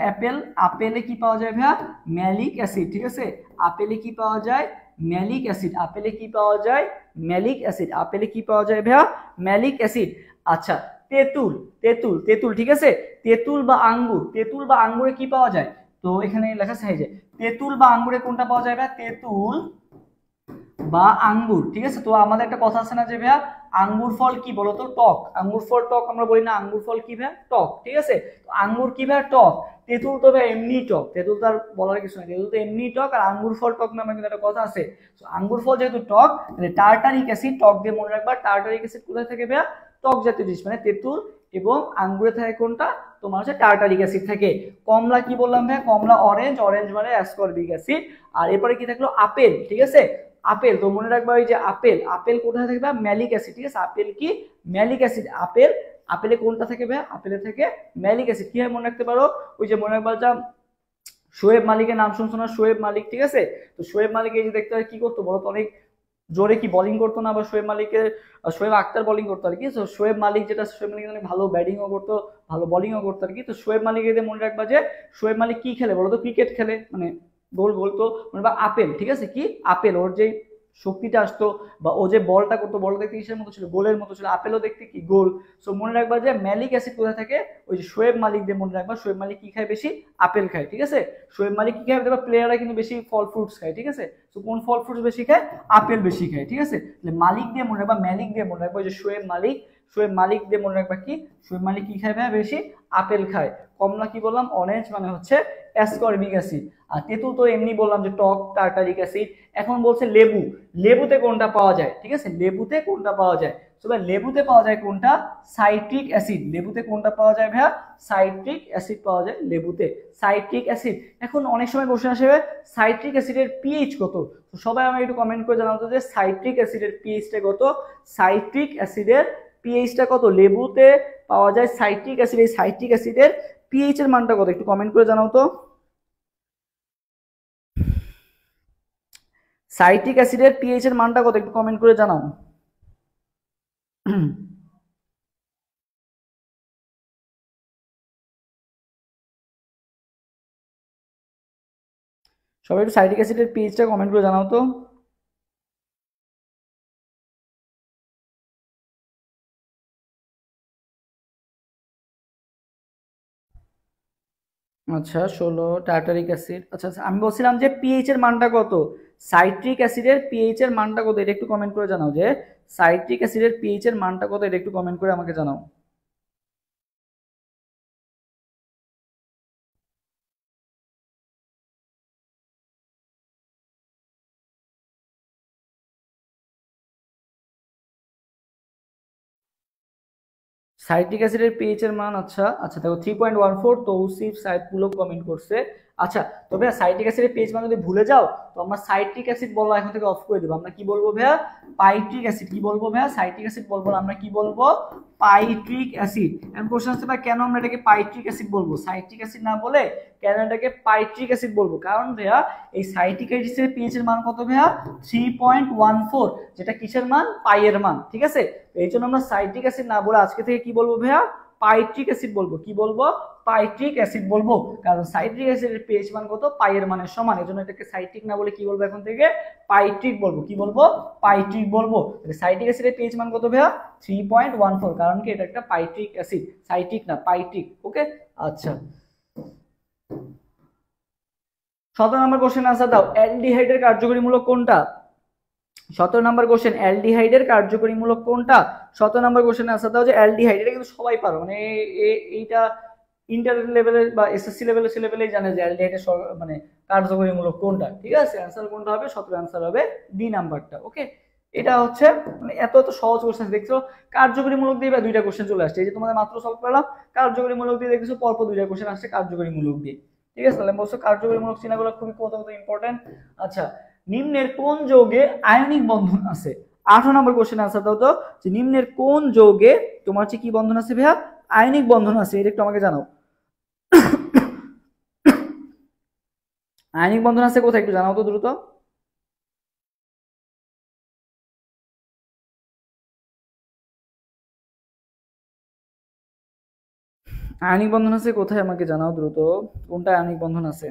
আপেলে কি পাওয়া যায় ভাইয়া? ম্যালিক অ্যাসিড, ঠিক আছে? আপেলে কি পাওয়া যায়? ম্যালিক অ্যাসিড, আপেলে কি পাওয়া যায়? ম্যালিক অ্যাসিড, আপেলে কি পাওয়া যায় ভাইয়া? Malic acid. আচ্ছা, তেঁতুল, তেঁতুল, তেঁতুল, ঠিক আছে, তেঁতুল বা আঙ্গুর, তেঁতুল বা আঙ্গুরে কি পাওয়া যায়? তো এখানে লেখা আছে যে তেঁতুল বা আঙ্গুরে কোনটা পাওয়া যায় ভাইয়া? তেঁতুল বা আঙ্গুর, ঠিক আছে। তো আমাদের একটা কথা আছে না যে ভাইয়া আঙ্গুর ফল কি বলতো? টক। আঙ্গুর ফল টক আমরা বলি না, আঙ্গুর ফল কি ভাইয়া? টক, ঠিক আছে। তো আঙ্গুর কি ভাইয়া? টক। তেঁতুল তো ভাই এমনি টক, তেঁতুল তো আর বলার কিছু নেই, তেঁতুল তো এমনি টক, আর আঙ্গুর ফল টক নামে কিন্তু একটা কথা আছে। তো আঙ্গুর ফল যেহেতু টক, তাহলে টার্টারিক অ্যাসিড, টক দিয়ে মনে রাখবা, টার্টারিক অ্যাসিড কোথায় থাকে ভাইয়া? টক জাতীয় জিনিস, মানে তেঁতুল এবং আঙ্গুরে থাকে কোনটা? তোমার হচ্ছে টার্টারিক অ্যাসিড থাকে। কমলা কি বললাম ভাইয়া? কমলা অরেঞ্জ, অরেঞ্জ মানে অ্যাসকর্বিক অ্যাসিড। আর এরপরে কি থাকলো? আপেল, ঠিক আছে। আপেল, তো মনে রাখবা ওই যে আপেল, আপেল কোথায় থাকবে? ম্যালিক অ্যাসিড, ঠিক আছে। আপেল কি? Malic acid. আপেল, আপেলে কোনটা থাকে ভাই? আপেলে থেকে ম্যালিক অ্যাসিড। কিভাবে মনে রাখতে পারো? ওই যে মনে রাখবা যা শোয়েব মালিকের নাম শুনছো না? শোয়েব মালিক, ঠিক আছে। তো শোয়েব মালিক এই যে দেখতে কি করতো বলো তো? অনেক জোরে কি বোলিং করতো না? বা শোয়েব মালিকের, শোয়েব আক্তার বোলিং করতো আর কি। তো শোয়েব মালিক যেটা, শোয়েব মালিক অনেক ভালো ব্যাটিংও করতো, ভালো বোলিংও করতো আর কি। তো শোয়েব মালিক এদের মনে রাখবা যে শোয়েব মালিক কি খেলে বলো তো? ক্রিকেট খেলে, মানে গোল গোল। তো মনে রাখবা আপেল, ঠিক আছে, কি আপেল, ওর যে শক্তিটা আসতো বা ও যে বলটা করতো, বলটা দেখতে কিসের মতো ছিল? গোলের মতো ছিল। আপেলও দেখতে কি? গোল। সো মনে রাখবা যে ম্যালিক অ্যাসিড কোথায় থাকে? ওই যে শোয়েব মালিক দিয়ে মনে রাখবা। শোয়েব মালিক কি খায় বেশি? আপেল খায়, ঠিক আছে। শোয়েব মালিক কি খায়? দেখবা প্লেয়াররা কিন্তু বেশি ফল ফ্রুটস খায়, ঠিক আছে। তো কোন ফল ফ্রুটস বেশি খায়? আপেল বেশি খায়, ঠিক আছে। মালিক দিয়ে মনে রাখবা, ম্যালিক দিয়ে মনে রাখবা, ওই যে শোয়েব মালিক, শোয়েব মালিক দিয়ে মনে রাখবা কি? শোয়েব মালিক কি খায় ভাই? বেশি আপেল খায়। কমলা কি বললাম? অরেঞ্জ মানে হচ্ছে অ্যাসকর্বিক অ্যাসিড। আর তেঁতুল তো এমনি বললাম যে টক, টার্টারিক অ্যাসিড। এখন বলছে লেবু, লেবুতে কোনটা পাওয়া যায়? ঠিক আছে, লেবুতে কোনটা পাওয়া যায়? লেবুতে পাওয়া যায় কোনটা? Citric acid. লেবুতে কোনটা পাওয়া যায় ভাইয়া? সাইট্রিক অ্যাসিড পাওয়া যায় লেবুতে, সাইট্রিক অ্যাসিড। এখন অনেক সময় কোশ্চেন আসবে সাইট্রিক অ্যাসিডের পিএইচ কত? তো সবাই আমাকে একটু কমেন্ট করে জানাতো যে সাইট্রিক অ্যাসিডের পিএইচটা কত? সাইট্রিক অ্যাসিডের পিএইচটা কত লেবুতে পাওয়া যায়? সাইট্রিক অ্যাসিড, এই সাইট্রিক অ্যাসিডের পিএইচ এর মানটা কত? একটু কমেন্ট করে জানাও তো। সাইট্রিক অ্যাসিডের পিএইচ এর মানটা কত? একটু কমেন্ট করে জানাও। সবাই একটু সাইট্রিক অ্যাসিডের পিএইচটা কমেন্ট করে জানাও তো। আচ্ছা 16 টার্টারিক অ্যাসিড। আচ্ছা আচ্ছা, আমি বলছিলাম যে পিএইচ এর মানটা কত? সাইট্রিক অ্যাসিডের পিএইচ এর মানটা কত? এটা একটু কমেন্ট করে জানাও যে সাইট্রিক অ্যাসিডের পিএইচ এর মানটা কত? এটা একটু কমেন্ট করে আমাকে জানাও। সাইট্রিক অ্যাসিডের পিএইচ এর মান, আচ্ছা আচ্ছা দেখো 3.14, তৌসিফ সাইদ পুলক কমেন্ট করছে। আচ্ছা, তবে সাইট্রিক অ্যাসিডের পিএইচ মান যদি ভুলে যাও তো আমরা সাইট্রিক অ্যাসিড বলা এখন থেকে অফ করে দেবো। আমরা কি বলবো ভাইয়া? পাইট্রিক অ্যাসিড। কি বলবো ভাইয়া? সাইট্রিক অ্যাসিড বলবো না, আমরা কি বলবো? পাইট্রিক অ্যাসিড। এখন কোশ্চেন আসতে পারে কেন আমরা এটাকে পাইট্রিক অ্যাসিড বলবো, সাইট্রিক অ্যাসিড না বলে কেন এটাকে পাইট্রিক অ্যাসিড বলবো? কারণ ভাইয়া এই সাইট্রিক অ্যাসিডের পিএইচ এর মান কত ভাইয়া? 3.14, যেটা কিসের মান? পাই এর মান, ঠিক আছে। এই জন্য আমরা সাইট্রিক অ্যাসিড না বলে আজকে থেকে কি বলবো ভাইয়া? পাইট্রিক অ্যাসিড বলবো। কি বলবো? পাইট্রিক অ্যাসিড বলবো। কারণ সাইট্রিক অ্যাসিডের পিএইচ মান কত? পাই এর মানের সমান। এজন্য এটাকে সাইট্রিক না বলে কি বলবো এখন থেকে? পাইট্রিক বলবো। কি বলবো? পাইট্রিক বলবো। সাইট্রিক অ্যাসিডের পিএইচ মান কত ভাইয়া? 3.14, কারণ কি এটা একটা পাইট্রিক অ্যাসিড, সাইট্রিক না, পাইট্রিক। ওকে, আচ্ছা 17 নম্বর কোশ্চেন আনসার দাও। অ্যালডিহাইডের কার্যকরীমূলক কোনটা? 17 নম্বর কোশ্চেন, অ্যালডিহাইডের কার্যকরীমূলক কোনটা? 17 নম্বর কোশ্চেন আনসার দাও যে অ্যালডিহাইড। এটা কিন্তু সবাই পারো, মানে এইটা ইন্টার লেভেলে বা এসএসসি লেভেলে সে লেভেলেই জানে যে অ্যালডিহাইডের মানে কার্যকরীমূলক কোনটা, ঠিক আছে। অ্যান্সার কোনটা হবে? 17 অ্যান্সার হবে ডি নাম্বারটা। ওকে, এটা হচ্ছে মানে এত এত সহজ কোশ্চেন দেখছো। কার্যকরীমূলক দিয়ে বা দুইটা কোশ্চেন চলে আসছে, এই যে তোমাদের মাত্র সলভ করলাম। কার্যকরীমূলক দিয়ে দেখছো পরপর দুইটা কোশ্চেন আসছে কার্যকরীমূলক দিয়ে, ঠিক আছে। তাহলে বলছো কার্যকরীমূলক চিহ্নগুলো খুবই কত কত ইম্পর্টেন্ট। আচ্ছা, নিম্নের কোন যৌগে আয়নিক বন্ধন আছে? 18 নম্বর কোশ্চেন আনসার দাও তো, যে নিম্নের কোন যৌগে তোমার হচ্ছে কি বন্ধন আছে ভাইয়া? আয়নিক বন্ধন আছে, এটা একটু আমাকে জানাও। আয়নিক বন্ধন আছে কোথায় একটু জানাও তো দ্রুত। আয়নিক বন্ধন আছে কোথায় আমাকে জানাও দ্রুত, কোনটা আয়নিক বন্ধন আছে?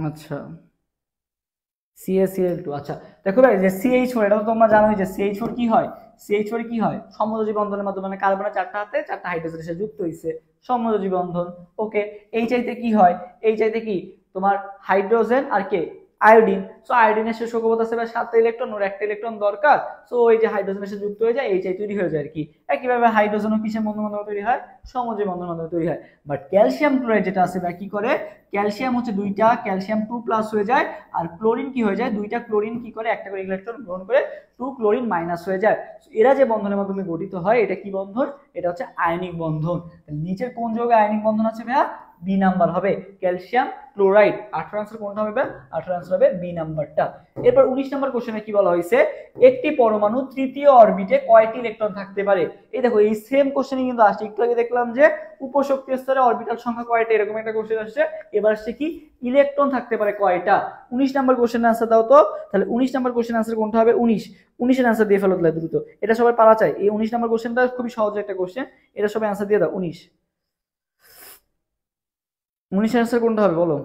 আচ্ছা, CaCl2। আচ্ছা, দেখো ভাই যে CH4, এটা তো তোমরা জানোই যে CH4 কি হয়, CH4 কি হয়, সমযোজী বন্ধনের মাধ্যমে, মানে কার্বনের চারটা হাতে চারটা হাইড্রোজেন এসে যুক্ত হইছে, সমযোজী বন্ধন। ওকে, এই চাইতে কি হয়, এই চাইতে কি তোমার হাইড্রোজেন আর কে আয়োডিন। সো আয়োডিনের শেষ কক্ষপথ আছে 7টা ইলেকট্রন, ওর একটা ইলেকট্রন দরকার। সো ওই যে হাইড্রোজেন এসে যুক্ত হয়ে যায়, এই চাই তৈরি হয়ে যায় আর কি। একইভাবে হাইড্রোজেনও কিসের বন্ধন মাধ্যমে তৈরি হয়, সমযোজী বন্ধনের মাধ্যমে তৈরি হয়। বাট ক্যালসিয়াম ক্লোরাইড যেটা আছে বা কি করে, ক্যালসিয়াম হচ্ছে দুইটা ক্যালসিয়াম 2+ হয়ে যায়, আর ক্লোরিন কি হয়ে যায়, দুইটা ক্লোরিন কি করে একটা করে ইলেকট্রন গ্রহণ করে 2 ক্লোরিন মাইনাস হয়ে যায়। এরা যে বন্ধনের মাধ্যমে গঠিত হয়, এটা কি বন্ধন, এটা হচ্ছে আয়নিক বন্ধন। নিচের কোন যৌগে আয়নিক বন্ধন আছে ভাইয়া, বি নাম্বার হবে ক্যালসিয়াম ক্লোরাইড। 18 আনসার কোনটা হবে, 18 আনসার হবে বি নাম্বারটা। এরপর 19 নাম্বার কোশ্চেনে কি বলা হয়েছে, একটি পরমাণু তৃতীয় অরবিটে কয়টি ইলেকট্রন থাকতে পারে। এই দেখো এই সেম কোশ্চেনে কিন্তু আসছে, একটু আগে দেখলাম যে উপশক্তি স্তরে অরবিটাল সংখ্যা কয়টা, এরকম একটা কোশ্চেন আসছে। এবার আসছে কি ইলেকট্রন থাকতে পারে কয়টা। 19 নাম্বার কোশ্চেনের আনসার দাও তো। তাহলে 19 নাম্বার কোশ্চেনের আনসার কোনটা হবে, 19। 19 এর আনসার দিয়ে ফেলো তাহলে দ্রুত, এটা সবাই পারা চাই। এই 19 নাম্বার কোশ্চেনটা খুবই সহজ একটা কোশ্চেন, এটা সবাই আনসার দিয়ে দাও। 19, 19 এর আনসার কোনটা হবে বলো।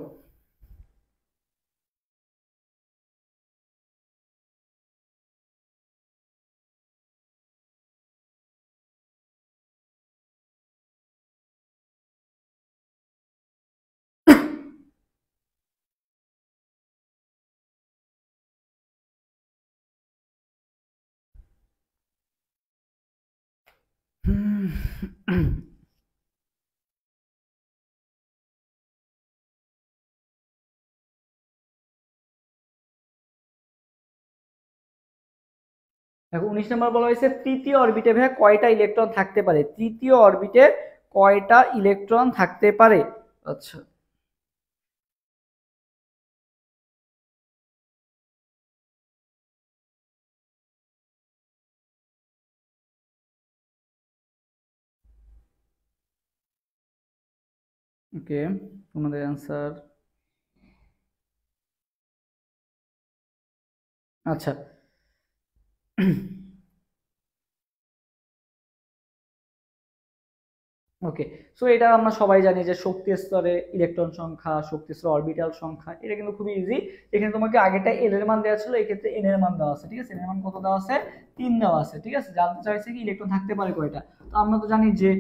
দেখো 19 নাম্বার বলা হয়েছে তৃতীয় অরবিটে ভাইয়া কয়টা ইলেকট্রন থাকতে পারে, তৃতীয় অরবিটে কয়টা ইলেকট্রন থাকতে পারে। আচ্ছা, ওকে, তোমাদের অ্যান্সার। আচ্ছা, ওকে। সো এটা আমরা সবাই জানি যে শক্তি স্তরে ইলেকট্রন সংখ্যা, শক্তি স্তরে অরবিটাল সংখ্যা, এটা কিন্তু খুবই ইজি। এখানে তোমাকে আগেটা এল এর মান দেওয়া ছিল, এই ক্ষেত্রে এন এর মান দেওয়া আছে, ঠিক আছে। এন এর মান কত দেওয়া আছে, 3 দেওয়া আছে, ঠিক আছে। জানতে চাইছে কি ইলেকট্রন থাকতে পারে কয়টা। তো আমরা তো জানি যে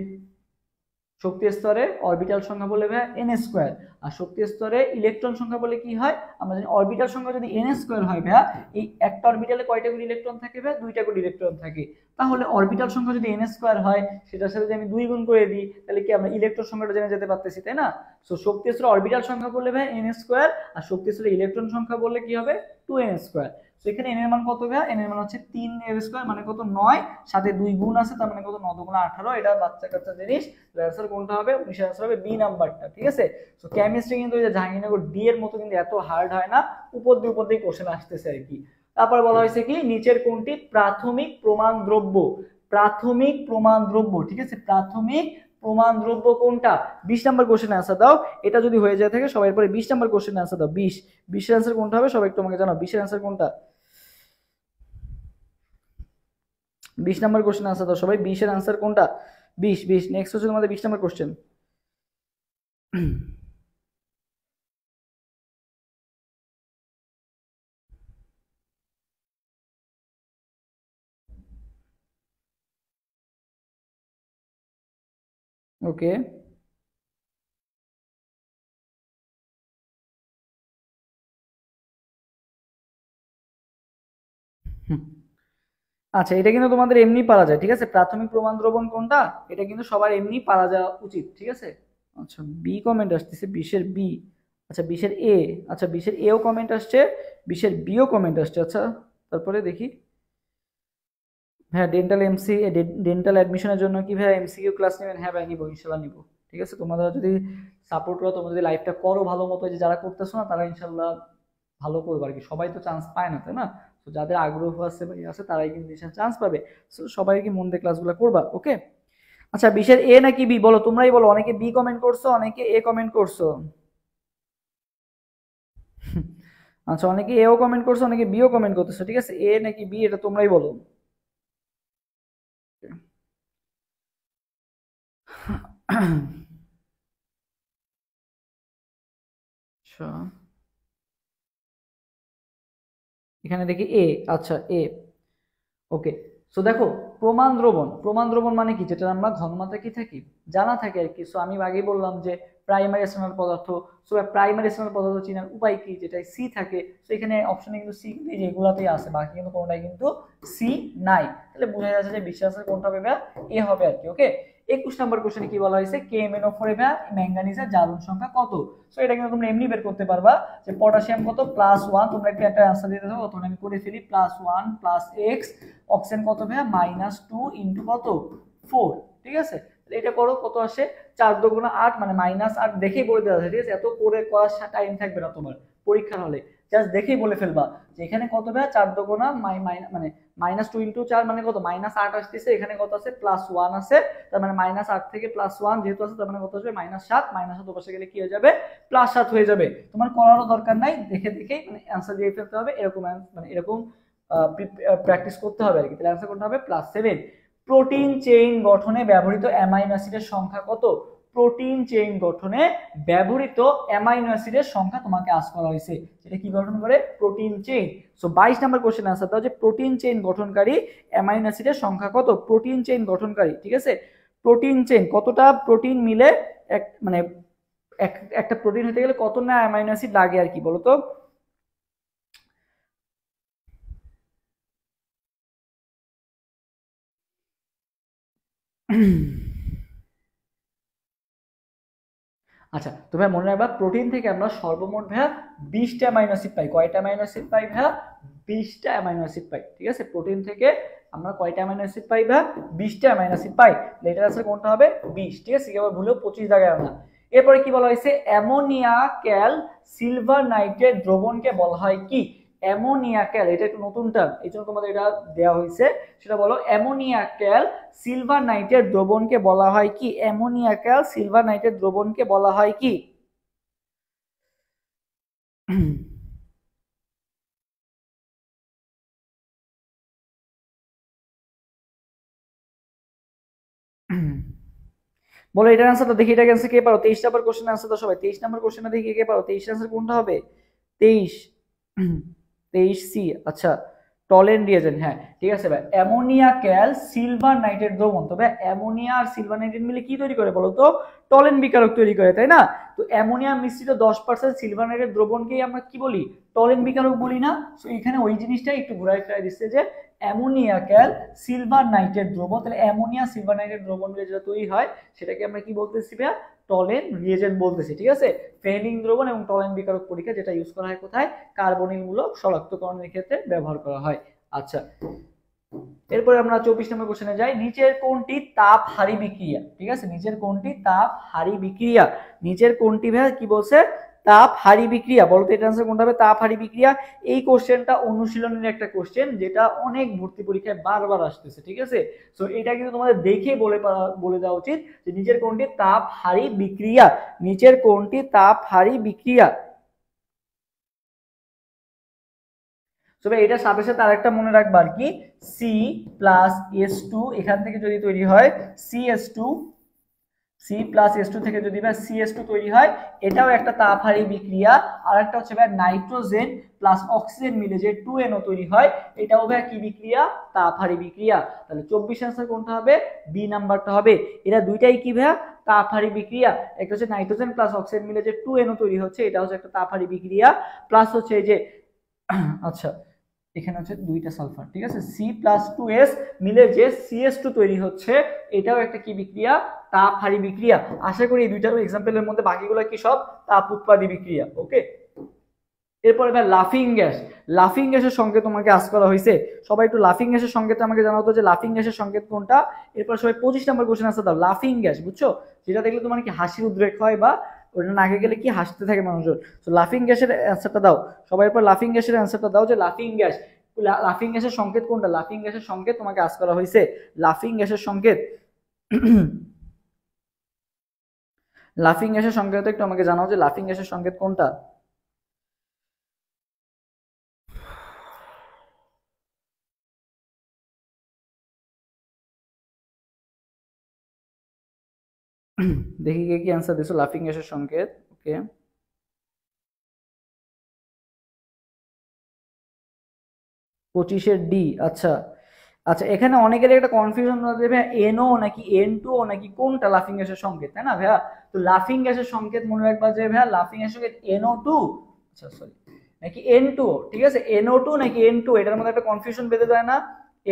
শক্তি স্তরে অরবিটাল সংখ্যা বলে ভাই এন স্কোয়ার, আর শক্তি স্তরে ইলেকট্রন সংখ্যা বলে কি হয়, আমরা জানি অরবিটাল সংখ্যা যদি এন স্কোয়ার হয় ভাইয়া, এই একটা অরবিটালে কয়টা করে ইলেকট্রন থাকে ভাই, দুইটা করে ইলেকট্রন থাকে। তাহলে অরবিটাল সংখ্যা যদি এন স্কোয়ার হয়, সেটার সাথে যদি আমি 2 গুণ করে দিই, তাহলে কি আমরা ইলেকট্রন সংখ্যাটা জেনে যেতে পারতেছি, তাই না। সো শক্তি স্তরে অরবিটাল সংখ্যা বললে ভাই এন স্কোয়ার, আর শক্তি স্তরে ইলেকট্রন সংখ্যা বললে কি হবে, 2n স্কোয়ার। তো এখানে এন এর মান কত ভাইয়া, এন এর মান হচ্ছে 3 এর স্কোয়ার, মানে কত 9, সাথে 2 গুণ আছে, তার মানে কত 9 দুগুণ 18। এটা বাচ্চা কাচ্চা জিনিস, অ্যান্সার কোনটা হবে, 19 অ্যান্সার হবে বি নাম্বারটা, ঠিক আছে। সো কেমিস্ট্রি কিন্তু ওই যে জাহাঙ্গীরনগর ডি এর মতো কিন্তু এত হার্ড হয় না, উপর দিয়ে কোশ্চেন আসতেছে আর কি। তারপর বলা হয়েছে কি নিচের কোনটি প্রাথমিক প্রমাণ দ্রব্য, প্রাথমিক প্রমাণ দ্রব্য, ঠিক আছে, প্রাথমিক প্রমাণ দ্রব্য কোনটা। 20 নাম্বার কোশ্চেন আনসার দাও। এটা যদি হয়ে যায় থাকে সবাই পরে 20 নাম্বার কোশ্চেন আনসার দাও। 20, 20 এর আনসার কোনটা হবে সবাই একটু আমাকে জানাও, 20 এর আনসার কোনটা। 20 নাম্বার কোশ্চেন আনসার দাও সবাই, 20 এর আনসার কোনটা। 20, 20। নেক্সট হচ্ছে তোমাদের 20 নাম্বার কোশ্চেন। ওকে, আচ্ছা, এটা কিন্তু তোমাদের এমনি পারা যায়, ঠিক আছে। প্রাথমিক প্রমাণ দ্রবণ কোনটা, এটা কিন্তু সবার এমনি পারা যাওয়া উচিত, ঠিক আছে। আচ্ছা, বি কমেন্ট আসতেছে, 20-এর বি। আচ্ছা, 20-এর এ। আচ্ছা, 20-এর এও কমেন্ট আসছে, 20-এর বিও কমেন্ট আসছে। আচ্ছা, তারপরে দেখি। হ্যাঁ, ডেন্টাল এমসি, ডেন্টাল অ্যাডমিশনের জন্য কি ভাই এমসিকিউ ক্লাস নেবেন, হ্যাঁ ভাই নিবো, ইনশাল্লাহ নিবো, ঠিক আছে। তোমরা যদি সাপোর্ট করো, তোমরা যদি লাইফটা করো ভালো মতো, যে যারা করতেছো না তারা ইনশাল্লাহ ভালো করবে আর কি। সবাই তো চান্স পায় না, তাই না। তো যাদের আগ্রহ আছে বা ইয়ে আছে তারাই কিন্তু চান্স পাবে। তো সবাই কি মন দিয়ে ক্লাসগুলো করবা, ওকে। আচ্ছা, 20-এর এ নাকি বি বলো, তোমরাই বলো। অনেকে বি কমেন্ট করছো, অনেকে এ কমেন্ট করছো। আচ্ছা, অনেকে এও কমেন্ট করছো, অনেকে বিও কমেন্ট করতেছো, ঠিক আছে। এ নাকি বি এটা তোমরাই বলো। আচ্ছা, এখানে দেখি এ, আচ্ছা এ, ওকে। সো দেখো প্রমাণ দ্রবণ মানে কি, যেটা আমরা ঘনমাত্রা কি থাকি জানা থাকে আর কি। সো আমি আগেই বললাম যে প্রাইমারি স্থানাল পদার্থ। সো প্রাইমারি স্থানাল পদার্থ চেনার উপায় কি, যেটা সি থাকে। তো এখানে অপশনে কিন্তু সি যেগুলাতেই আছে, বাকি কিন্তু কোনোটাই কিন্তু সি নাই। তাহলে বোঝা যাচ্ছে যে বিশ্বাসের কোনটা হবে, এ হবে আর কি। ওকে, 21 নম্বর কোশ্চেনে কি বলা হয়েছে, KMnO4 এ ম্যাঙ্গানিজের জারণ সংখ্যা কত। সো এটা কিন্তু তোমরা এমনি বের করতে পারবা যে পটাশিয়াম কত +1, তোমরা একটা অ্যান্সার দিতে থাকো, তখন আমি করে ফেলি +1 + x, অক্সিজেন কত ভাইয়া -2 ইনটু কত 4, ঠিক আছে। এটা করো, কত আসে 4 দুগুণা 8, মানে -8 দেখেই বলে দেওয়া আছে, ঠিক আছে। এত করে করার টাইম থাকবে না তোমার পরীক্ষার হলে, জাস্ট দেখেই বলে ফেলবা যে এখানে কত ভাইয়া 4 দুগুণা মানে -2 ইনটু 4 মানে কত -8 আসতেছে, এখানে কত আছে +1 আছে, তার মানে -8 থেকে +1 যেহেতু আছে, তার মানে কত আসবে -7, -7 পাশে গেলে কি হয়ে যাবে +7 হয়ে যাবে। তোমার করারও দরকার নাই, দেখে দেখেই মানে অ্যান্সার দিয়ে ফেলতে হবে, এরকম মানে এরকম প্র্যাকটিস করতে হবে আর কি। তাহলে অ্যান্সার করতে হবে +7। প্রোটিন চেইন গঠনে ব্যবহৃত অ্যামাইনো অ্যাসিডের সংখ্যা কত। প্রোটিন চেইন গঠনে ব্যবহৃত অ্যামাইনো অ্যাসিডের সংখ্যা তোমাকে আস্ক করা হয়েছে, যেটা কি গঠন করে প্রোটিন চেইন। সো 22 নম্বর কোশ্চেন আনসার দাও যে প্রোটিন চেইন গঠনকারী অ্যামাইনো অ্যাসিডের সংখ্যা কত। প্রোটিন চেইন গঠনকারী, ঠিক আছে, প্রোটিন চেইন কতটা প্রোটিন মিলে এক মানে একটা প্রোটিন হতে গেলে কত না অ্যামাইনো অ্যাসিড লাগে আর কি, বলো তো। আচ্ছা, তো ভাই মনে রাখবা প্রোটিন থেকে আমরা সর্বমোট ভাইয়া 20টা অ্যামাইনো অ্যাসিড পাই। কয়টা অ্যামাইনো অ্যাসিড পাই ভাইয়া, 20টা অ্যামাইনো অ্যাসিড পাই, ঠিক আছে। প্রোটিন থেকে আমরা কয়টা অ্যামাইনো অ্যাসিড পাই ভাইয়া, 20টা অ্যামাইনো অ্যাসিড পাই। এটার আনসার কোনটা হবে 20, ঠিক আছে, কেবল ভুলেও 25 জায়গায় না। এরপরে কি বলা হয়েছে, অ্যামোনিয়া ক্যাল সিলভার নাইট্রেট দ্রবণকে বলা হয় কি। অ্যামোনিয়া ক্যাল, এটা একটু নতুন টার্ম, এই জন্য তোমাদের এটা দেওয়া হয়েছে, সেটা বলো। অ্যামোনিয়া ক্যাল সিলভার নাইট্রেট দ্রবণকে বলা হয় কি। অ্যামোনিয়া ক্যাল সিলভার নাইট্রেট দ্রবণকে বলা হয় কি। বলো এটার আনসারটা দেখি, এটার আনসার কে পারো। 23 নম্বর কোশ্চেন আনসার তো সবাই 23 নম্বর কোশ্চেনটা দেখি কে পারো। 23 আনসার কোনটা হবে, 23, 23C, আচ্ছা টলেন রিয়েজেন্ট, হ্যাঁ ঠিক আছে ভাই। অ্যামোনিয়া ক্যাল সিলভার নাইট্রেট দ্রবণ, তবে অ্যামোনিয়া আর সিলভার নাইট্রেট মিলে কি তৈরি করে বলো তো, টলেন বিকারক তৈরি করে, তাই না। তো অ্যামোনিয়া মিশ্রিত 10% সিলভার নাইট্রেট দ্রবণকেই আমরা কি বলি, টলেন বিকারক বলি না। তো এখানে ওই জিনিসটাই একটু ঘুরাই ফিরাই দিচ্ছে যে অ্যামোনিয়া ক্যাল সিলভার নাইট্রেট দ্রবণ, তাহলে অ্যামোনিয়া সিলভার নাইট্রেট দ্রবণ মিলে যেটা তৈরি হয় সেটাকে আমরা কি বলতেছি ভাইয়া, টলেন রিয়েজেন্ট বলতেছি, ঠিক আছে। ফেনিং দ্রবণ এবং টলেন বিকারক পরীক্ষা যেটা ইউজ করা হয় কোথায়, কার্বনিল মূলক শনাক্তকরণের ক্ষেত্রে ব্যবহার করা হয়। আচ্ছা, এরপরে আমরা 24 নম্বর কোশ্চেনে যাই। নিচের কোনটি তাপ হারি বিক্রিয়া, ঠিক আছে, নিচের কোনটি তাপ হারি বিক্রিয়া, নিচের কোনটি ভাই কি বলছে, তাপ হারি বিক্রিয়া। বলতো এটা আনসার কোনটা হবে, তাপ হারি বিক্রিয়া। এই কোশ্চেনটা অনুশীলনের একটা কোশ্চেন, যেটা অনেক ভর্তি পরীক্ষায় বারবার আসতেছে, ঠিক আছে। সো এটা কিন্তু তোমাদের দেখে বলে দেওয়া উচিত যে নিচের কোনটি তাপ হারি বিক্রিয়া, নিচের কোনটি তাপ হারি বিক্রিয়া। তবে এটার সাথে সাথে আরেকটা মনে রাখবা আর কি, C+S2 এখান থেকে যদি তৈরি হয় CS2, C+S2 থেকে যদি ভাই CS2 তৈরি হয়, এটাও একটা তাপহারী বিক্রিয়া। আর একটা হচ্ছে ভাই নাইট্রোজেন প্লাস অক্সিজেন মিলে যে 2NO তৈরি হয়, এটাও ভাই কি বিক্রিয়া, তাপহারী বিক্রিয়া। তাহলে 24 আনসার কোনটা হবে, বি নাম্বারটা হবে। এরা দুইটাই কি ভাই, তাপহারী বিক্রিয়া। একটা হচ্ছে নাইট্রোজেন প্লাস অক্সিজেন মিলে যে 2NO তৈরি হচ্ছে, এটা হচ্ছে একটা তাপহারী বিক্রিয়া। প্লাস হচ্ছে এই যে আচ্ছা এখানে হচ্ছে দুইটা সালফার, ঠিক আছে, C+2S মিলে যে CS2 তৈরি হচ্ছে, এটাও একটা কি বিক্রিয়া, তাপ হারি বিক্রিয়া। আশা করি এই দুইটার এক্সাম্পলের মধ্যে বাকিগুলো কি সব তাপ উৎপাদী বিক্রিয়া। ওকে, এরপরে ভাই লাফিং গ্যাস, লাফিং গ্যাসের সংকেত তোমাকে আস্ক করা হয়েছে। সবাই একটু লাফিং গ্যাসের সংকেত আমাকে জানাতো যে লাফিং গ্যাসের সংকেত কোনটা। এরপর সবাই 25 নম্বর কোশ্চেন আনসার দাও। লাফিং গ্যাস বুঝছো, যেটা দেখলে তোমার কি হাসির উদ্রেক হয় বা ওটা নাকে গেলে কি হাসতে থাকে মানুষজন। তো লাফিং গ্যাসের অ্যান্সারটা দাও সবাই। এরপর লাফিং গ্যাসের অ্যান্সারটা দাও যে লাফিং গ্যাস, লাফিং গ্যাসের সংকেত কোনটা, লাফিং গ্যাসের সংকেত তোমাকে আস্ক করা হয়েছে। লাফিং গ্যাসের সংকেত লাফিং গ্যাসের সংকেত একটু আমাকে জানাও যে লাফিং গ্যাসের সংকেত কোনটা। দেখি কে কি অ্যান্সার দিছো লাফিং গ্যাসের সংকেত। ওকে, 25-এর ডি। আচ্ছা আচ্ছা, এখানে অনেকের একটা কনফিউশন হচ্ছে ভাইয়া এনও নাকি N2O নাকি কোনটা লাফিং গ্যাসের সংকেত, তাই না ভাইয়া? তো লাফিং গ্যাসের সংকেত মনে রাখবা যে ভাইয়া লাফিং গ্যাসের সংকেত NO2, আচ্ছা সরি, নাকি N2O, ঠিক আছে? NO2 নাকি N2O, এটার মধ্যে একটা কনফিউশন বেঁধে যায় না?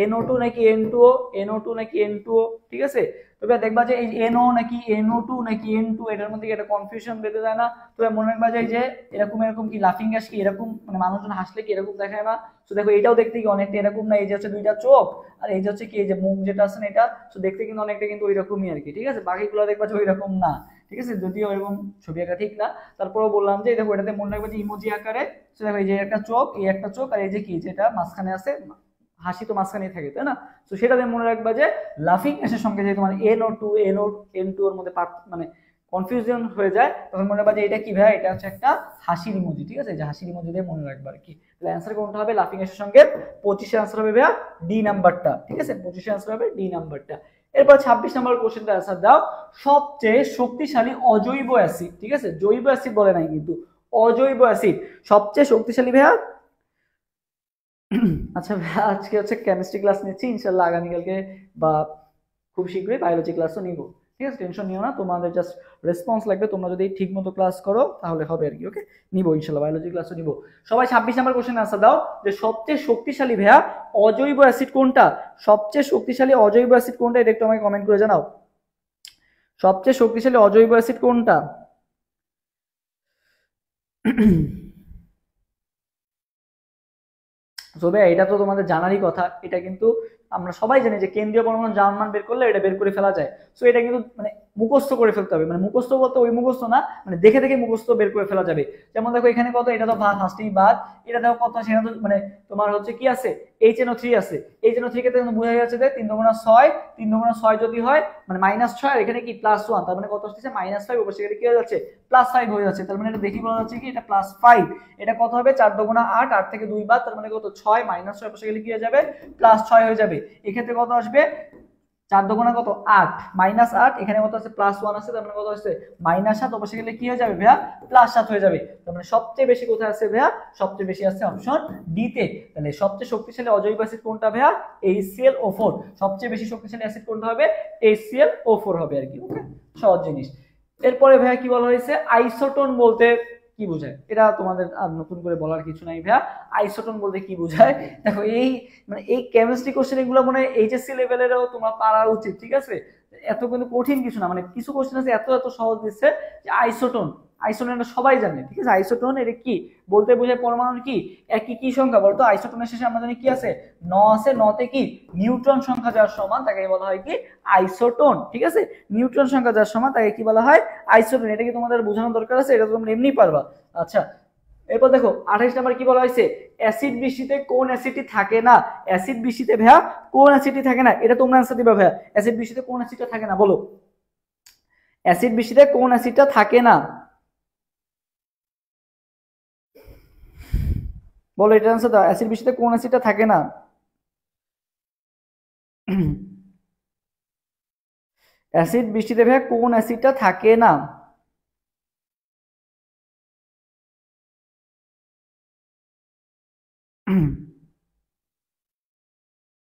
NO2 নাকি N2O, NO2 নাকি N2O, ঠিক আছে? তবে দেখবা যে এই NO নাকি NO2 নাকি N2, এটার মধ্যে একটা কনফিউশন বেঁধে যায় না? তবে মনে রাখবা যে এই যে এরকম এরকম কি লাফিং গ্যাস কি এরকম, মানে মানুষজন হাসলে কি এরকম দেখায় না? তো দেখো এটাও দেখতে কি অনেকটা এরকম না? এই যে হচ্ছে দুইটা চোখ, আর এই যে হচ্ছে কি এই যে মুখ যেটা আছে না এটা, তো দেখতে কিন্তু অনেকটা কিন্তু ওই রকমই আর কি, ঠিক আছে? বাকিগুলো দেখবা যে ওই রকম না, ঠিক আছে? যদিও এরকম ছবি আঁকা ঠিক না, তারপরেও বললাম যে দেখো এটাতে মনে রাখবে যে ইমোজি আকারে। তো দেখো এই যে একটা চোখ, এই একটা চোখ, আর এই যে কি যেটা মাঝখানে আছে, হাসি তো মাঝখানেই থাকে, তাই না? তো সেটাতে মনে রাখবা যে লাফিং গ্যাসের সঙ্গে যে তোমার N2 এর মধ্যে মানে কনফিউশন হয়ে যায়, তখন মনে রাখবা যে এটা কি ভাই, এটা হচ্ছে একটা হাসির ইমোজি, ঠিক আছে? যে হাসির ইমোজি দিয়ে মনে রাখবা আর কি। তাহলে অ্যান্সার কোনটা হবে লাফিং গ্যাসের সঙ্গে? 25 এর অ্যান্সার হবে ভাইয়া ডি নাম্বারটা, ঠিক আছে? 25 এর অ্যান্সার হবে ডি নাম্বারটা। এরপর 26 নাম্বার কোশ্চেনটা অ্যান্সার দাও। সবচেয়ে শক্তিশালী অজৈব অ্যাসিড, ঠিক আছে? জৈব অ্যাসিড বলে নাই কিন্তু, অজৈব অ্যাসিড সবচেয়ে শক্তিশালী ভাইয়া। আচ্ছা ভাইয়া, আজকে হচ্ছে কেমিস্ট্রি ক্লাস নিচ্ছি, ইনশাল্লাহ আগামীকালকে বা খুব শীঘ্রই বায়োলজি ক্লাসও নিব, ঠিক আছে? টেনশন নিও না, তোমাদের জাস্ট রেসপন্স লাগবে, তোমরা যদি ঠিক মতো ক্লাস করো তাহলে হবে আর কি। ওকে, নিব ইনশাল্লাহ, বায়োলজি ক্লাসও নিব। সবাই 26 নাম্বার কোশ্চেন আনসার দাও যে সবচেয়ে শক্তিশালী ভাইয়া অজৈব অ্যাসিড কোনটা? সবচেয়ে শক্তিশালী অজৈব অ্যাসিড কোনটা, এটা একটু আমাকে কমেন্ট করে জানাও। সবচেয়ে শক্তিশালী অজৈব অ্যাসিড কোনটা? তবে এটা তো তোমাদের জানারই কথা, এটা কিন্তু আমরা সবাই জানি যে কেন্দ্রীয় পরমাণু দ্রব্যমান বের করলে এটা বের করে ফেলা যায়। সো এটা কিন্তু মানে মুখস্থ করে ফেলতে হবে, মানে মুখস্থ বলতে ওই মুখস্থ না, মানে দেখে দেখে মুখস্থ বের করে ফেলা যাবে। যেমন দেখো এখানে কত, এটা তো ফার্স্টেই বাদ, এটা দেখো কত, সেটা তো মানে তোমার হচ্ছে কি আছে, HNO3 আছে। HNO3 কে কিন্তু বোঝা যাচ্ছে যে 3 × 6, 3 × 6 যদি হয় মানে -6, আর এখানে কি +1, তার মানে কত আসছে -5, উপর সেখানে কি হয়ে যাচ্ছে +5 হয়ে যাচ্ছে। তার মানে এটা দেখি বলা যাচ্ছে কি এটা +5। এটা কত হবে 4 × 8, 8 থেকে 2 বাদ, তার মানে কত 6, -6 বসে গেলে কি হয়ে যাবে +6 হয়ে যাবে। এক্ষেত্রে কত আসবে 4 × 2 কত 8, -8, এখানে কত আছে +1 আছে, তার মানে কত আসছে -7, বসে গেলে কি হয়ে যাবে ভাইয়া +7 হয়ে যাবে। তার মানে সবচেয়ে বেশি কোথায় আছে ভাইয়া? সবচেয়ে বেশি আছে অপশন ডি তে। তাহলে সবচেয়ে শক্তিশালী অজৈব অ্যাসিড কোনটা ভাইয়া? HClO4। সবচেয়ে বেশি শক্তিশালী অ্যাসিড কোনটা হবে? HClO4 হবে আর কি। ওকে, সহজ জিনিস। এরপরে ভাইয়া কি বলা হয়েছে, আইসোটোন বলতে কি বোঝায়? এটা তোমাদের আর নতুন করে বলার কিছু নাই ভাইয়া, আইসোটোন বলতে কি বোঝায়। দেখো এই মানে এই কেমিস্ট্রি কোশ্চেন এগুলো মনে হয় এইচএসসি লেভেলেরও তোমার পারা উচিত, ঠিক আছে? এত কিন্তু কঠিন কিছু না, মানে কিছু কোশ্চেন আছে এত এত সহজ দিচ্ছে যে আইসোটোন, আইসোটোন সবাই জানে, ঠিক আছে? আইসোটোন এটা কি বলতে বোঝায় পরমাণুর কি একই কি সংখ্যা বলতো? আইসোটোনের শেষে আমরা জানি কি আছে, ন আছে, নতে কি নিউট্রন সংখ্যা যার সমান তাকে বলা হয় কি আইসোটোন, ঠিক আছে? নিউট্রন সংখ্যা যার সমান তাকে কি বলা হয় আইসোটোন। এটা কি তোমাদের বোঝানোর দরকার আছে? এটা তো তোমরা এমনি পারবা। আচ্ছা, এরপর দেখো 28 নাম্বার কি বলা হয়েছে, অ্যাসিড বৃষ্টিতে কোন অ্যাসিডটি থাকে না? অ্যাসিড বৃষ্টিতে ভাইয়া কোন অ্যাসিডটি থাকে না? এটা তোমরা অ্যান্সার দিবা ভাইয়া। অ্যাসিড বৃষ্টিতে কোন অ্যাসিডটা থাকে না বলো? অ্যাসিড বৃষ্টিতে কোন অ্যাসিডটা থাকে না বলো, এটা অ্যান্সার দাও। অ্যাসিড বৃষ্টিতে কোন অ্যাসিডটা থাকে না? অ্যাসিড বৃষ্টিতে ভাইয়া কোন অ্যাসিডটা থাকে না?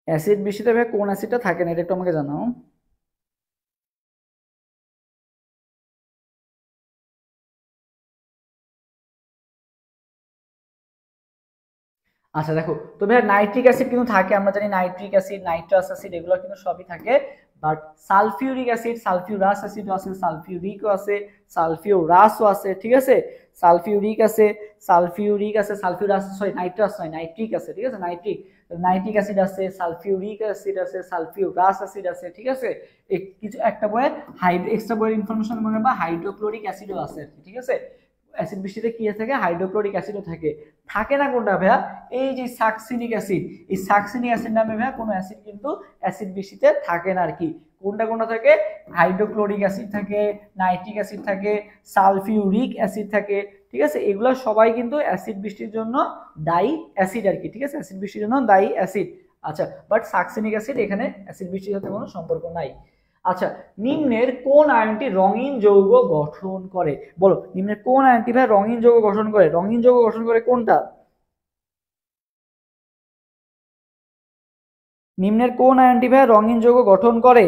অ্যাসিড বৃষ্টিতে ভাইয়া কোন অ্যাসিডটা থাকে না, এটা একটু আমাকে জানাও। আচ্ছা দেখো, তো ভাইয়া নাইট্রিক অ্যাসিড কিন্তু থাকে, আমরা জানি নাইট্রিক অ্যাসিড, নাইট্রাস অ্যাসিড এগুলো কিন্তু সবই থাকে। বাট সালফিউরিক অ্যাসিড, সালফিউরাস অ্যাসিডও আছে, সালফিউরিকও আছে, সালফিউরাসও আছে, ঠিক আছে? সালফিউরিক আছে, সালফিউরিক আছে, সালফিউরাস সরি নাইট্রাস নয়, নাইট্রিক আছে, ঠিক আছে? নাইট্রিক, নাইট্রিক অ্যাসিড আছে, সালফিউরিক অ্যাসিড আছে, সালফিউরাস অ্যাসিড আছে, ঠিক আছে? কিছু একটা বইয়ে এক্সট্রা বইয়ের ইনফরমেশন মনে বা হাইড্রোক্লোরিক অ্যাসিডও আছে, ঠিক আছে? অ্যাসিড বৃষ্টিতে কি থাকে, হাইড্রোক্লোরিক অ্যাসিডও থাকে। থাকে না কোনটা ভাইয়া? এই যে সাকসিনিক অ্যাসিড, এই সাকসিনিক অ্যাসিড নামে ভাইয়া কোনো অ্যাসিড কিন্তু অ্যাসিড বৃষ্টিতে থাকে না আর কি। কোনটা কোনটা থাকে? হাইড্রোক্লোরিক অ্যাসিড থাকে, নাইট্রিক অ্যাসিড থাকে, সালফিউরিক অ্যাসিড থাকে, ঠিক আছে? এগুলো সবাই কিন্তু অ্যাসিড বৃষ্টির জন্য দায়ী অ্যাসিড আর কি, ঠিক আছে? অ্যাসিড বৃষ্টির জন্য দায়ী অ্যাসিড। আচ্ছা, বাট সাকসিনিক অ্যাসিড এখানে অ্যাসিড বৃষ্টির সাথে কোনো সম্পর্ক নাই। আচ্ছা, নিম্নের কোন আয়নটি রঙিন যৌগ গঠন করে? বলো, নিম্নের কোন আয়নটি ভাই রঙিন যৌগ গঠন করে? রঙিন যৌগ গঠন করে কোনটা? নিম্নের কোন আয়নটি ভাই রঙিন যৌগ গঠন করে?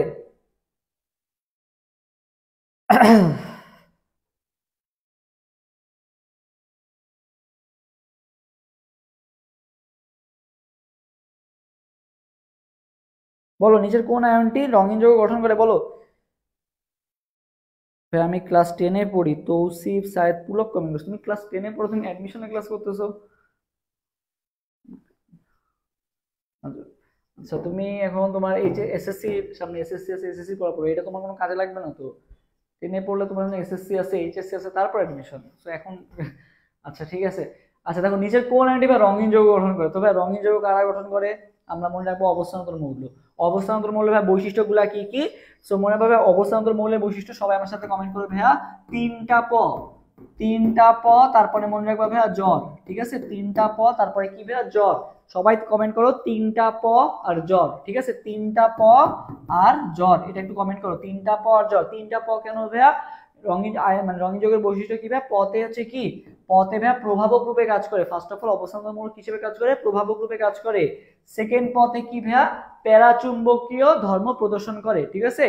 বলো নিচের কোন আয়নটি রঙিন যৌগ গঠন করে বলো। ভাই আমি ক্লাস 10-এ পড়ি, তৌসিফ সায়েদ পুলক কমেন্ট। তুমি ক্লাস 10-এ পড়ো, তুমি অ্যাডমিশনে ক্লাস করতেছো? আচ্ছা তুমি এখন তোমার এই যে এসএসসি সামনে, এসএসসি আছে, এসএসসি পড়া পড়ো, এটা তোমার কোনো কাজে লাগবে না তো। 10-এ পড়লে তোমার এসএসসি আছে, এইচএসসি আছে, তারপর অ্যাডমিশন, তো এখন আচ্ছা ঠিক আছে। আচ্ছা দেখো নিচের কোন আয়নটি বা রঙিন যৌগ গঠন করে? তো ভাই রঙিন যৌগ কারা গঠন করে? আমরা মনে রাখবো অবস্থান্তর মৌল। অবস্থান্তর মৌলের ভাই বৈশিষ্ট্যগুলা কি কি? সো মনে রাখবে অবস্থান্তর মৌলের বৈশিষ্ট্য, সবাই আমার সাথে কমেন্ট করে ভাইয়া। তিনটা প, তিনটা প, তারপরে মনে রাখবা ভাইয়া জ্বর, ঠিক আছে? তিনটা প তারপরে কি ভাইয়া? জ্বর। সবাই কমেন্ট করো তিনটা প আর জ্বর, ঠিক আছে? তিনটা প আর জ্বর, এটা একটু কমেন্ট করো। তিনটা প আর জ্বর, তিনটা প কেন ভাইয়া? রঙিন মানে রঙিন যৌগের বৈশিষ্ট্য কি ভাইয়া? পতে হচ্ছে কি, পতে ভাইয়া প্রভাবক রূপে কাজ করে। ফার্স্ট অফ অল অবস্থান্তর মূলক হিসেবে কাজ করে, প্রভাবক রূপে কাজ করে। সেকেন্ড পথে কি ভাইয়া? প্যারাচুম্বকীয় ধর্ম প্রদর্শন করে, ঠিক আছে?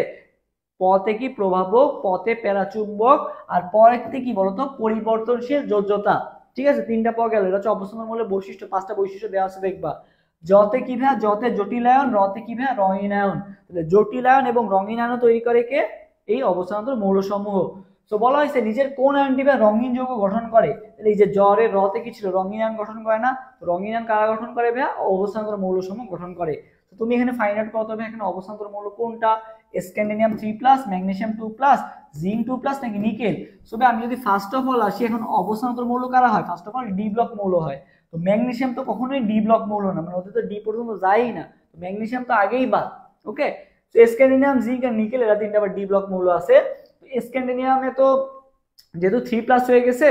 পথে কি? প্রভাবক, পথে প্যারাচুম্বক, আর পরেরতে কি বলতো? পরিবর্তনশীল যোজ্যতা, ঠিক আছে? তিনটা প গেল, এটা হচ্ছে অবস্থান্তর মূলের বৈশিষ্ট্য। পাঁচটা বৈশিষ্ট্য দেওয়া আছে দেখবা। যতে কি ভাইয়া? যতে জটিলায়ন, রতে কি ভাইয়া? রঙিনায়ন। জটিলায়ন এবং রঙিনায়ন তৈরি করে কে? এই অবস্থান্তর মৌলসমূহ। তো বলা হয়েছে নিচের কোন আয়নটি ভাইয়া রঙিন যৌগ গঠন করে? এই যে জ্বরের রতে কি ছিল? রঙিনায়ন গঠন করে না? রঙিনায়ন কারা গঠন করে ভাইয়া? অবস্থান্তর মৌলসমূহ গঠন করে। তো তুমি এখানে ফাইন্ড আউট করতে হবে এখানে অবস্থান্তর মৌল কোনটা, স্ক্যান্ডিনিয়াম 3+, ম্যাগনেসিয়াম 2+, জিঙ্ক 2+ নাকি নিকেল। সো আমি যদি ফার্স্ট অফ অল আসি, এখন অবস্থান্তর মৌল কারা হয়? First of all D block মৌল হয়। তো ম্যাগনেসিয়াম তো কখনোই ডি ব্লক মৌল না, মানে ওদের তো ডি পর্যন্ত যায়ই না, তো ম্যাগনেসিয়াম তো আগেই বাদ। ওকে, তো স্ক্যান্ডিনিয়াম, জিঙ্ক আর নিকেল এরা তিনটা আবার ডি ব্লক মৌল আছে। স্ক্যান্ডিনিয়ামে তো যেহেতু 3+ হয়ে গেছে,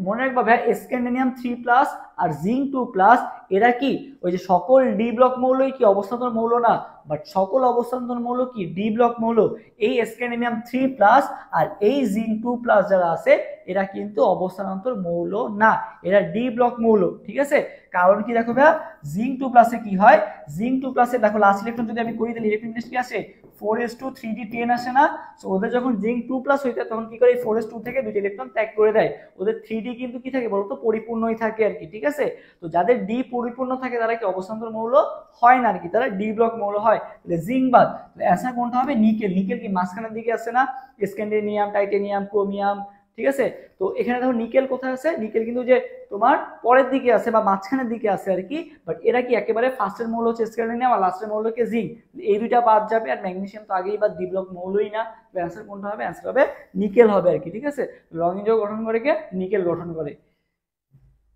মনে রাখবা ভাই স্ক্যান্ডিনিয়াম 3+ আর জিঙ্ক 2+, এরা কি ওই যে সকল ডি ব্লক মৌলই কি অবস্থান্তর মৌল না, বাট সকল অবস্থান্তর মৌল কি ডি ব্লক মৌল। এই স্ক্যান্ডিনিয়াম 3+ আর এই জিঙ্ক 2+ যারা আছে এরা কিন্তু অবস্থান্তর মৌল না, এরা ডি ব্লক মৌল, ঠিক আছে? কারণ কি দেখো ভাইয়া, জিঙ্ক 2+ কি হয়? জিঙ্ক 2+ দেখো লাস্ট ইলেকট্রন যদি আমি করি তাহলে ইলেকট্রন কি আসে? 4s2 3d10 আসে না? সো ওদের যখন জিঙ্ক 2+ হইতে তখন কি করে? 4s2 থেকে দুইটা ইলেকট্রন ত্যাগ করে দেয়। ওদের 3d কিন্তু কি থাকে বলতো? পরিপূর্ণই থাকে আর কি, ঠিক আছে? তো যাদের ডি পরিপূর্ণ থাকে তারা কি অবস্থান্তর মৌল হয় না আর কি, তারা ডি ব্লক মৌল হয়। তাহলে জিঙ্ক বাদ, তাহলে অ্যান্সার কোনটা হবে? নিকেল। নিকেল কি মাঝখানের দিকে আছে না? স্ক্যান্ডিনিয়াম, টাইটেনিয়াম, ক্রোমিয়াম, ঠিক আছে? তো এখানে দেখো নিকেল কোথায় আছে? নিকেল কিন্তু যে তোমার পরের দিকে আছে বা মাঝখানের দিকে আছে আর কি, বাট এরা কি একেবারে ফার্স্টের মৌল হচ্ছে স্ক্যান্ডিনিয়াম আর লাস্টের মৌল হচ্ছে জিঙ্ক, এই দুইটা বাদ যাবে। আর ম্যাগনেসিয়াম তো আগেই বাদ, ডি ব্লক মৌলই না। তো অ্যান্সার কোনটা হবে? অ্যান্সার হবে নিকেল হবে আর কি, ঠিক আছে? রঙিন যৌগ গঠন করে কে? নিকেল গঠন করে।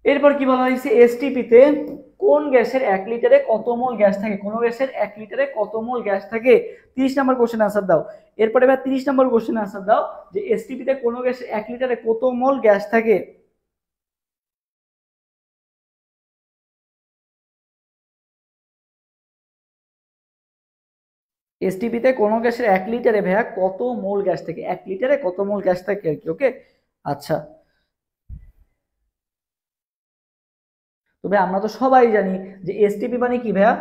এরপর কি বলা হয়েছে? এসটিপিতে কোন গ্যাসের 1 লিটারে কত মোল গ্যাস থাকে? কোন গ্যাসের 1 লিটারে কত মোল গ্যাস থাকে? 30 নম্বর কোশ্চেন আনসার দাও। এরপরে এবার 30 নম্বর কোশ্চেন আনসার দাও যে এসটিপিতে কোন গ্যাসের 1 লিটারে কত মোল গ্যাস থাকে? এসটিপিতে কোন গ্যাসের 1 লিটারে ভাইয়া কত মোল গ্যাস থাকে? 1 লিটারে কত মোল গ্যাস থাকে আর কি, ওকে? আচ্ছা, তবে আমরা তো সবাই জানি যে এসটিপি মানে কি ভাইয়া?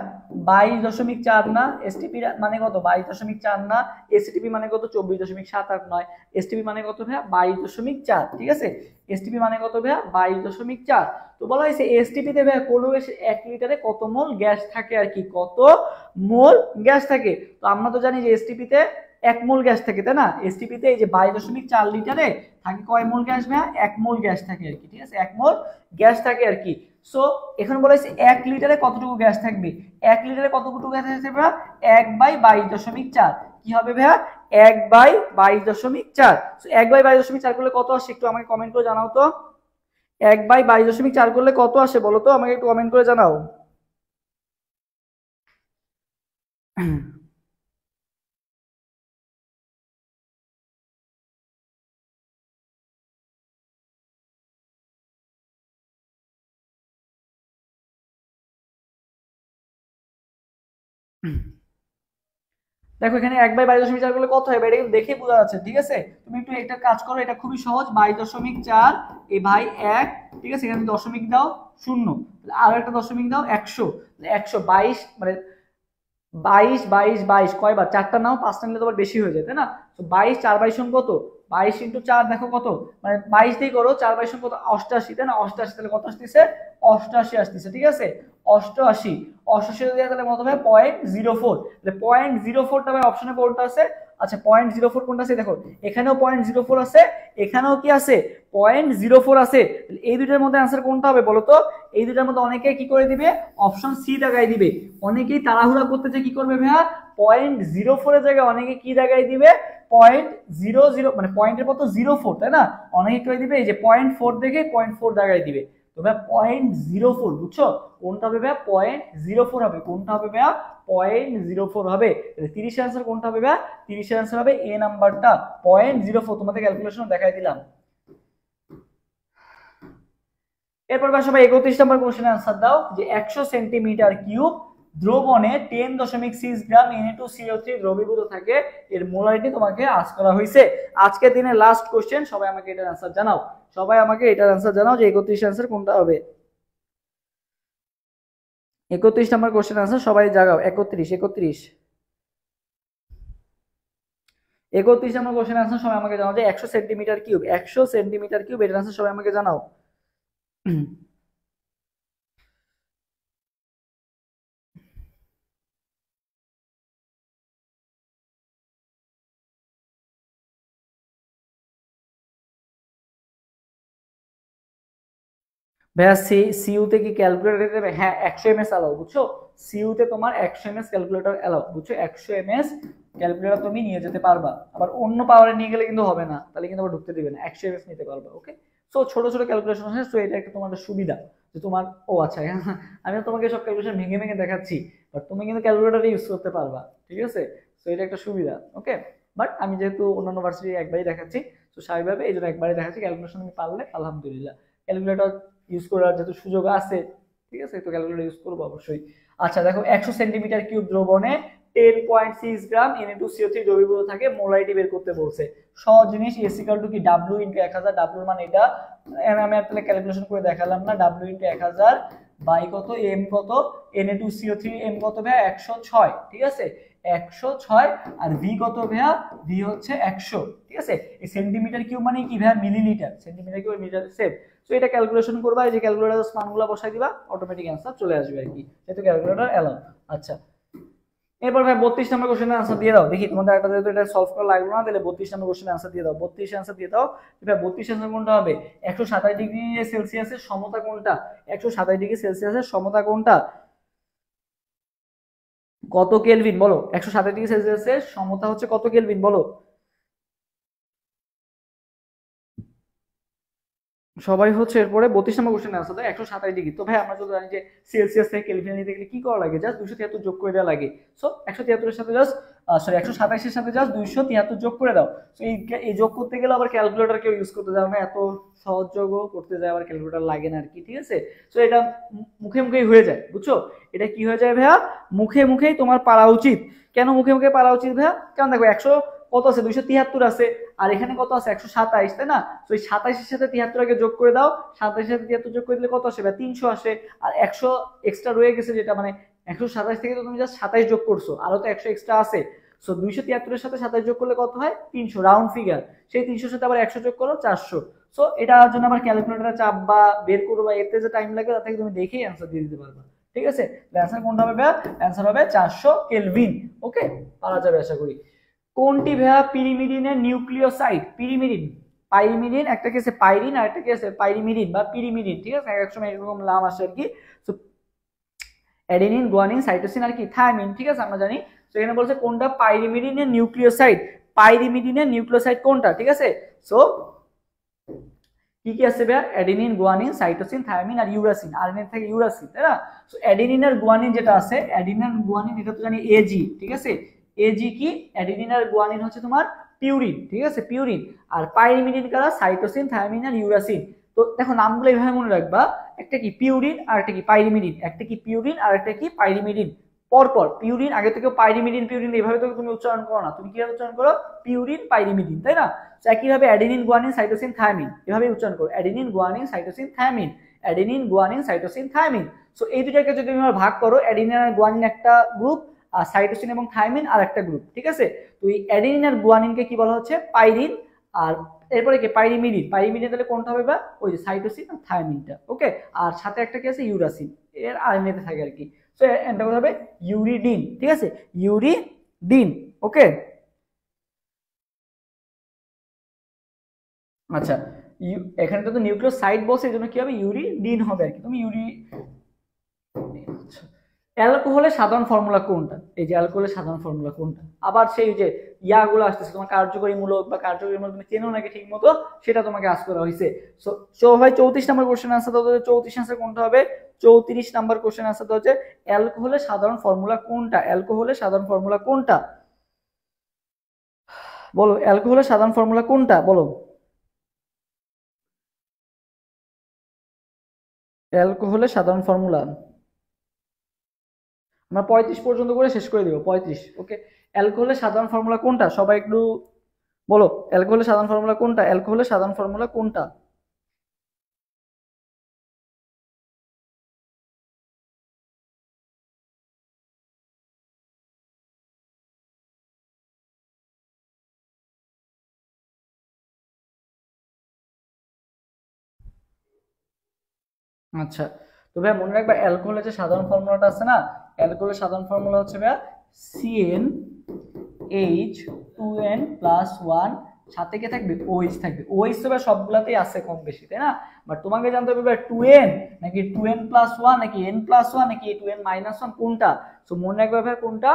22.4 না? এসটিপি মানে কত? 22.4 না? এসটিপি মানে কত? 24.789। এসটিপি মানে কত ভাইয়া? 22.4, ঠিক আছে? এসটিপি মানে কত ভাইয়া? 22.4। তো বলা হয়েছে এসটিপিতে ভাইয়া কোন গ্যাসের 1 লিটারে কত মোল গ্যাস থাকে আর কি, কত মোল গ্যাস থাকে। তো আমরা তো জানি যে এসটিপিতে 1 মোল গ্যাস থাকে, তাই না? এসটিপিতে এই যে 22.4 লিটারে থাকে কয় মোল গ্যাস ভাইয়া? 1 মোল গ্যাস থাকে আর কি, ঠিক আছে? 1 মোল গ্যাস থাকে আর কি। সো এখন বলা হয়েছে 1 লিটারে কতটুকু গ্যাস থাকবে? 1 লিটারে কতটুকু গ্যাস থাকবে ভাইয়া? 1/22.4। কি হবে ভাইয়া? 1/22.4। সো 1/22.4 করলে কত আসে একটু আমাকে কমেন্ট করে জানাও তো। 1/22.4 করলে কত আসে বলো তো আমাকে, একটু কমেন্ট করে জানাও। দেখো এখানে 1/22.4 করলে কত হবে এটা কিন্তু দেখে বোঝা যাচ্ছে, ঠিক আছে? তুমি একটু একটা কাজ করো, এটা খুবই সহজ। 22.4 এই ভাই 1, ঠিক আছে? এখানে দশমিক দাও 0, আর একটা দশমিক দাও 100, 122 মানে 22 22 22 কয়বার? চারটা নাও, পাঁচটা নিলে তোমার বেশি হয়ে যায়, তাই না? তো 22 4 22 কত? 22 ইন্টু 4 দেখো কত, মানে 22 দিয়ে করো, 4 22 কত? 88, তাই না? 88, তাহলে কত আসতেছে? 88 আসতেছে, ঠিক আছে? 88, 88 দিয়ে তাহলে কত হবে? 0.04, তাহলে 0.04টা ভাই অপশনে কোনটা আছে? আচ্ছা 0.04 কোনটা আছে দেখো, এখানেও 0.04 আছে, এখানেও কি আছে? 0.04 আছে। এই দুইটার মধ্যে आंसर কোনটা হবে বলো তো? এই দুইটার মধ্যে অনেকে কি করে দিবে? অপশন সি লাগাই দিবে। অনেকেই তাড়াহুড়া করতে যে কি করবে ভাইয়া, 0.04 এর জায়গায় অনেকে কি লাগাই দিবে? 0.00, মানে পয়েন্টের মতো 04, তাই না? অনেকে কি দিবে? এই যে 0.4 দেখে 0.4 লাগাই দিবে। তো ভাইয়া 0.04, বুঝছো? কোনটা হবে ভাইয়া? 0.04 হবে। কোনটা হবে ভাইয়া? 0.04 হবে। 30 এর आंसर কোনটা হবে ভাইয়া? 30 এর आंसर হবে এ নাম্বারটা, 0.04। তোমাদের ক্যালকুলেশন দেখাই দিলাম। এরপর সবাই 31 নম্বর কোশ্চেনের आंसर দাও, যে 100 সেন্টিমিটার কিউব দ্রবণে 10.6 গ্রাম Na2CO3 দ্রবীভূত থাকে, এর মোলারিটি তোমাকে আস্ক করা হয়েছে। আজকের দিনের লাস্ট কোশ্চেন, সবাই আমাকে এটার आंसर জানাও, সবাই আমাকে এটার आंसर জানাও যে 31 आंसर কোনটা হবে। 31 নম্বর কোশ্চেনের आंसर সবাই জাগাও। 31 নম্বর কোশ্চেনের आंसर সবাই আমাকে জানাও যে 100 সেন্টিমিটার কিউব, 100 সেন্টিমিটার কিউব, এটার आंसर সবাই আমাকে জানাও। ভাইয়া সিইউতে কি ক্যালকুলেটর দেবে? হ্যাঁ 100 এমএস অ্যালাউ, বুঝছো? সিইউতে তোমার 100 এমএস ক্যালকুলেটর অ্যালাউ, বুঝছো? 100 এমএস ক্যালকুলেটর তুমি নিয়ে যেতে পারবা। আবার অন্য পাওয়ারে নিয়ে গেলে কিন্তু হবে না, তাহলে কিন্তু আবার ঢুকতে দিবে না। 100 এমএস নিতে পারবা, ওকে? সো ছোট ছোট ক্যালকুলেশন আছে, সো এটা একটা তোমার সুবিধা যে তোমার, ও আচ্ছা আমি তোমাকে সব ক্যালকুলেশন ভেঙে ভেঙে দেখাচ্ছি, বাট তুমি কিন্তু ক্যালকুলেটর ইউজ করতে পারবা, ঠিক আছে? সো এটা একটা সুবিধা, ওকে? বাট আমি যেহেতু অন্যান্য ভার্সিটি একবারই দেখাচ্ছি, তো স্বাভাবিকভাবে এই জন্য একবারই দেখাচ্ছি। ক্যালকুলেশন আমি পারলে আলহামদুলিল্লাহ, ক্যালকুলেটর ইউজ করার যেহেতু সুযোগ আছে, ঠিক আছে, তো ক্যালকুলেটর ইউজ করবো অবশ্যই। আচ্ছা দেখো, 100 সেন্টিমিটার কিউব দ্রবণে 10.6 গ্রাম Na2CO3 দ্রবীভূত থাকে, মোলারিটি বের করতে বলছে। সহজ জিনিস, S = কি W × 1000, W মান এটা আমি আপনাদের ক্যালকুলেশন করে দেখালাম না। W × 1000 বাই কত, M কত, Na2CO3 M কত ভাইয়া? 106, ঠিক আছে? 106, আর V কত ভাইয়া? V হচ্ছে 100, ঠিক আছে? এই সেন্টিমিটার কিউব মানে কি ভাইয়া? Millilitre. Centimetre cube metre save. So এটা ক্যালকুলেশন করবা, এই যে ক্যালকুলেটর মানগুলো বসাই দিবা, অটোমেটিক आंसर চলে আসবে আর কি, যেহেতু ক্যালকুলেটর এলাও। আচ্ছা এরপর ভাই 32 নম্বর কোশ্চেনের आंसर দিয়ে দাও দেখি, তোমাদের একটা যেহেতু এটা সলভ করা লাগলো না, তাহলে 32 নম্বর কোশ্চেনের आंसर দিয়ে দাও। 32 आंसर দিয়ে দাও। এটা 32 आंसर কোনটা হবে? 127 ডিগ্রি সেলসিয়াসের সমতা কোনটা? 127 ডিগ্রি সেলসিয়াসের সমতা কোনটা? কত কেলভিন বলো? 127 ডিগ্রি সেলসিয়াসের সমতা হচ্ছে কত কেলভিন বলো? সবাই হচ্ছে এরপরে 32 নম্বর কোশ্চেন आंसर দাও। 127 ডিগ্রি, তো ভাই আমরা তো জানি যে সেলসিয়াস থেকে কেলভিনে নিতে গেলে কি করা লাগে? জাস্ট 273 যোগ করে দেওয়া লাগে। সো 173 এর সাথে জাস্ট 127 এর সাথে জাস্ট 273 যোগ করে দাও। সো এই যোগ করতে গেলে আবার ক্যালকুলেটর কেউ ইউজ করতে যাবে না, এত সহজ যোগও করতে যায় আবার ক্যালকুলেটর লাগে না আর কি, ঠিক আছে? সো এটা মুখে মুখেই হয়ে যায়, বুঝছো? এটা কি হয়ে যায় ভাইয়া? মুখে মুখেই তোমার পারা উচিত। কেন মুখে মুখে পারা উচিত ভাইয়া? কারণ দেখো 100 কত আছে? 273 আছে, আর এখানে কত আছে? 127, তাই না? তো এই 27 এর সাথে 73 আগে যোগ করে দাও, 27 এর সাথে 73 যোগ করে দিলে কত আসে? 300 আসে। আর 100 এক্সট্রা রয়ে গেছে, যেটা মানে 127 থেকে তো তুমি জাস্ট 27 যোগ করছো, আরো তো 100 এক্সট্রা আছে। সো 273 এর সাথে 27 যোগ করলে কত হয়? 300, রাউন্ড ফিগার। সেই 300 এর সাথে আবার 100 যোগ করো, 400। সো এটার জন্য আবার ক্যালকুলেটরে চাপ বা বের করো বা এতে যে টাইম লাগে, তার থেকে তুমি দেখেই आंसर দিয়ে দিতে পারবে, ঠিক আছে? आंसर কোনটা হবে ভাইয়া? आंसर হবে 400 কেলভিন, ওকে? পারা যাবে আশা করি। কোনটি ভাইয়া পিরিমিডিনের নিউক্লিওসাইড? পিরিমিডিন, পাইরিমিডিন, একটা কি আছে পাইরিন, আর একটা কি আছে পাইরিমিডিন বা পিরিমিডিন, ঠিক আছে? এক সময় এরকম নাম আসে আর কি। সো অ্যাডেনিন, গুয়ানিন, সাইটোসিন আর কি থায়ামিন, ঠিক আছে, আমরা জানি। তো এখানে বলছে কোনটা পাইরিমিডিনের নিউক্লিওসাইড, পাইরিমিডিনের নিউক্লিওসাইড কোনটা, ঠিক আছে? সো কি কি আছে ভাইয়া? অ্যাডেনিন, গুয়ানিন, সাইটোসিন, থায়ামিন আর ইউরাসিন। আরএনএ থেকে ইউরাসিন, তাই না? সো অ্যাডেনিন আর গুয়ানিন যেটা আছে, অ্যাডেনিন আর গুয়ানিন এটা তো জানি এজি, ঠিক আছে? এজি কি? অ্যাডেনিন আর গুয়ানিন হচ্ছে তোমার পিউরিন, ঠিক আছে? পিউরিন। আর পাইরিমিডিন কারা? সাইটোসিন, থায়ামিন আর ইউরাসিন। তো দেখো নামগুলো এইভাবে মনে রাখবা, একটা কি পিউরিন আর একটা কি পাইরিমিডিন, একটা কি পিউরিন আর একটা কি পাইরিমিডিন। পরপর পিউরিন আগে থেকে পাইরিমিডিন, পিউরিন এইভাবে তো তুমি উচ্চারণ করো না, তুমি কিভাবে উচ্চারণ করো? পিউরিন, পাইরিমিডিন, তাই না? একইভাবে অ্যাডেনিন, গুয়ানিন, সাইটোসিন, থায়ামিন, এভাবে উচ্চারণ করো, adenine, guanine, cytosine, thymine, adenine, guanine, cytosine, thymine. So এই দুটাকে যদি তুমি ভাগ করো, অ্যাডেনিন আর গুয়ানিন একটা গ্রুপ, আর সাইটোসিন এবং থাইমিন আর একটা গ্রুপ, ঠিক আছে। তো এই অ্যাডেনিন আর গুয়ানিনকে কি বলা হচ্ছে, পাইরিন। আর এরপরে কি পাইরিমিডিন, পাইরিমিডিন তাহলে কোনটা হবে বা ওই যে সাইটোসিন আর থাইমিনটা, ওকে। আর সাথে একটা কি আছে, ইউরাসিন, এর আরএনএতে থাকে আর কি। সো এটা হবে ইউরিডিন, ঠিক আছে, ইউরিডিন, ওকে। আচ্ছা, এখানে তো নিউক্লিওসাইড বসে, এই জন্য কি হবে, ইউরিডিন হবে আর কি। তুমি অ্যালকোহলের সাধারণ ফর্মুলা কোনটা, এই যে অ্যালকোহলের সাধারণ ফর্মুলা কোনটা, আবার সেই যে ইয়াগুলো আসতেছে তোমার কার্যকরী মূলক বা কার্যকরী মূলক তুমি চেনো নাকি ঠিক মতো, সেটা তোমাকে আজ করা হয়েছে। সো ভাই 34 নম্বর কোশ্চেন আনসার দাও, 34 আনসার কোনটা হবে, 34 নম্বর কোশ্চেন আনসার দাও হচ্ছে অ্যালকোহলের সাধারণ ফর্মুলা কোনটা, অ্যালকোহলের সাধারণ ফর্মুলা কোনটা, বলো অ্যালকোহলের সাধারণ ফর্মুলা কোনটা, বলো অ্যালকোহলের সাধারণ ফর্মুলা। আমরা 35 পর্যন্ত করে শেষ করে দিব, 35, ওকে। অ্যালকোহলের সাধারণ ফর্মুলা কোনটা, সবাই একটু বলো অ্যালকোহলের সাধারণ ফর্মুলা কোনটা, অ্যালকোহলের সাধারণ ফর্মুলা কোনটা। আচ্ছা, তো ভাই মনে রাখবা অ্যালকোহলের যে সাধারণ ফর্মুলাটা আছে না, অ্যালকোহলের সাধারণ ফর্মুলা হচ্ছে ভাইয়া CnH2n+1, সাথে কি থাকবে, OH থাকবে। OH তো ভাই সবগুলাতেই আছে কম বেশি, তাই না? বাট তোমাকে জানতে হবে ভাই 2n নাকি 2n+1 নাকি n+1 নাকি 2n-1 কোনটা। সো মনে রাখবে ভাই কোনটা,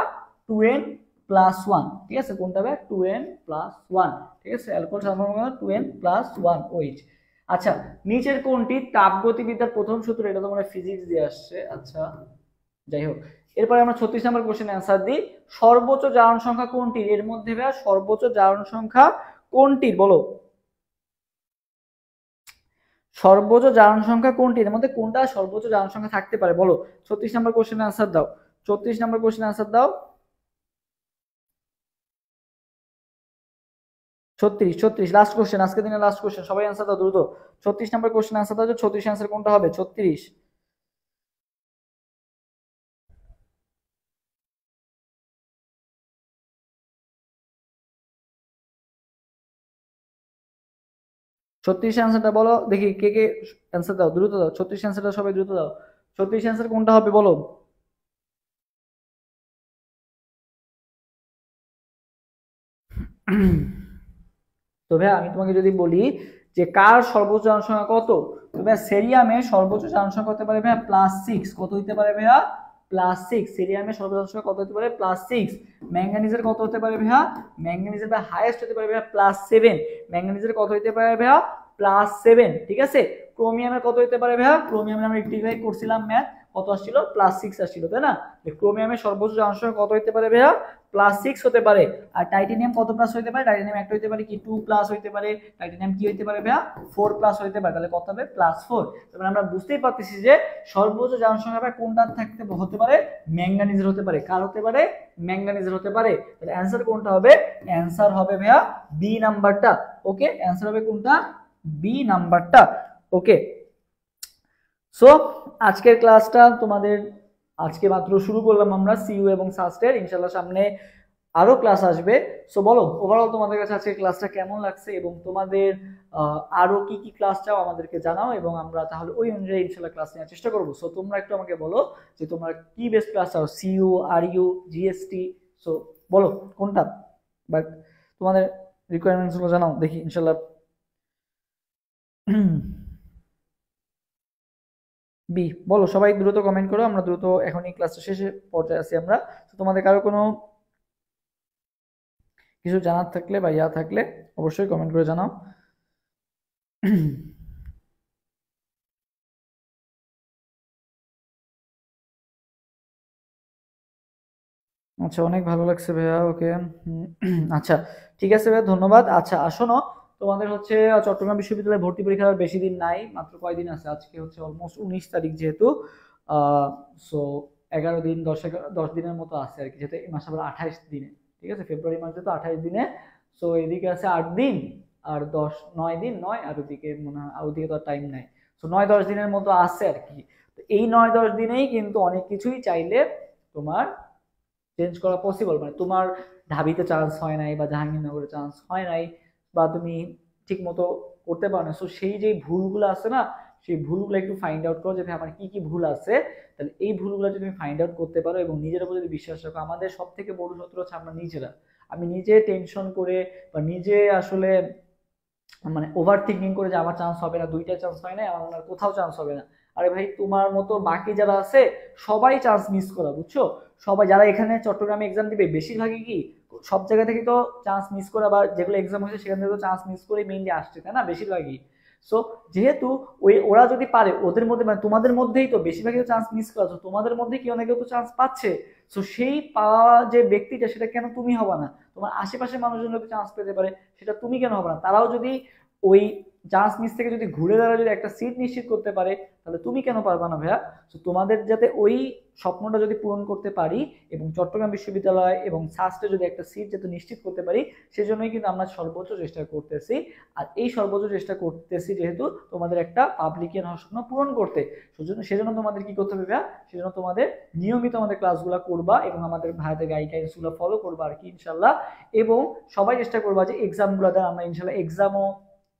2n+1, ঠিক আছে, কোনটা ভাই 2n+1, ঠিক আছে। অ্যালকোহল সাধারণ ফর্মুলা 2n+1 OH। আচ্ছা, নিচের কোনটি তাপগতিবিদ্যার প্রথম সূত্র, এটা তো মানে ফিজিক্স দিয়ে আসছে, আচ্ছা যাই হোক। এরপরে আমরা 36 নম্বর কোশ্চেন অ্যান্সার দিই, সর্বোচ্চ জারণ সংখ্যা কোনটির, এর মধ্যে ভাইয়া সর্বোচ্চ জারণ সংখ্যা কোনটির, বলো সর্বোচ্চ জারণ সংখ্যা কোনটি, এর মধ্যে কোনটা সর্বোচ্চ জারণ সংখ্যা থাকতে পারে, বলো। 36 নম্বর কোশ্চেন অ্যান্সার দাও, 36 নম্বর কোশ্চেন অ্যান্সার দাও। 36 লাস্ট কোশ্চেন, আজকে দিনের লাস্ট কোশ্চেন, সবাই অ্যান্সার দাও দ্রুত। 36 নম্বর কোশ্চেন অ্যান্সার দাও, 36 অ্যান্সার কোনটা হবে, 36। 36 অ্যান্সারটা বলো দেখি, কে কে অ্যান্সার দাও, দ্রুত দাও, 36 অ্যান্সারটা সবাই দ্রুত দাও। 36 অ্যান্সার কোনটা হবে, বলো। তো ভাইয়া আমি তোমাকে যদি বলি যে কার সর্বোচ্চ জনসংখ্যা কত, তো ভাইয়া সেরিয়ামের সর্বোচ্চ জনসংখ্যা হতে পারে ভাইয়া +6, কত হতে পারে ভাইয়া, +6। সেরিয়ামের সর্বোচ্চ জনসংখ্যা কত হতে পারে, +6। ম্যাঙ্গানিজের কত হতে পারে ভাইয়া, ম্যাঙ্গানিজের ভাই হাইয়েস্ট হতে পারে ভাইয়া +7, ম্যাঙ্গানিজের কত হতে পারে ভাইয়া, +7, ঠিক আছে। ক্রোমিয়ামের কত হতে পারে ভাইয়া, ক্রোমিয়ামের আমরা একটু করছিলাম ম্যাথ, কত আসছিল, +6 আসছিল, তাই না। ক্রোমিয়ামের সর্বোচ্চ জনসংখ্যা কত হতে পারে ভাইয়া, +6 হতে পারে। আর টাইটেনিয়াম কত প্লাস হতে পারে, টাইটেনিয়াম একটা হতে পারে কি 2 প্লাস হতে পারে, টাইটেনিয়াম কি হতে পারে ভাইয়া 4 প্লাস হতে পারে, তাহলে কত হবে, +4। তাহলে আমরা বুঝতেই পারতেছি যে সর্বোচ্চ জনসংখ্যা ভাই কোনটা থাকতে হতে পারে, ম্যাঙ্গানিজের হতে পারে, কার হতে পারে, ম্যাঙ্গানিজের হতে পারে। তাহলে অ্যানসার কোনটা হবে, অ্যানসার হবে ভাইয়া বি নাম্বারটা, ওকে। অ্যানসার হবে কোনটা, বি নাম্বারটা, ওকে। সো আজকের ক্লাসটা তোমাদের, আজকে মাত্র শুরু করলাম আমরা সিইউ এবং সাস্টের, ইনশাআল্লাহ সামনে আরো ক্লাস আসবে। সো বলো ওভারঅল তোমাদের কাছে আজকের ক্লাসটা কেমন লাগছে, এবং তোমাদের আরো কি কি ক্লাস চাও আমাদেরকে জানাও, এবং আমরা তাহলে ওই অনুযায়ী ইনশাআল্লাহ ক্লাস নেওয়ার চেষ্টা করবো। সো তোমরা একটু আমাকে বলো যে তোমরা কি বেস্ট ক্লাস চাও, সিইউ, আরইউ, জিএসটি, সো বলো কোনটা, বাট তোমাদের রিকোয়ারমেন্টস গুলো জানাও দেখি ইনশাআল্লাহ। বি বলো, সবাই দ্রুত কমেন্ট করো, আমরা দ্রুত এখনই ক্লাসটা শেষে পর্যায়ে আছি আমরা। তো তোমাদের কারো কোনো কিছু জানার থাকলে বা ইয়া থাকলে অবশ্যই কমেন্ট করে জানাও। আচ্ছা, অনেক ভালো লাগছে ভাইয়া, ওকে। আচ্ছা ঠিক আছে ভাইয়া, ধন্যবাদ। আচ্ছা শোনো, তোমাদের হচ্ছে চট্টগ্রাম বিশ্ববিদ্যালয়ে ভর্তি পরীক্ষার বেশি দিন নাই, মাত্র কয়দিন আছে, আজকে হচ্ছে অলমোস্ট 19 তারিখ যেহেতু, সো 11 দিন 10 দিনের মতো আছে আর কি, যেহেতু এই মাস আবার 28 দিনে, ঠিক আছে, ফেব্রুয়ারি মাস যেহেতু 28 দিনে, সো এদিকে আছে 8 দিন আর 9 দিন, 9 আর ওদিকে মনে হয় ওদিকে তো টাইম নাই, সো 9-10 দিনের মতো আছে আর কি। তো এই 9-10 দিনেই কিন্তু অনেক কিছুই চাইলে তোমার চেঞ্জ করা পসিবল, মানে তোমার ঢাবিতে চান্স হয় নাই বা জাহাঙ্গীরনগরে চান্স হয় নাই বা তুমি ঠিক মতো করতে পারো না, সো সেই যে ভুলগুলো আছে না, সেই ভুলগুলো একটু ফাইন্ড আউট করো যে ভাই আমার কি কি ভুল আছে। তাহলে এই ভুলগুলো যদি তুমি ফাইন্ড আউট করতে পারো এবং নিজের উপর যদি বিশ্বাস রাখো, আমাদের সব থেকে বড় শত্রু হচ্ছে আমরা নিজেরা। আমি নিজে টেনশন করে বা নিজে আসলে মানে ওভার থিঙ্কিং করে যে আমার চান্স হবে না, দুইটা চান্স হয় না, আমার মনে হয় কোথাও চান্স হবে না। আরে ভাই তোমার মতো বাকি যারা আছে সবাই চান্স মিস করা, বুঝছো? সবাই যারা এখানে চট্টগ্রামে এক্সাম দিবে বেশিরভাগই কি সব জায়গা থেকে তো চান্স মিস করা, বা যেগুলো এক্সাম হয়েছে সেখান থেকে তো চান্স মিস করে মেইনলি আসছে, তাই না, বেশিরভাগই। সো যেহেতু ওরা যদি পারে, ওদের মধ্যে মানে তোমাদের মধ্যেই তো বেশিরভাগই তো চান্স মিস করা, তো তোমাদের মধ্যে কি অনেকেও তো চান্স পাচ্ছে। সো সেই পাওয়া যে ব্যক্তিটা, সেটা কেন তুমি হবা না? তোমার আশেপাশের মানুষজন যদি চান্স পেতে পারে, সেটা তুমি কেন হবে না? তারাও যদি ওই চান্স মিস থেকে যদি ঘুরে দাঁড়া যদি একটা সিট নিশ্চিত করতে পারে, তাহলে তুমি কেন পারবা না ভাইয়া? তো তোমাদের যাতে ওই স্বপ্নটা যদি পূরণ করতে পারি এবং চট্টগ্রাম বিশ্ববিদ্যালয় এবং সাস্টে যদি একটা সিট যাতে নিশ্চিত করতে পারি, সেজন্যই কিন্তু আমরা সর্বোচ্চ চেষ্টা করতেছি। আর এই সর্বোচ্চ চেষ্টা করতেছি যেহেতু তোমাদের একটা পাবলিকের স্বপ্ন পূরণ করতে, সেজন্য তোমাদের কি করতে হবে ভাইয়া? সেজন্য তোমাদের নিয়মিত আমাদের ক্লাসগুলো করবা এবং আমাদের ভাইদের গাইডলাইন্সগুলো ফলো করবা আর কি, ইনশাল্লাহ। এবং সবাই চেষ্টা করবা যে এক্সামগুলো দ্বারা আমরা ইনশাল্লাহ এক্সামও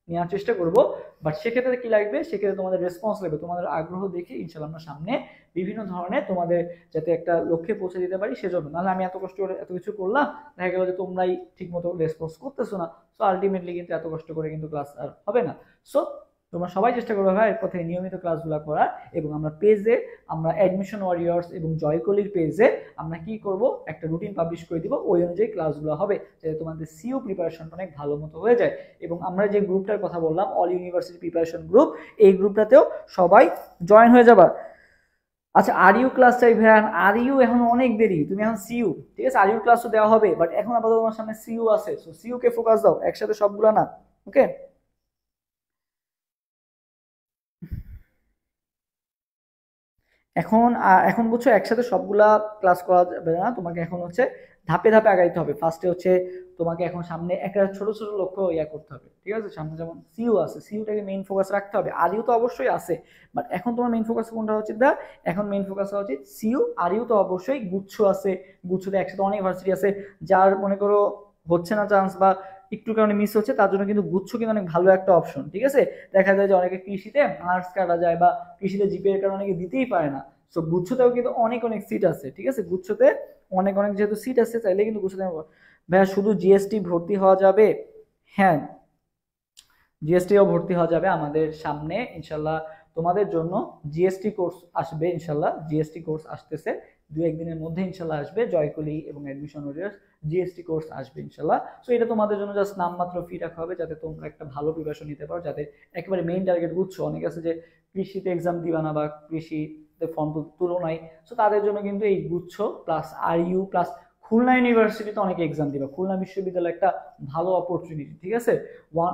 নেওয়ার চেষ্টা করব। বাট সেক্ষেত্রে কি লাগবে? সেক্ষেত্রে তোমাদের রেসপন্স লাগবে, তোমাদের আগ্রহ দেখে ইনশাল্লাহ আমরা সামনে বিভিন্ন ধরনের তোমাদের যাতে একটা লক্ষ্যে পৌঁছে দিতে পারি সেজন্য। নাহলে আমি এত কষ্ট করে এত কিছু করলাম, দেখা গেল যে তোমরাই ঠিক মতো রেসপন্স করতেছো না, সো আলটিমেটলি কিন্তু এত কষ্ট করে কিন্তু ক্লাস আর হবে না। সো তোমরা সবাই চেষ্টা করবে ভাই এর পথে নিয়মিত ক্লাসগুলো করার। এবং আমরা পেজে, আমরা অ্যাডমিশন ওয়ারিয়র্স এবং জয়কলির পেজে আমরা কি করব, একটা রুটিন পাবলিশ করে দিব, ওই অনুযায়ী ক্লাসগুলো হবে, যাতে তোমাদের সিইও প্রিপারেশনটা অনেক ভালো মতো হয়ে যায়। এবং আমরা যে গ্রুপটার কথা বললাম, অল ইউনিভার্সিটি প্রিপারেশন গ্রুপ, এই গ্রুপটাতেও সবাই জয়েন হয়ে যাবা। আচ্ছা, আরইউ ক্লাস চাই ভাইয়া? আরইউ এখন অনেক দেরি, তুমি এখন সিইউ, ঠিক আছে, আরইউ ক্লাসও দেওয়া হবে, বাট এখন আপাতত তোমার সামনে সিইউ আছে, সো সিইউ কে ফোকাস দাও, একসাথে সবগুলা না। ওকে, এখন এখন বুঝছো একসাথে সবগুলা ক্লাস করা যাবে না, তোমাকে এখন হচ্ছে ধাপে ধাপে আগাইতে হবে। ফার্স্টে হচ্ছে তোমাকে এখন সামনে একটা ছোট ছোট লক্ষ্য ইয়া করতে হবে, ঠিক আছে? সামনে যেমন সিইউ আছে, সিইউটাকে মেইন ফোকাস রাখতে হবে, আরইউ তো অবশ্যই আছে, বাট এখন তোমার মেইন ফোকাস কোনটা হচ্ছে? এখন মেইন ফোকাস হওয়া উচিত সিইউ। আরইউ তো অবশ্যই, গুচ্ছ আছে, গুচ্ছতে একসাথে অনেক ভার্সিটি আছে, যার মনে করো হচ্ছে না চান্স বা একটু কারণে মিস হচ্ছে, তার জন্য কিন্তু গুচ্ছ কিন্তু অনেক ভালো একটা অপশন, ঠিক আছে? দেখা যায় যে অনেকে কৃষিতে মার্কস কাটা যায় বা কৃষিতে জিপিএ এর কারণে অনেকে দিতেই পারে না, সো গুচ্ছতেও কিন্তু অনেক অনেক সিট আছে, ঠিক আছে? গুচ্ছতে অনেক অনেক যেহেতু সিট আছে, চাইলে কিন্তু গুচ্ছতে ভাইয়া শুধু জিএসটি ভর্তি হওয়া যাবে? হ্যাঁ, জিএসটিও ভর্তি হওয়া যাবে আমাদের সামনে ইনশাল্লাহ। তোমাদের জন্য জিএসটি কোর্স আসবে ইনশাল্লাহ, জিএসটি কোর্স আসতেছে দু একদিনের মধ্যে ইনশাল্লাহ আসবে, জয়কলি এবং অ্যাডমিশন ওরিয়ার্স জিএসটি কোর্স আসবে ইনশাল্লাহ। সো এটা তোমাদের জন্য জাস্ট নামমাত্র ফি রাখা হবে, যাতে তোমরা একটা ভালো প্রিপারেশন নিতে পারো, যাতে একেবারে মেইন টার্গেট বুঝছো, অনেক আছে যে কৃষিতে এক্সাম দিবা না বা কৃষিতে ফর্ম তুলো নাই, সো তাদের জন্য কিন্তু এই গুচ্ছ প্লাস আরইউ প্লাস খুলনা ইউনিভার্সিটিতে অনেকে এক্সাম দিবা, খুলনা বিশ্ববিদ্যালয় একটা ভালো অপরচুনিটি, ঠিক আছে?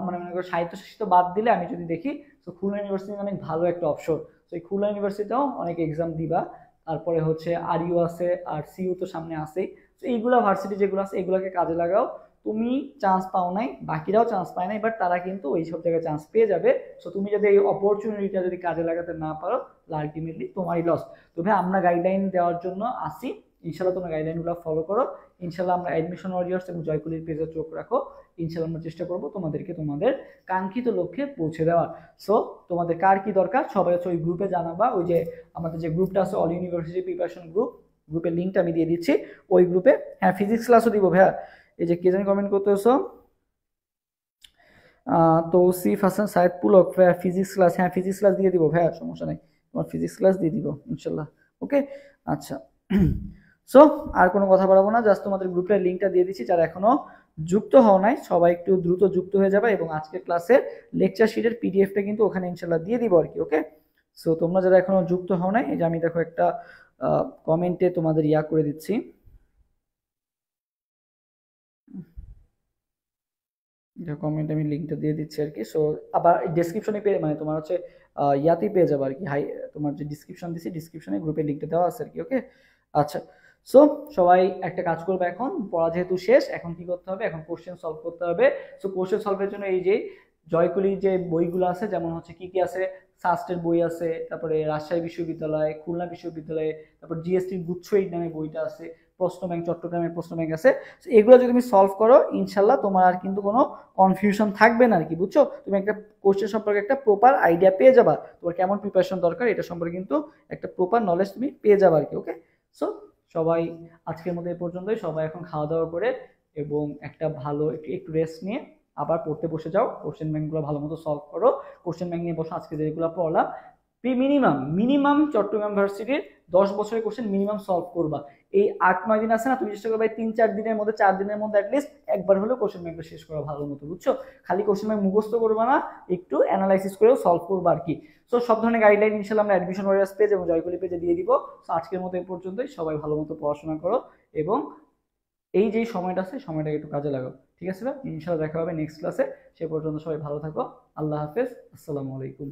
মানে মনে করো সাহিত্য শাসিত বাদ দিলে আমি যদি দেখি, তো খুলনা ইউনিভার্সিটি অনেক ভালো একটা অপশন, তো এই খুলনা ইউনিভার্সিটিতেও অনেক এক্সাম দিবা। তারপরে হচ্ছে আরইউ আছে, আর সিইউ তো সামনে আছেই, তো এইগুলা ভার্সিটি যেগুলো আছে এগুলোকে কাজে লাগাও। তুমি চান্স পাও নাই, বাকিরাও চান্স পায় নাই, বাট তারা কিন্তু ওই সব জায়গায় চান্স পেয়ে যাবে। সো তুমি যদি এই অপরচুনিটিটা যদি কাজে লাগাতে না পারো, তাহলে আলটিমেটলি তোমারই লস। তবে আমরা গাইডলাইন দেওয়ার জন্য আসি, ইনশাল্লাহ তোমরা গাইডলাইনগুলো ফলো করো। ইনশাল্লাহ আমরা অ্যাডমিশন ওয়ারিয়র্স এবং জয়কুলির পেজে চোখ রাখো, ইনশাল্লাহ আমরা চেষ্টা করবো তোমাদেরকে তোমাদের কাঙ্ক্ষিত লক্ষ্যে পৌঁছে দেওয়ার। সো তোমাদের কার কি দরকার সবাই হচ্ছে ওই গ্রুপে জানাবা, ওই যে আমাদের যে গ্রুপটা আছে অল ইউনিভার্সিটি প্রিপারেশন গ্রুপ, গ্রুপের লিঙ্কটা আমি দিয়ে দিচ্ছি ওই গ্রুপে। হ্যাঁ, ফিজিক্স ক্লাসও দিব ভাইয়া, এই যে কে জানি কমেন্ট করতেছো, তৌসিফ হাসান সাইদ পুলক, ভাইয়া ফিজিক্স ক্লাস, হ্যাঁ ফিজিক্স ক্লাস দিয়ে দিব ভাইয়া, সমস্যা নেই, তোমার ফিজিক্স ক্লাস দিয়ে দিব ইনশাল্লাহ। ওকে, আচ্ছা। সো আর কোনো কথা বলবো না, জাস্ট তোমাদের গ্রুপের লিঙ্কটা দিয়ে দিচ্ছি, যারা এখনো যুক্ত হও নাই সবাই একটু দ্রুত যুক্ত হয়ে যাবে, এবং আজকের ক্লাসের লেকচার শিটের পিডিএফটা কিন্তু ওখানে ইনশাল্লাহ দিয়ে দিব আর কি। ওকে, সো তোমরা যারা এখনো যুক্ত হও নাই, এই যে আমি দেখো একটা কমেন্টে তোমাদের ইয়া করে দিচ্ছি, কমেন্ট আমি লিঙ্কটা দিয়ে দিচ্ছি আর কি। সো আবার ডেসক্রিপশনে পেয়ে মানে তোমার হচ্ছে ইয়াতেই পেয়ে যাবে আর কি, হাই তোমার যে ডিসক্রিপশন দিচ্ছি ডিসক্রিপশনে গ্রুপের লিঙ্কটা দেওয়া আছে আর কি। ওকে, আচ্ছা। সো সবাই একটা কাজ করবে, এখন পড়া যেহেতু শেষ, এখন কি করতে হবে? এখন কোশ্চেন সলভ করতে হবে। সো কোশ্চেন সলভের জন্য এই যে জয়কুলির যে বইগুলো আছে, যেমন হচ্ছে কি কি আছে, সাস্টের বই আছে, তারপরে রাজশাহী বিশ্ববিদ্যালয়, খুলনা বিশ্ববিদ্যালয়ে, তারপর জিএসটির গুচ্ছ এই নামে বইটা আছে, প্রশ্ন ব্যাংক, চট্টগ্রামের প্রশ্ন ব্যাংক আছে। এগুলো যদি তুমি সলভ করো ইনশাল্লাহ তোমার আর কিন্তু কোনো কনফিউশন থাকবে না আর কি, বুঝছো? তুমি একটা কোশ্চেন সম্পর্কে একটা প্রপার আইডিয়া পেয়ে যাবা, তোমার কেমন প্রিপারেশন দরকার এটা সম্পর্কে কিন্তু একটা প্রপার নলেজ তুমি পেয়ে যাবা আর কি। ওকে, সো সবাই আজকের মতো এই পর্যন্তই। সবাই এখন খাওয়া দাওয়া করে এবং একটা ভালো একটু রেস্ট নিয়ে আবার পড়তে বসে যাও, কোশ্চেন ব্যাংকগুলো ভালো মতো সলভ করো। কোশ্চেন ব্যাংক নিয়ে বসো, আজকে যেগুলো পড়লাম মিনিমাম চট্টগ্রাম ভার্সিটির 10 বছরের কোশ্চেন মিনিমাম সলভ করবা। এই 8-9 দিন আছে না, তুমি চেষ্টা করবে 3-4 দিনের মধ্যে, 4 দিনের মধ্যে অ্যাটলিস্ট একবার হলেও কোশ্চেন ব্যাংকটা শেষ করা ভালো মতো, বুঝছো? খালি কোশ্চেন ব্যাংক মুখস্থ করবা না, একটু অ্যানালাইসিস করেও সলভ করবা আর কি। সো সব ধরনের গাইডলাইন ইনশাল্লাহ আমরা অ্যাডমিশন ওয়ারিয়ার্স পেজ এবং জয়কলি পেজে দিয়ে দিব। সো আজকের মতো এই পর্যন্তই। সবাই ভালো মতো পড়াশোনা করো এবং এই যে সময়টা আছে সময়টাকে একটু কাজে লাগাও, ঠিক আছে? ইনশাল্লাহ দেখা হবে নেক্সট ক্লাসে। সে পর্যন্ত সবাই ভালো থাকো। আল্লাহ হাফেজ, আসসালামু আলাইকুম।